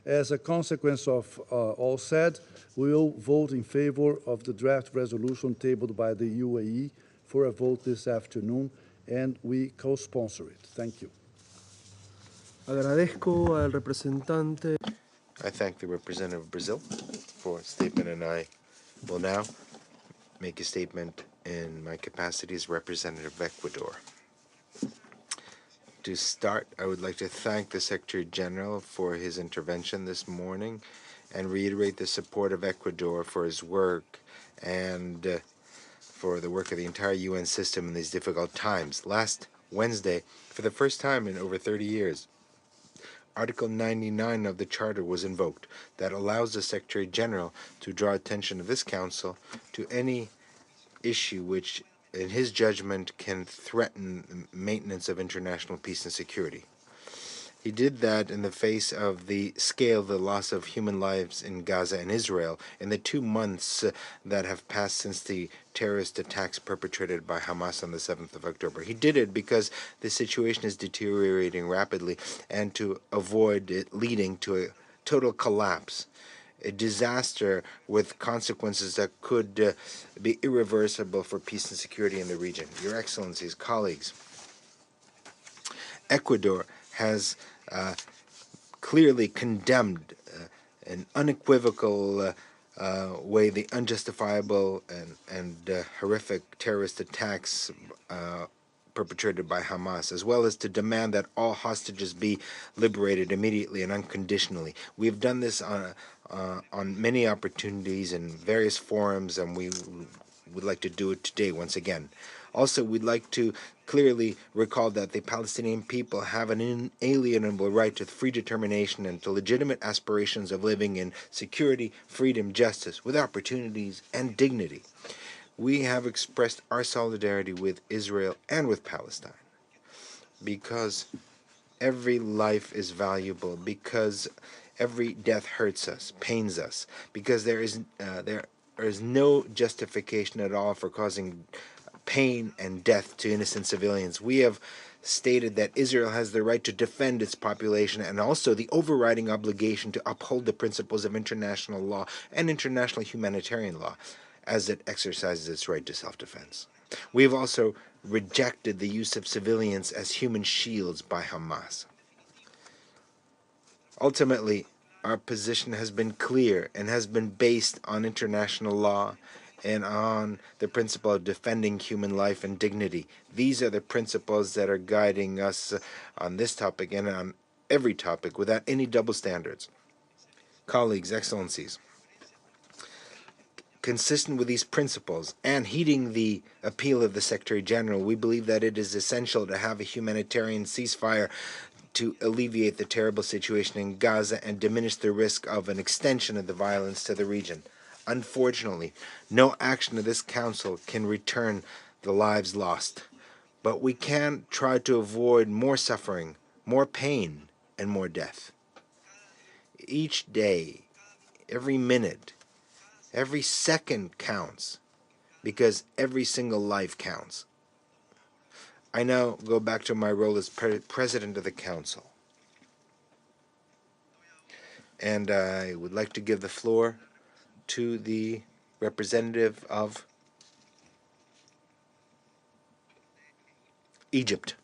As a consequence of all said, we will vote in favor of the draft resolution tabled by the UAE for a vote this afternoon, and we co-sponsor it. Thank you. Agradezco al representante. I thank the representative of Brazil for a statement, and I will now make a statement in my capacity as representative of Ecuador. To start, I would like to thank the Secretary General for his intervention this morning and reiterate the support of Ecuador for his work and for the work of the entire UN system in these difficult times. Last Wednesday, for the first time in over 30 years, Article 99 of the Charter was invoked that allows the Secretary General to draw attention of this Council to any issue which, in his judgment, can threaten maintenance of international peace and security. He did that in the face of the scale of the loss of human lives in Gaza and Israel in the 2 months that have passed since the terrorist attacks perpetrated by Hamas on the 7th of October. He did it because the situation is deteriorating rapidly and to avoid it leading to a total collapse, a disaster with consequences that could be irreversible for peace and security in the region. Your Excellencies, colleagues, Ecuador has clearly condemned in unequivocal way the unjustifiable and horrific terrorist attacks perpetrated by Hamas, as well as to demand that all hostages be liberated immediately and unconditionally. We have done this on many opportunities in various forums, and we would like to do it today once again. Also, we'd like to clearly recall that the Palestinian people have an inalienable right to free determination and to legitimate aspirations of living in security, freedom, justice, with opportunities and dignity. We have expressed our solidarity with Israel and with Palestine because every life is valuable, because every death hurts us, pains us, because there is no justification at all for causing pain and death to innocent civilians. We have stated that Israel has the right to defend its population and also the overriding obligation to uphold the principles of international law and international humanitarian law as it exercises its right to self-defense. We have also rejected the use of civilians as human shields by Hamas. Ultimately, our position has been clear and has been based on international law and on the principle of defending human life and dignity. These are the principles that are guiding us on this topic and on every topic without any double standards. Colleagues, Excellencies, consistent with these principles and heeding the appeal of the Secretary General, we believe that it is essential to have a humanitarian ceasefire to alleviate the terrible situation in Gaza and diminish the risk of an extension of the violence to the region. Unfortunately, no action of this Council can return the lives lost, but we can try to avoid more suffering, more pain, and more death. each day, every minute, every second counts, because every single life counts. I now go back to my role as President of the Council. And I would like to give the floor to the representative of Egypt.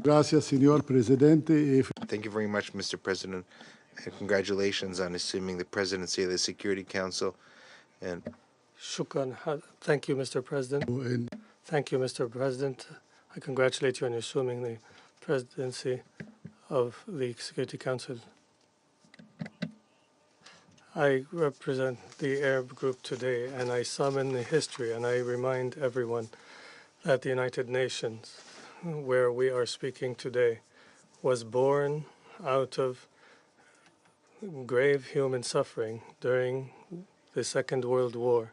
Gracias, señor presidente. Thank you very much, Mr. President, and congratulations on assuming the presidency of the Security Council. And Shukran. Thank you, Mr. President. Thank you, Mr. President. I congratulate you on assuming the presidency of the Security Council. I represent the Arab group today, and I summon the history, and I remind everyone that the United Nations, where we are speaking today, was born out of grave human suffering during the Second World War.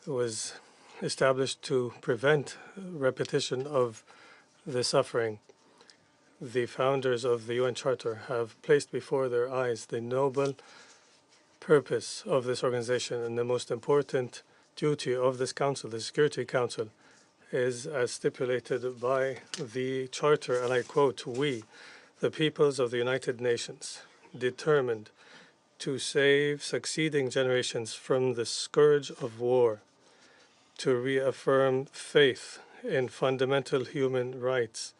It was established to prevent repetition of the suffering. The founders of the UN Charter have placed before their eyes the noble purpose of this organization, and the most important duty of this council, the Security Council, is as stipulated by the Charter, and I quote, "We, the peoples of the United Nations, determined to save succeeding generations from the scourge of war, to reaffirm faith in fundamental human rights,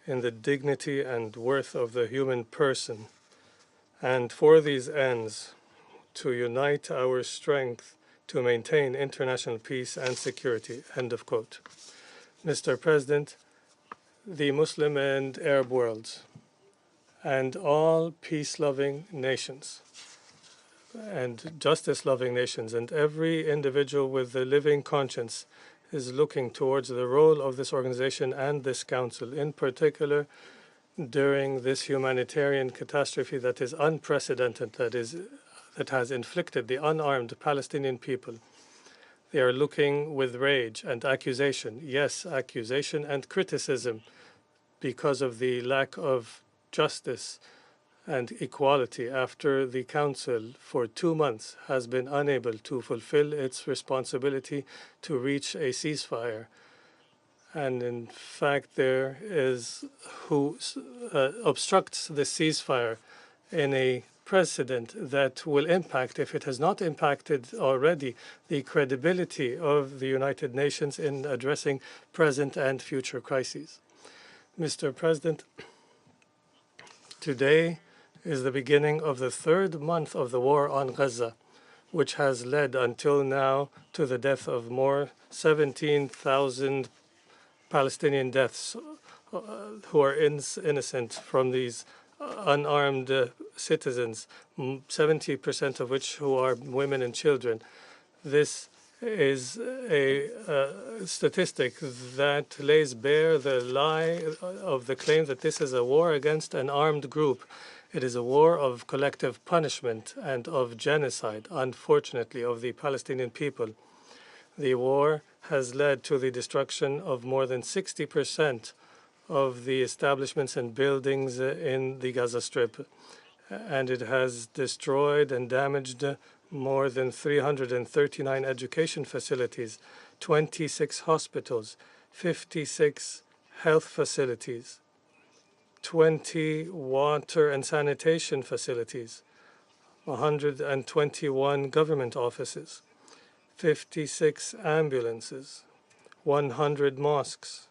in the dignity and worth of the human person, and for these ends, to unite our strength to maintain international peace and security." End of quote. Mr. President, the Muslim and Arab worlds, and all peace-loving nations, and justice-loving nations, and every individual with a living conscience is looking towards the role of this organization and this council, in particular during this humanitarian catastrophe that is unprecedented, that has inflicted the unarmed Palestinian people. They are looking with rage and accusation, yes, accusation and criticism, because of the lack of justice and equality after the Council for 2 months has been unable to fulfill its responsibility to reach a ceasefire. And in fact, there is who obstructs the ceasefire in a precedent that will impact, if it has not impacted already, the credibility of the United Nations in addressing present and future crises. Mr. President, today is the beginning of the 3rd month of the war on Gaza, which has led until now to the death of more 17,000 Palestinian deaths who are innocent from these unarmed citizens, 70% of which who are women and children. This is a statistic that lays bare the lie of the claim that this is a war against an armed group. It is a war of collective punishment and of genocide, unfortunately, of the Palestinian people. The war has led to the destruction of more than 60% of the establishments and buildings in the Gaza Strip, and it has destroyed and damaged more than 339 education facilities, 26 hospitals, 56 health facilities, 20 water and sanitation facilities, 121 government offices, 56 ambulances, 100 mosques,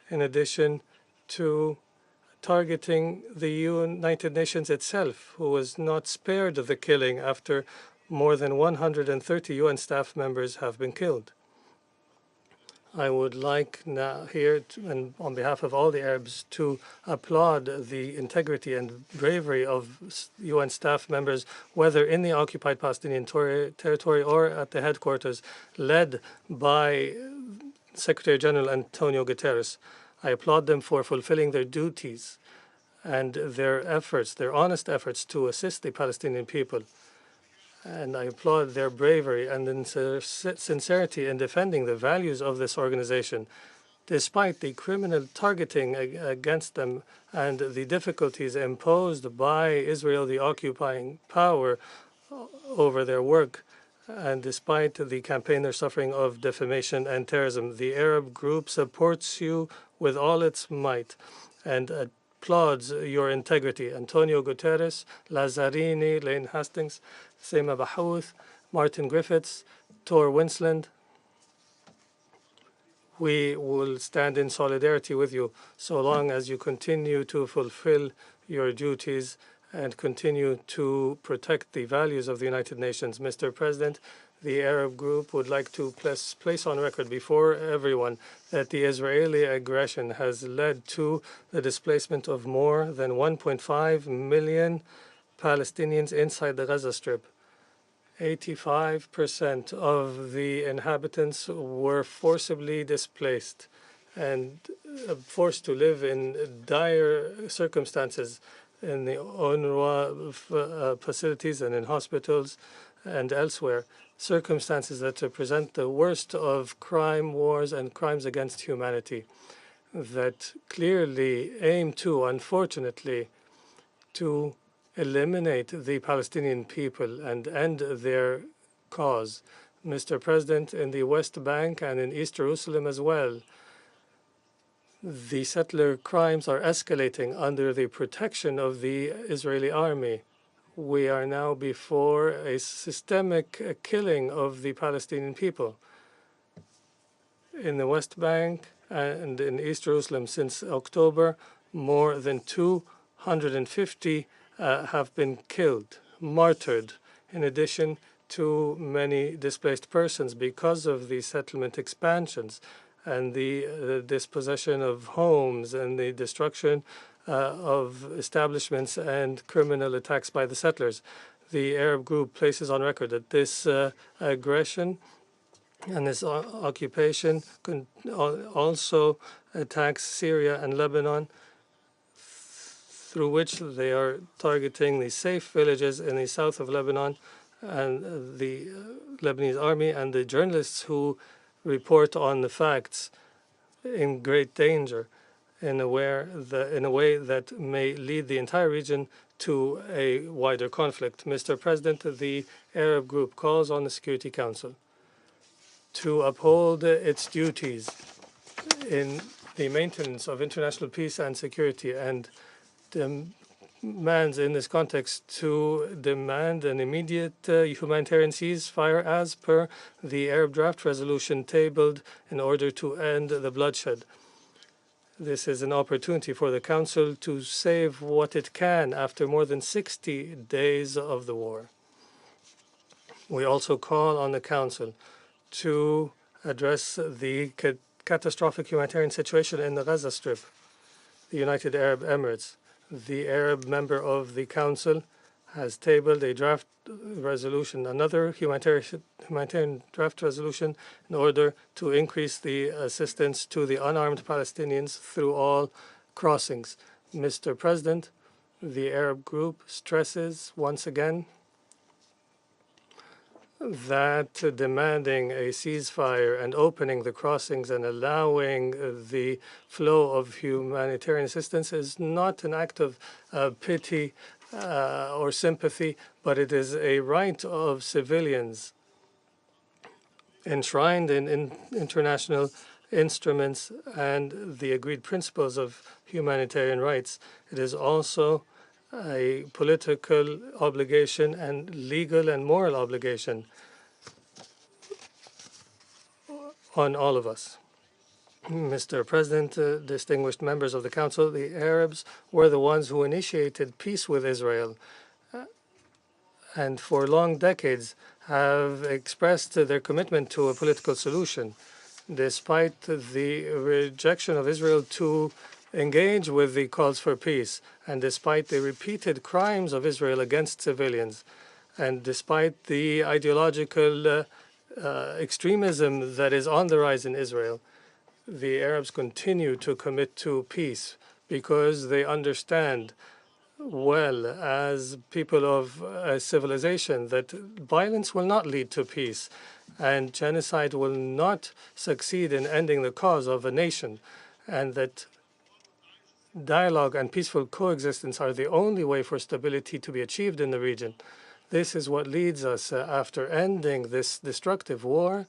in addition to targeting the United Nations itself, who was not spared of the killing after more than 130 UN staff members have been killed. I would like now here, and on behalf of all the Arabs, to applaud the integrity and bravery of UN staff members, whether in the occupied Palestinian territory or at the headquarters, led by Secretary General Antonio Guterres. I applaud them for fulfilling their duties and their efforts, their honest efforts to assist the Palestinian people. And I applaud their bravery and sincerity in defending the values of this organization despite the criminal targeting against them and the difficulties imposed by Israel, the occupying power, over their work, and despite the campaign they're suffering of defamation and terrorism. The Arab group supports you with all its might and applauds your integrity. Antonio Guterres, Lazzarini, Lane Hastings, Sema Bahouth, Martin Griffiths, Tor Winsland. We will stand in solidarity with you so long as you continue to fulfill your duties and continue to protect the values of the United Nations. Mr. President, the Arab group would like to place on record before everyone that the Israeli aggression has led to the displacement of more than 1.5 million Palestinians inside the Gaza Strip. 85% of the inhabitants were forcibly displaced and forced to live in dire circumstances in the UNRWA facilities and in hospitals and elsewhere, circumstances that represent the worst of crime, wars, and crimes against humanity that clearly aim to, unfortunately, to eliminate the Palestinian people and end their cause. Mr. President, in the West Bank and in East Jerusalem as well, the settler crimes are escalating under the protection of the Israeli army. We are now before a systemic killing of the Palestinian people. In the West Bank and in East Jerusalem since October, more than 250 have been killed, martyred, in addition to many displaced persons because of the settlement expansions and the dispossession of homes and the destruction of establishments and criminal attacks by the settlers. The Arab group places on record that this aggression and this occupation also attacks Syria and Lebanon, through which they are targeting the safe villages in the south of Lebanon and the Lebanese army and the journalists who report on the facts in great danger in a way that may lead the entire region to a wider conflict. Mr. President, the Arab group calls on the Security Council to uphold its duties in the maintenance of international peace and security and demands in this context to demand an immediate humanitarian ceasefire as per the Arab draft resolution tabled in order to end the bloodshed. This is an opportunity for the Council to save what it can after more than 60 days of the war. We also call on the Council to address the catastrophic humanitarian situation in the Gaza Strip. The United Arab Emirates, the Arab member of the Council, has tabled a draft resolution, another humanitarian draft resolution, in order to increase the assistance to the unarmed Palestinians through all crossings. Mr. President, the Arab group stresses once again that demanding a ceasefire and opening the crossings and allowing the flow of humanitarian assistance is not an act of pity or sympathy, but it is a right of civilians enshrined in international instruments and the agreed principles of humanitarian rights. It is also a political obligation and legal and moral obligation on all of us. Mr. President, distinguished members of the Council, the Arabs were the ones who initiated peace with Israel and for long decades have expressed their commitment to a political solution, despite the rejection of Israel to engage with the calls for peace, and despite the repeated crimes of Israel against civilians, and despite the ideological extremism that is on the rise in Israel. The Arabs continue to commit to peace because they understand well, as people of a civilization, that violence will not lead to peace, and genocide will not succeed in ending the cause of a nation, and that dialogue and peaceful coexistence are the only way for stability to be achieved in the region. This is what leads us, after ending this destructive war,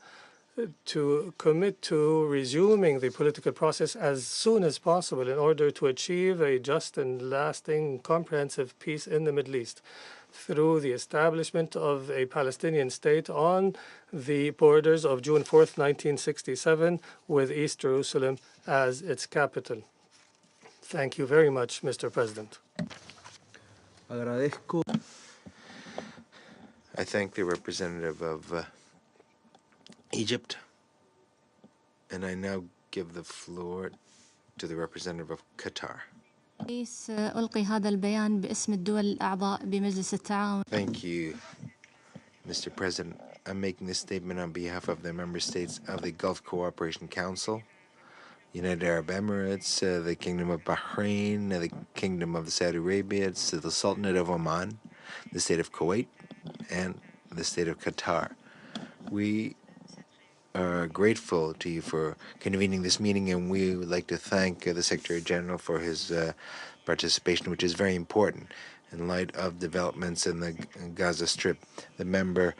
to commit to resuming the political process as soon as possible in order to achieve a just and lasting comprehensive peace in the Middle East through the establishment of a Palestinian state on the borders of June 4th, 1967, with East Jerusalem as its capital. Thank you very much, Mr. President. I thank the representative of Egypt, and I now give the floor to the representative of Qatar. ألقي هذا البيان باسم الدول الأعضاء بمجلس التعاون. Thank you, Mr. President. I'm making this statement on behalf of the member states of the Gulf Cooperation Council, United Arab Emirates, the Kingdom of Bahrain, the Kingdom of Saudi Arabia, the Sultanate of Oman, the State of Kuwait, and the State of Qatar. We are grateful to you for convening this meeting, and we would like to thank the Secretary General for his participation, which is very important in light of developments in the Gaza Strip. The member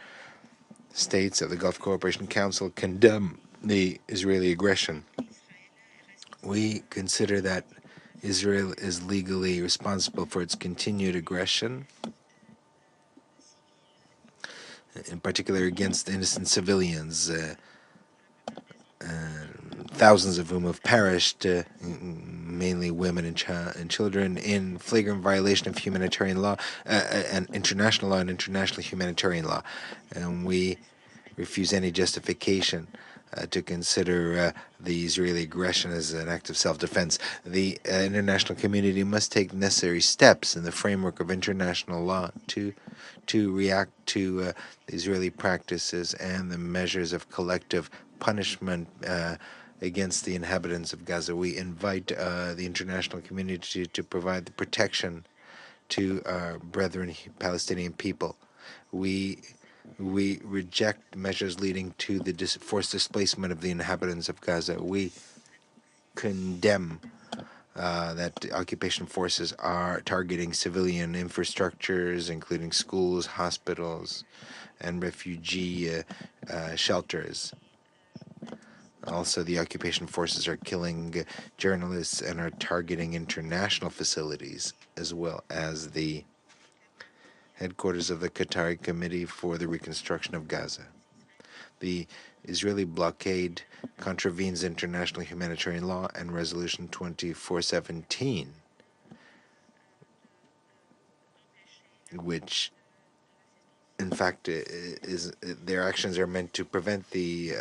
states of the Gulf Cooperation Council condemn the Israeli aggression. We consider that Israel is legally responsible for its continued aggression, in particular against innocent civilians, thousands of whom have perished, mainly women and children, in flagrant violation of humanitarian law, and international law and international humanitarian law. And we refuse any justification to consider the Israeli aggression as an act of self-defense. The international community must take necessary steps in the framework of international law to react to the Israeli practices and the measures of collective punishment against the inhabitants of Gaza. We invite the international community to provide the protection to our brethren Palestinian people. We reject measures leading to the forced displacement of the inhabitants of Gaza. We condemn that the occupation forces are targeting civilian infrastructures, including schools, hospitals, and refugee shelters. Also, the occupation forces are killing journalists and are targeting international facilities, as well as the headquarters of the Qatari Committee for the Reconstruction of Gaza. The Israeli blockade contravenes international humanitarian law and Resolution 2417, which, in fact, their actions are meant to prevent the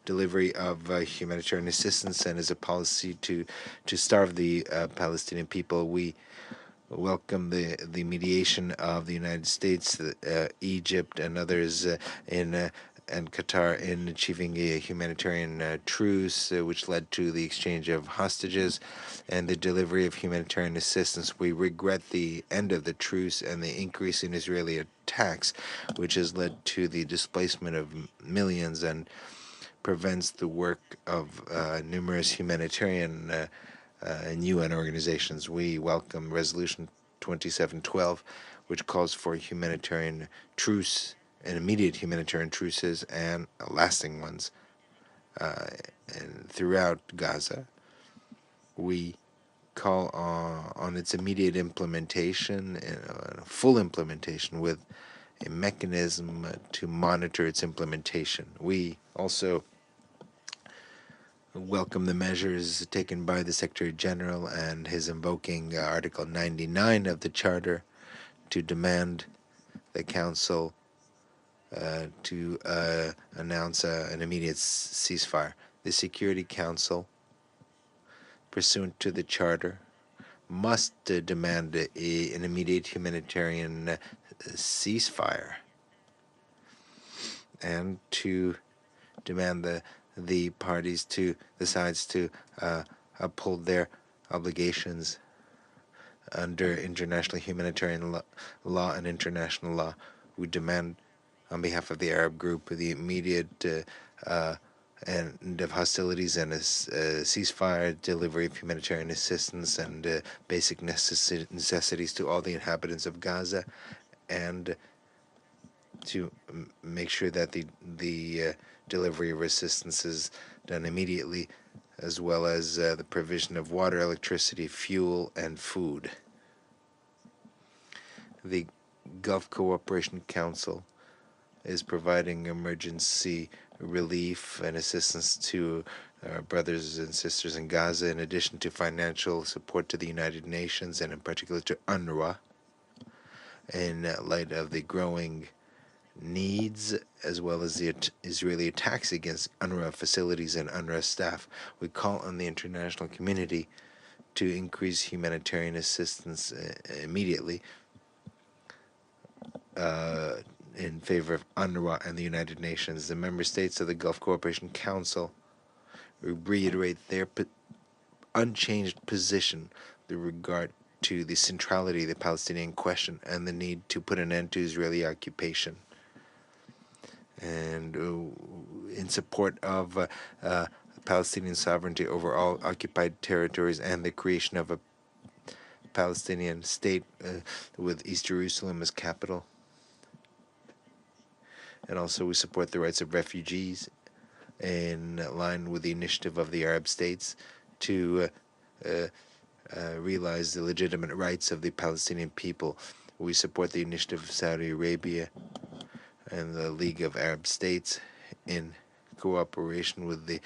delivery of humanitarian assistance and is a policy to starve the Palestinian people. We welcome the mediation of the United States, Egypt, and others and Qatar in achieving a humanitarian truce, which led to the exchange of hostages and the delivery of humanitarian assistance. We regret the end of the truce and the increase in Israeli attacks, which has led to the displacement of millions and prevents the work of numerous humanitarian and UN organizations. We welcome Resolution 2712, which calls for humanitarian truce and immediate humanitarian truces and lasting ones and throughout Gaza. We call on its immediate implementation and full implementation with a mechanism to monitor its implementation. We also welcome the measures taken by the Secretary General and his invoking Article 99 of the Charter to demand the Council to announce an immediate ceasefire. The Security Council, pursuant to the Charter, must demand an immediate humanitarian ceasefire and to demand the sides to uphold their obligations under international humanitarian law and international law. We demand on behalf of the Arab group, the immediate end of hostilities and a ceasefire, delivery of humanitarian assistance and basic necessities to all the inhabitants of Gaza, and to make sure that the delivery of assistance is done immediately, as well as the provision of water, electricity, fuel, and food. The Gulf Cooperation Council is providing emergency relief and assistance to our brothers and sisters in Gaza, in addition to financial support to the United Nations and in particular to UNRWA, in light of the growing needs as well as the Israeli attacks against UNRWA facilities and UNRWA staff. We call on the international community to increase humanitarian assistance immediately in favor of UNRWA and the United Nations. The member states of the Gulf Cooperation Council reiterate their unchanged position with regard to the centrality of the Palestinian question and the need to put an end to Israeli occupation, and in support of Palestinian sovereignty over all occupied territories and the creation of a Palestinian state with East Jerusalem as capital. And also we support the rights of refugees in line with the initiative of the Arab states to realize the legitimate rights of the Palestinian people. We support the initiative of Saudi Arabia and the League of Arab States in cooperation with the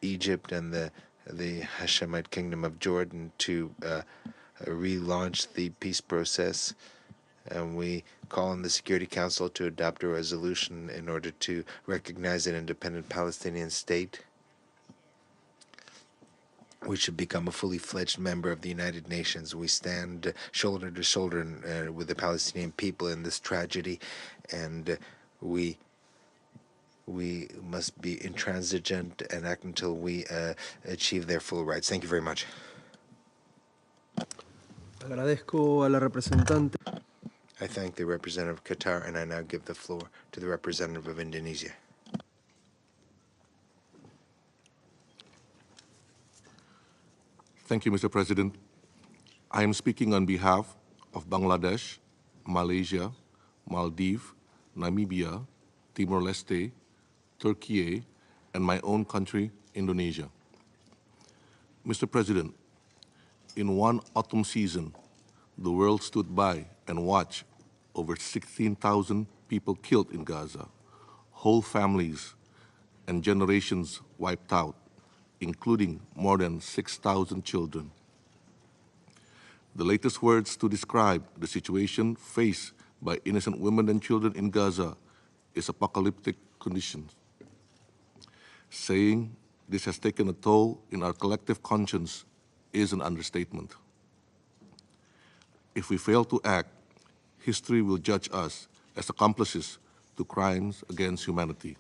Egypt and the Hashemite Kingdom of Jordan to relaunch the peace process. And we call on the Security Council to adopt a resolution in order to recognize an independent Palestinian state, which should become a fully fledged member of the United Nations. We stand shoulder to shoulder with the Palestinian people in this tragedy, and we must be intransigent and act until we achieve their full rights. Thank you very much. Agradezco a la representante. I thank the representative of Qatar, and I now give the floor to the representative of Indonesia. Thank you, Mr. President. I am speaking on behalf of Bangladesh, Malaysia, Maldives, Namibia, Timor-Leste, Turkey, and my own country, Indonesia. Mr. President, in one autumn season, the world stood by and watched over 16,000 people killed in Gaza, whole families and generations wiped out, including more than 6,000 children. The latest words to describe the situation faced by innocent women and children in Gaza is apocalyptic conditions. Saying this has taken a toll in our collective conscience is an understatement. If we fail to act, history will judge us as accomplices to crimes against humanity.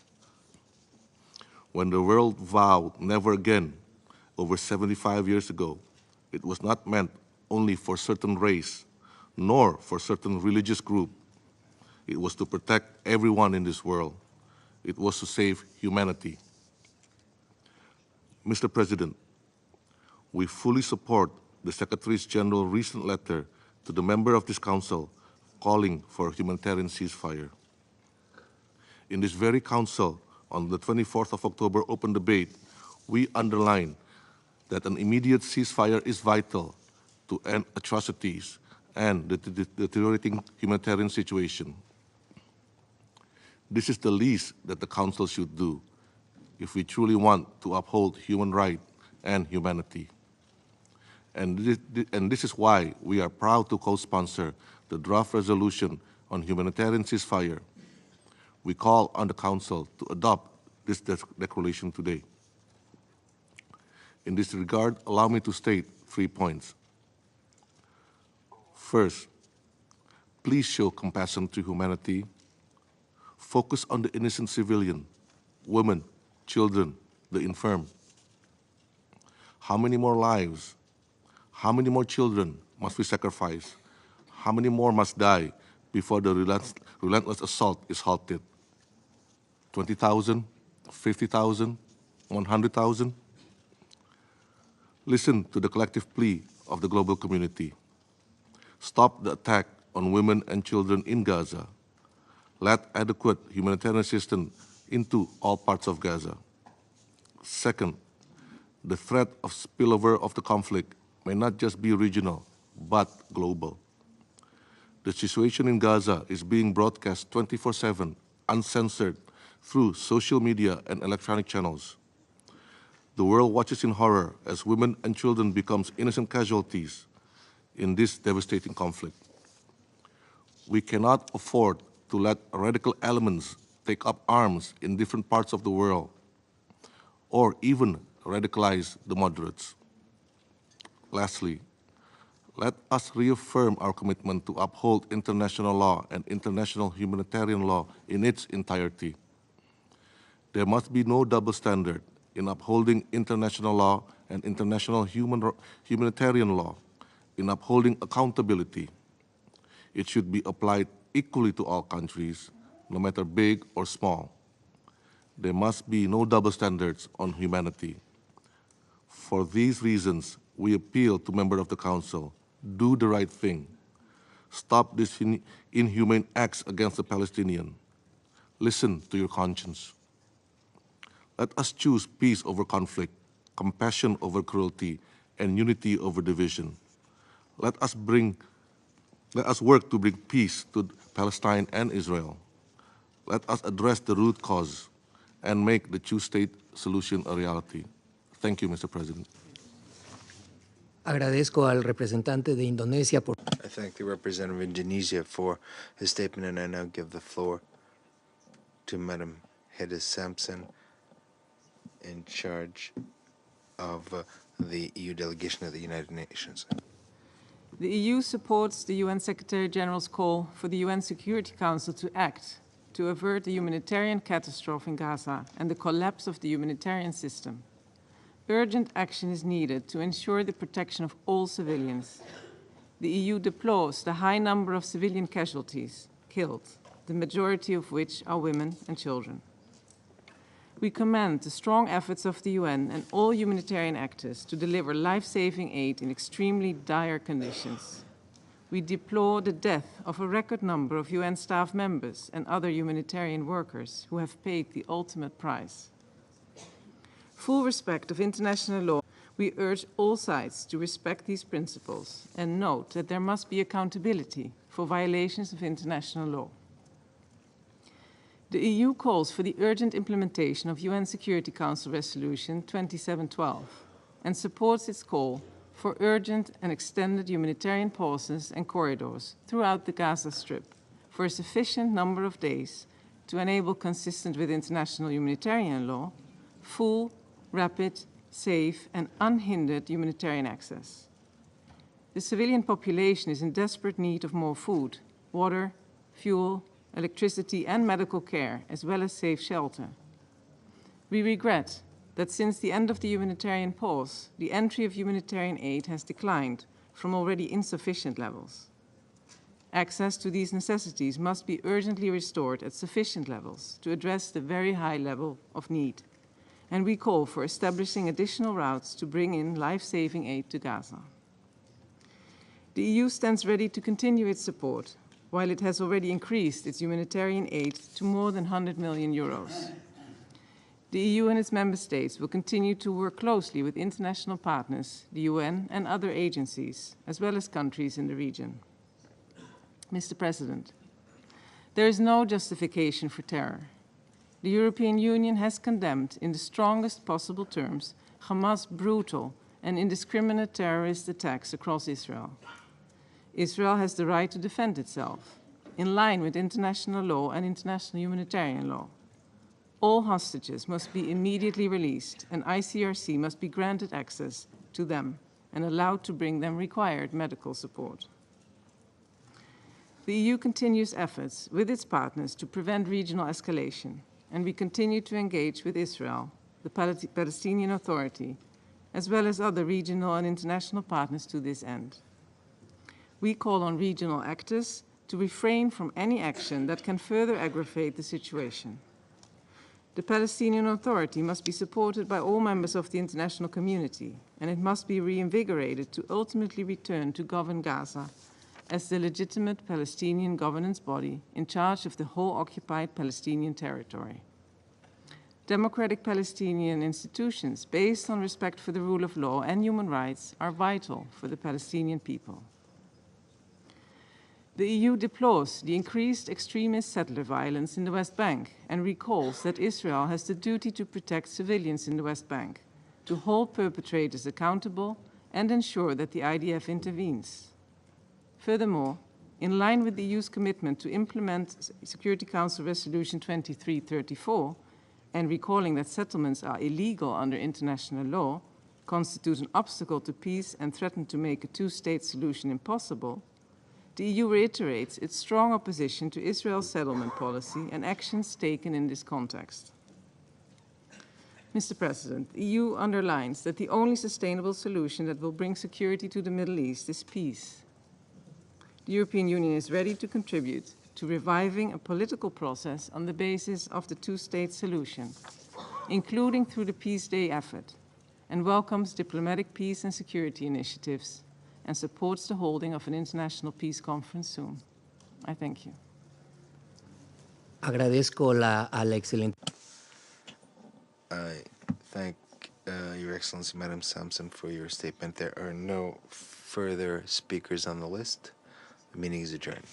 When the world vowed never again over 75 years ago, it was not meant only for certain race, nor for certain religious group. It was to protect everyone in this world. It was to save humanity. Mr. President, we fully support the Secretary General's recent letter to the member of this Council calling for a humanitarian ceasefire. In this very Council, on the 24th of October open debate, we underline that an immediate ceasefire is vital to end atrocities and the deteriorating humanitarian situation. This is the least that the Council should do if we truly want to uphold human rights and humanity. And this is why we are proud to co-sponsor the draft resolution on humanitarian ceasefire. We call on the Council to adopt this declaration today. In this regard, allow me to state 3 points. First, please show compassion to humanity. Focus on the innocent civilian, women, children, the infirm. How many more lives, how many more children must we sacrifice? How many more must die before the relentless assault is halted? 20,000, 50,000, 100,000? Listen to the collective plea of the global community. Stop the attack on women and children in Gaza. Let adequate humanitarian assistance into all parts of Gaza. Second, the threat of spillover of the conflict may not just be regional, but global. The situation in Gaza is being broadcast 24/7, uncensored, through social media and electronic channels. The world watches in horror as women and children become innocent casualties in this devastating conflict. We cannot afford to let radical elements take up arms in different parts of the world, or even radicalize the moderates. Lastly, let us reaffirm our commitment to uphold international law and international humanitarian law in its entirety. There must be no double standard in upholding international law and international humanitarian law, in upholding accountability. It should be applied equally to all countries, no matter big or small. There must be no double standards on humanity. For these reasons, we appeal to members of the Council, do the right thing. Stop these inhumane acts against the Palestinians. Listen to your conscience. Let us choose peace over conflict, compassion over cruelty, and unity over division. Let us work to bring peace to Palestine and Israel. Let us address the root cause and make the two-state solution a reality. Thank you, Mr. President. Agradezco al representante de Indonesia por... I thank the representative of Indonesia for his statement, and I now give the floor to Madam Hedda Sampson, in charge of the EU delegation of the United Nations. The EU supports the UN Secretary General's call for the UN Security Council to act to avert the humanitarian catastrophe in Gaza and the collapse of the humanitarian system. Urgent action is needed to ensure the protection of all civilians. The EU deplores the high number of civilian casualties killed, the majority of which are women and children. We commend the strong efforts of the UN and all humanitarian actors to deliver life-saving aid in extremely dire conditions. We deplore the death of a record number of UN staff members and other humanitarian workers who have paid the ultimate price. Full respect of international law, we urge all sides to respect these principles and note that there must be accountability for violations of international law. The EU calls for the urgent implementation of UN Security Council Resolution 2712 and supports its call for urgent and extended humanitarian pauses and corridors throughout the Gaza Strip for a sufficient number of days to enable, consistent with international humanitarian law, full, rapid, safe, and unhindered humanitarian access. The civilian population is in desperate need of more food, water, fuel, electricity, and medical care, as well as safe shelter. We regret that since the end of the humanitarian pause, the entry of humanitarian aid has declined from already insufficient levels. Access to these necessities must be urgently restored at sufficient levels to address the very high level of need, and we call for establishing additional routes to bring in life-saving aid to Gaza. The EU stands ready to continue its support, while it has already increased its humanitarian aid to more than 100 million euros. The EU and its member states will continue to work closely with international partners, the UN and other agencies, as well as countries in the region. Mr. President, there is no justification for terror. The European Union has condemned in the strongest possible terms Hamas' brutal and indiscriminate terrorist attacks across Israel. Israel has the right to defend itself, in line with international law and international humanitarian law. All hostages must be immediately released, and ICRC must be granted access to them and allowed to bring them required medical support. The EU continues efforts with its partners to prevent regional escalation, and we continue to engage with Israel, the Palestinian Authority, as well as other regional and international partners to this end. We call on regional actors to refrain from any action that can further aggravate the situation. The Palestinian Authority must be supported by all members of the international community, and it must be reinvigorated to ultimately return to govern Gaza as the legitimate Palestinian governance body in charge of the whole occupied Palestinian territory. Democratic Palestinian institutions based on respect for the rule of law and human rights are vital for the Palestinian people. The EU deplores the increased extremist settler violence in the West Bank and recalls that Israel has the duty to protect civilians in the West Bank, to hold perpetrators accountable and ensure that the IDF intervenes. Furthermore, in line with the EU's commitment to implement Security Council Resolution 2334 and recalling that settlements are illegal under international law, constitute an obstacle to peace and threaten to make a two-state solution impossible, the EU reiterates its strong opposition to Israel's settlement policy and actions taken in this context. Mr. President, the EU underlines that the only sustainable solution that will bring security to the Middle East is peace. The European Union is ready to contribute to reviving a political process on the basis of the two-state solution, including through the Peace Day effort, and welcomes diplomatic peace and security initiatives and supports the holding of an international peace conference soon. I thank you. Agradezco a la excelente. I thank Your Excellency, Madam Sampson, for your statement. There are no further speakers on the list. The meeting is adjourned.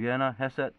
Vienna, Hesed,